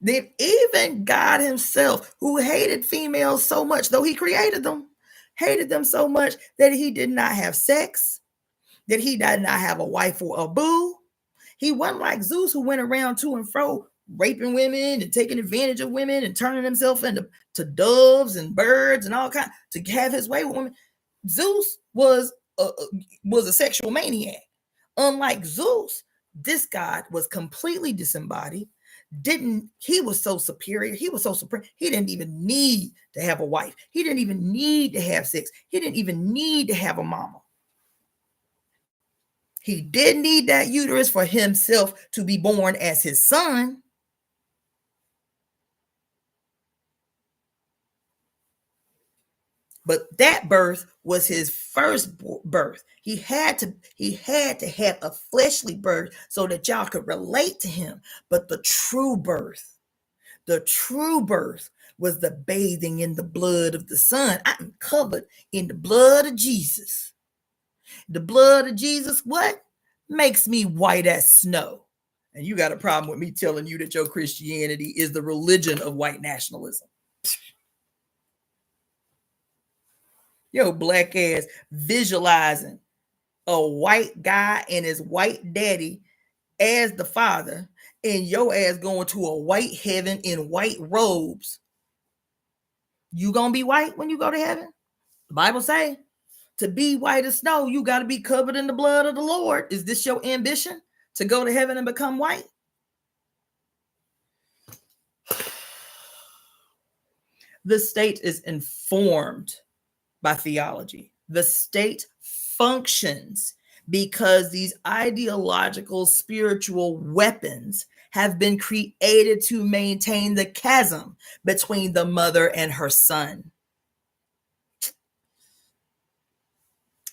That even God himself, who hated females so much, though he created them, hated them so much that he did not have sex, that he did not have a wife or a boo. He wasn't like Zeus, who went around to and fro raping women and taking advantage of women and turning himself into doves and birds and all kinds to have his way with women. Zeus was a sexual maniac. Unlike Zeus, this God was completely disembodied. He was so superior. He was so supreme. He didn't even need to have a wife. He didn't even need to have sex. He didn't even need to have a mama. He did need that uterus for himself to be born as his son. But that birth was his first birth. He had to have a fleshly birth so that y'all could relate to him. But the true birth was the bathing in the blood of the Son. I'm covered in the blood of Jesus. The blood of Jesus, what? Makes me white as snow. And you got a problem with me telling you that your Christianity is the religion of white nationalism. Yo, black ass visualizing a white guy and his white daddy as the father, and your ass going to a white heaven in white robes. You gonna be white when you go to heaven? The Bible say to be white as snow, you got to be covered in the blood of the Lord. Is this your ambition, to go to heaven and become white? The state is informed by theology. The state functions because these ideological spiritual weapons have been created to maintain the chasm between the mother and her son.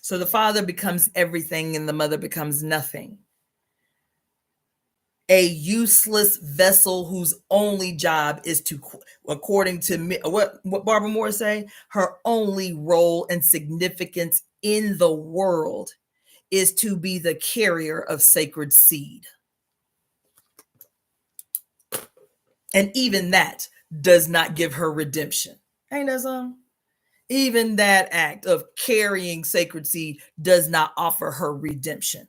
So the father becomes everything and the mother becomes nothing. A useless vessel whose only job is to, according to what Barbara Moore say, her only role and significance in the world is to be the carrier of sacred seed. And even that does not give her redemption. Ain't that something? Even that act of carrying sacred seed does not offer her redemption.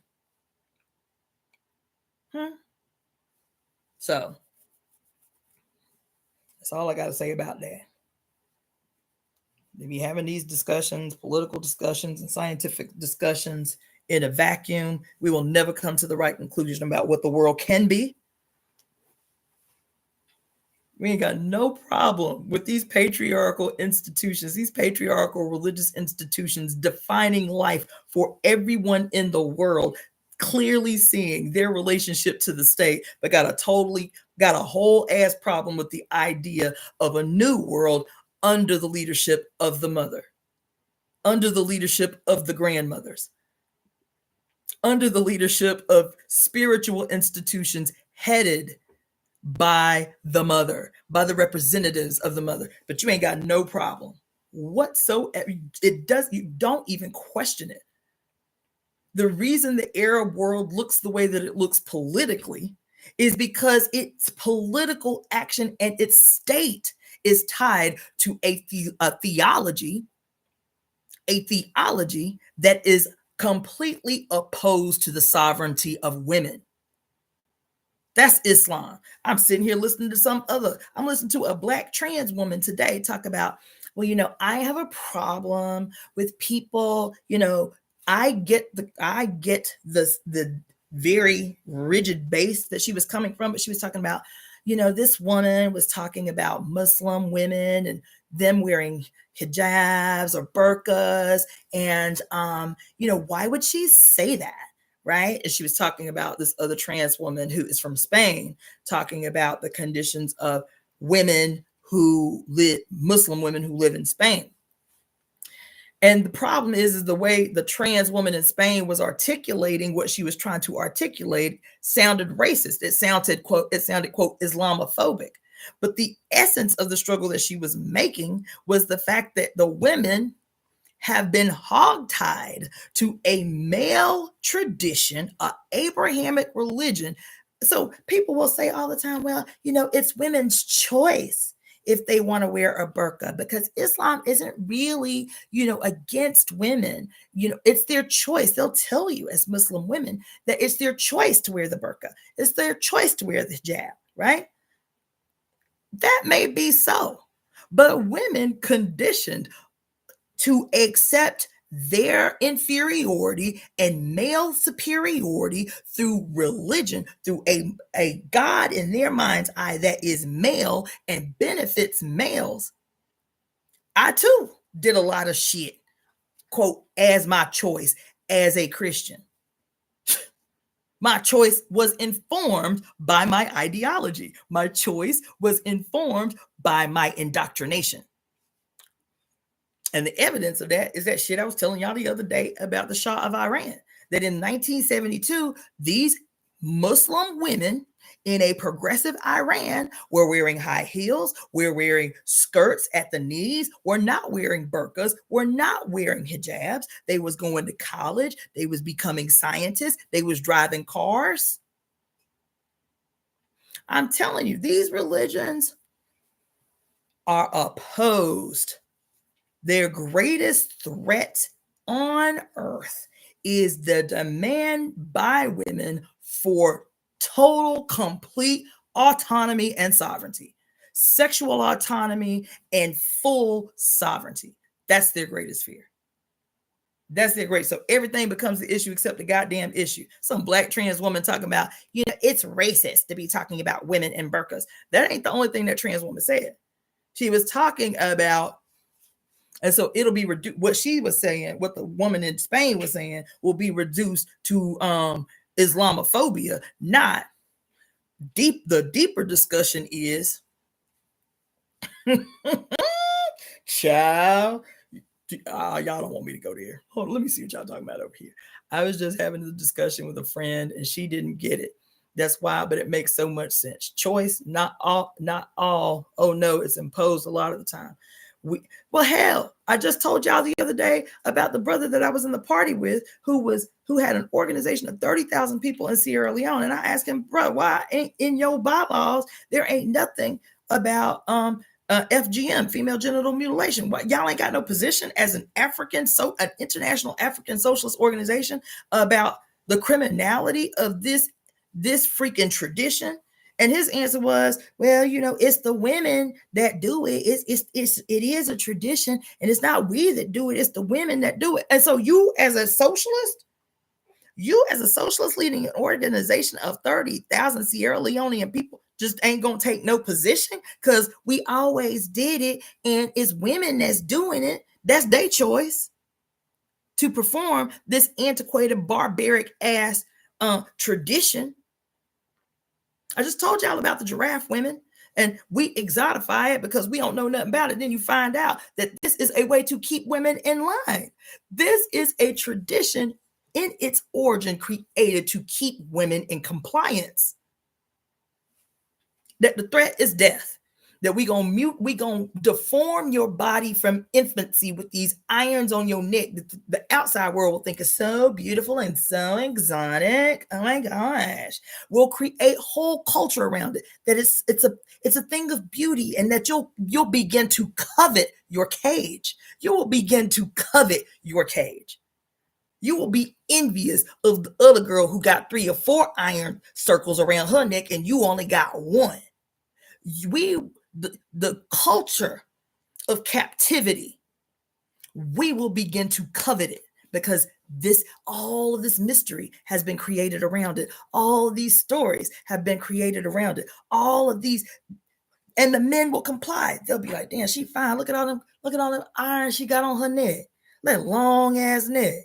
So that's all I got to say about that. If you're having these discussions, political discussions and scientific discussions in a vacuum, we will never come to the right conclusion about what the world can be. We ain't got no problem with these patriarchal institutions, these patriarchal religious institutions defining life for everyone in the world, clearly seeing their relationship to the state, but got a whole ass problem with the idea of a new world under the leadership of the mother, under the leadership of the grandmothers, under the leadership of spiritual institutions headed by the mother, by the representatives of the mother. But you ain't got no problem whatsoever. You don't even question it. The reason the Arab world looks the way that it looks politically is because its political action and its state is tied to a theology that is completely opposed to the sovereignty of women. That's Islam. I'm sitting here listening to I'm listening to a Black trans woman today talk about, well, I have a problem with people, I get the very rigid base that she was coming from, but she was talking about, this woman was talking about Muslim women and them wearing hijabs or burqas. And, why would she say that? Right? And she was talking about this other trans woman who is from Spain, talking about the conditions of Muslim women who live in Spain. And the problem is the way the trans woman in Spain was articulating what she was trying to articulate sounded racist. It sounded, quote, Islamophobic. But the essence of the struggle that she was making was the fact that the women have been hogtied to a male tradition, an Abrahamic religion. So people will say all the time, well, it's women's choice if they want to wear a burqa, because Islam isn't really, against women. It's their choice. They'll tell you as Muslim women that it's their choice to wear the burqa. It's their choice to wear the hijab, right? That may be so, but women conditioned to accept their inferiority and male superiority through religion, through a God in their mind's eye that is male and benefits males. I too did a lot of shit, quote, as my choice as a Christian. My choice was informed by my ideology. My choice was informed by my indoctrination. And the evidence of that is that shit I was telling y'all the other day about the Shah of Iran, that in 1972, these Muslim women in a progressive Iran were wearing high heels, were wearing skirts at the knees, were not wearing burqas, were not wearing hijabs. They was going to college. They was becoming scientists. They was driving cars. I'm telling you, these religions are opposed. Their greatest threat on earth is the demand by women for total, complete autonomy and sovereignty, sexual autonomy and full sovereignty. That's their greatest fear. That's their great. So everything becomes the issue except the goddamn issue. Some Black trans woman talking about, it's racist to be talking about women in burqas. That ain't the only thing that trans woman said. She was talking about, and so it'll be reduced. What she was saying, what the woman in Spain was saying, will be reduced to Islamophobia. Not deep. The deeper discussion is, child, y'all don't want me to go there. Hold on, let me see what y'all talking about over here. I was just having a discussion with a friend, and she didn't get it. That's why, but it makes so much sense. Choice, not all. Oh no, it's imposed a lot of the time. Well, hell, I just told y'all the other day about the brother that I was in the party with who had an organization of 30,000 people in Sierra Leone. And I asked him, bro, why ain't in your bylaws, there ain't nothing about FGM, female genital mutilation. What, y'all ain't got no position as an international African socialist organization about the criminality of this freaking tradition? And his answer was, well, it's the women that do it. It is a tradition, and it's not we that do it. It's the women that do it. And so you as a socialist leading an organization of 30,000 Sierra Leonean people just ain't gonna take no position because we always did it, and it's women that's doing it. That's their choice to perform this antiquated, barbaric ass tradition. I just told y'all about the giraffe women, and we exotify it because we don't know nothing about it. Then you find out that this is a way to keep women in line. This is a tradition in its origin created to keep women in compliance. That the threat is death. That we gonna deform your body from infancy with these irons on your neck that the outside world will think is so beautiful and so exotic. Oh my gosh. We'll create whole culture around it. That it's a thing of beauty, and that you'll begin to covet your cage. You will begin to covet your cage. You will be envious of the other girl who got 3 or 4 iron circles around her neck and you only got 1. The culture of captivity, we will begin to covet it because all of this mystery has been created around it. All of these stories have been created around it. All of these, and the men will comply. They'll be like, damn, she fine. Look at all them irons she got on her neck. That long ass neck.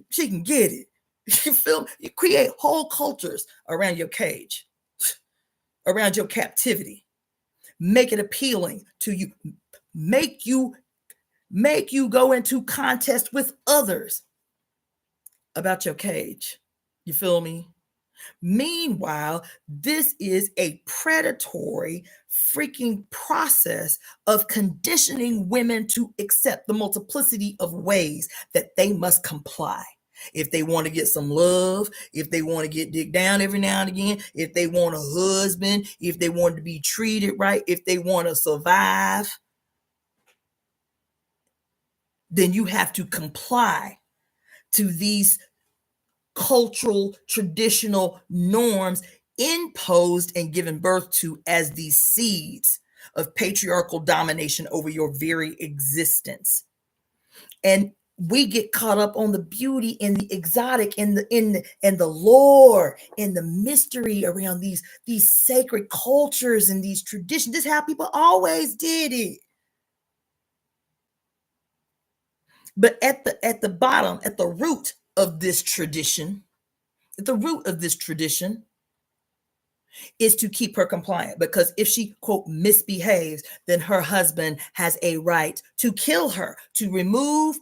She can get it. You feel me? You create whole cultures around your cage, around your captivity. Make it appealing to you. Make you go into contest with others about your cage. You feel me? Meanwhile, this is a predatory freaking process of conditioning women to accept the multiplicity of ways that they must comply. If they want to get some love, if they want to get digged down every now and again, if they want a husband, if they want to be treated right, if they want to survive, then you have to comply to these cultural, traditional norms imposed and given birth to as these seeds of patriarchal domination over your very existence. And we get caught up on the beauty and the exotic and the lore and the mystery around these sacred cultures and these traditions. This is how people always did it. But at the bottom, at the root of this tradition, is to keep her compliant, because if she, quote, misbehaves, then her husband has a right to kill her, to remove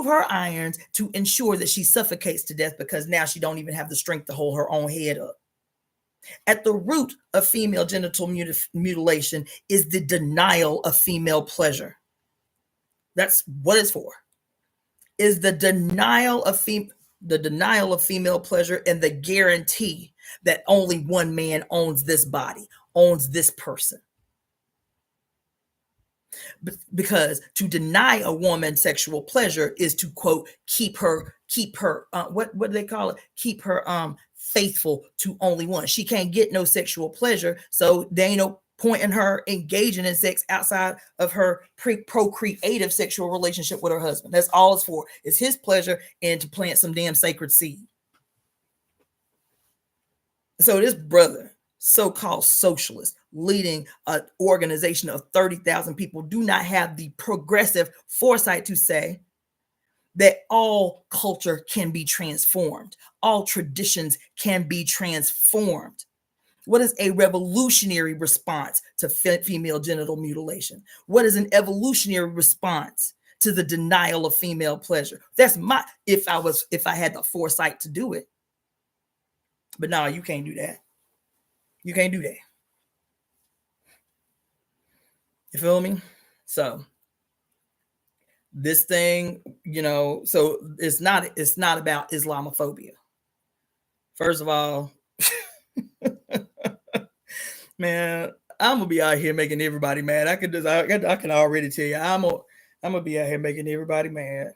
her irons, to ensure that she suffocates to death, because now she don't even have the strength to hold her own head up. At the root of female genital mutilation is the denial of female pleasure. That's what it's for. Is the denial of female pleasure and the guarantee that only one man owns this body, owns this person. Because to deny a woman sexual pleasure is to, quote, keep her what do they call it? Keep her faithful to only one. She can't get no sexual pleasure, so there ain't no point in her engaging in sex outside of her procreative sexual relationship with her husband. That's all it's for. It's his pleasure and to plant some damn sacred seed. So this brother, so-called socialist, leading an organization of 30,000 people, do not have the progressive foresight to say that all culture can be transformed. All traditions can be transformed. What is a revolutionary response to female genital mutilation? What is an evolutionary response to the denial of female pleasure? That's if I had the foresight to do it. But no, you can't do that. You can't do that. You feel me? So this thing, so it's not about Islamophobia. First of all, man, I'm gonna be out here making everybody mad. I can already tell you, I'm gonna be out here making everybody mad.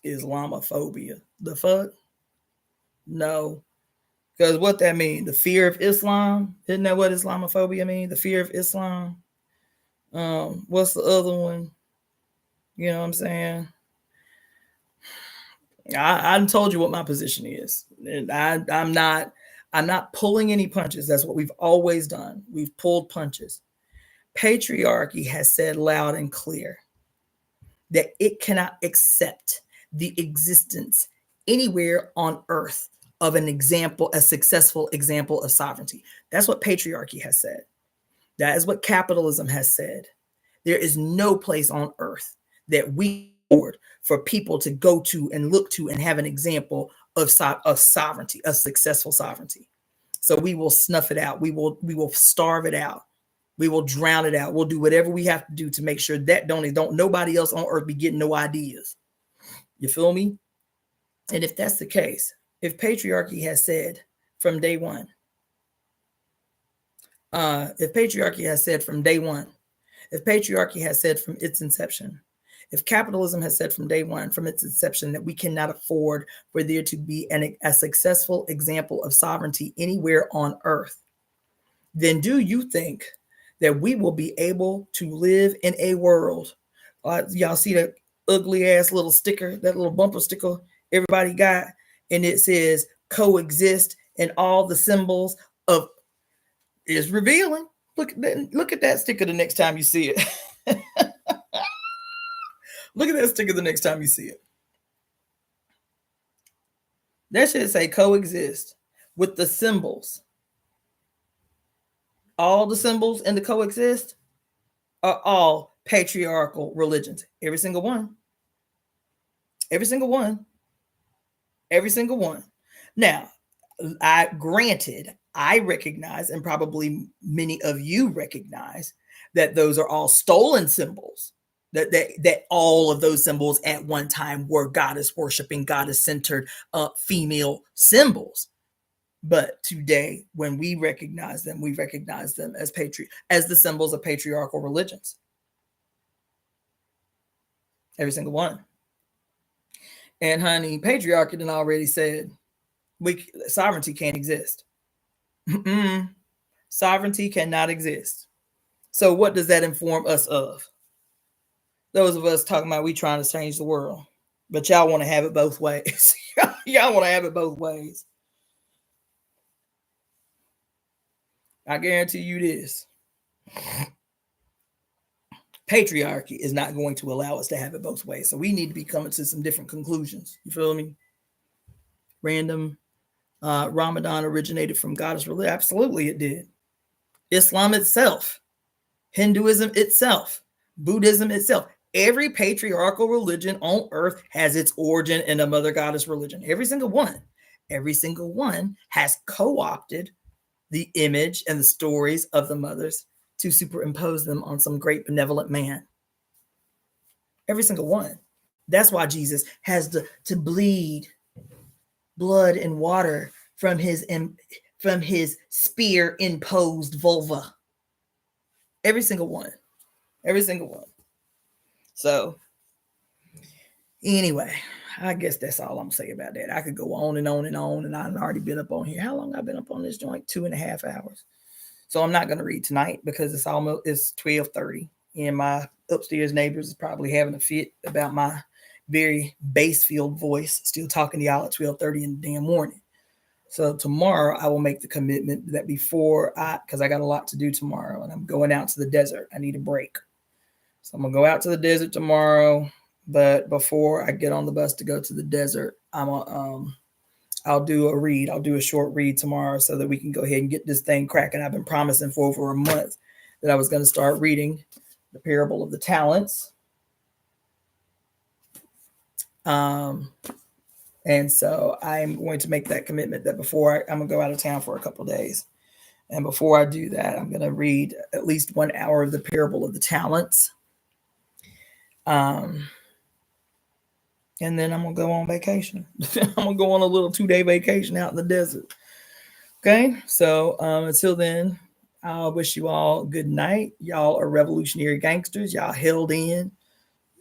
Islamophobia. The fuck? No. Because what that mean? The fear of Islam? Isn't that what Islamophobia mean? The fear of Islam? What's the other one? You know what I'm saying? I told you what my position is. And I'm not pulling any punches. That's what we've always done. We've pulled punches. Patriarchy has said loud and clear that it cannot accept the existence anywhere on earth of an example, a successful example of sovereignty. That's what patriarchy has said. That is what capitalism has said. There is no place on earth that we afford for people to go to and look to and have an example of sovereignty, of successful sovereignty. So we will snuff it out. We will starve it out. We will drown it out. We'll do whatever we have to do to make sure that don't nobody else on earth be getting no ideas. You feel me? And if that's the case, if patriarchy has said from day one, if patriarchy has said from day one, if patriarchy has said from its inception, if capitalism has said from day one, from its inception, that we cannot afford for there to be a successful example of sovereignty anywhere on earth, then do you think that we will be able to live in a world? Y'all see that ugly ass little sticker, that little bumper sticker everybody got, and it says coexist, and all the symbols of is revealing. Look at that sticker the next time you see it. Look at that sticker the next time you see it. That should say coexist with the symbols. All the symbols in the coexist are all patriarchal religions. Every single one. Every single one. Every single one. Now, I recognize, and probably many of you recognize, that those are all stolen symbols. That all of those symbols at one time were goddess worshiping, goddess centered female symbols. But today, when we recognize them as the symbols of patriarchal religions. Every single one. And honey, patriarchy done already said sovereignty can't exist. Sovereignty cannot exist. So what does that inform us of? Those of us talking about we trying to change the world, but y'all want to have it both ways. Y'all want to have it both ways. I guarantee you this. Patriarchy is not going to allow us to have it both ways. So we need to be coming to some different conclusions. You feel me? Random Ramadan originated from goddess religion. Absolutely it did. Islam itself, Hinduism itself, Buddhism itself. Every patriarchal religion on earth has its origin in a mother goddess religion. Every single one. Every single one has co-opted the image and the stories of the mothers to superimpose them on some great benevolent man. Every single one. That's why Jesus has to bleed blood and water from his spear imposed vulva. Every single one. Every single one. So anyway, I guess that's all I'm saying about that. I could go on and on and on, and I've already been up on here. How long I've been up on this joint? 2.5 hours. So I'm not going to read tonight because it's 12:30, and my upstairs neighbors is probably having a fit about my very bass-filled voice, still talking to y'all at 12:30 in the damn morning. So tomorrow I will make the commitment that because I got a lot to do tomorrow, and I'm going out to the desert. I need a break. So I'm going to go out to the desert tomorrow, but before I get on the bus to go to the desert, I'll do a read. I'll do a short read tomorrow so that we can go ahead and get this thing cracking. I've been promising for over a month that I was going to start reading the parable of the talents. And so I'm going to make that commitment that before I'm going to go out of town for a couple of days. And before I do that, I'm going to read at least 1 hour of the parable of the talents. And then I'm going to go on vacation. I'm going to go on a little 2-day vacation out in the desert. Okay. So until then, I wish you all good night. Y'all are revolutionary gangsters. Y'all held in.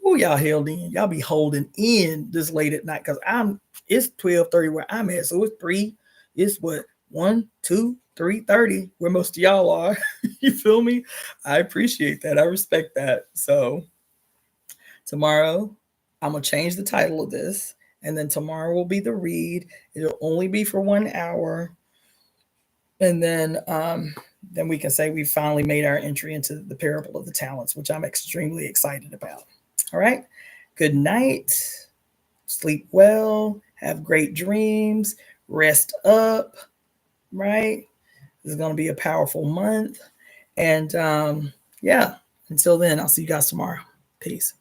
Oh, y'all held in. Y'all be holding in this late at night because it's 12:30 where I'm at. So it's 3. It's what? 1, 2, 3:30 where most of y'all are. You feel me? I appreciate that. I respect that. So tomorrow I'm gonna change the title of this, and then tomorrow will be the read. It'll only be for 1 hour, and then we can say we finally made our entry into the parable of the talents, which I'm extremely excited about. All right. Good night. Sleep well. Have great dreams. Rest up. Right. This is going to be a powerful month. And yeah, until then, I'll see you guys tomorrow. Peace.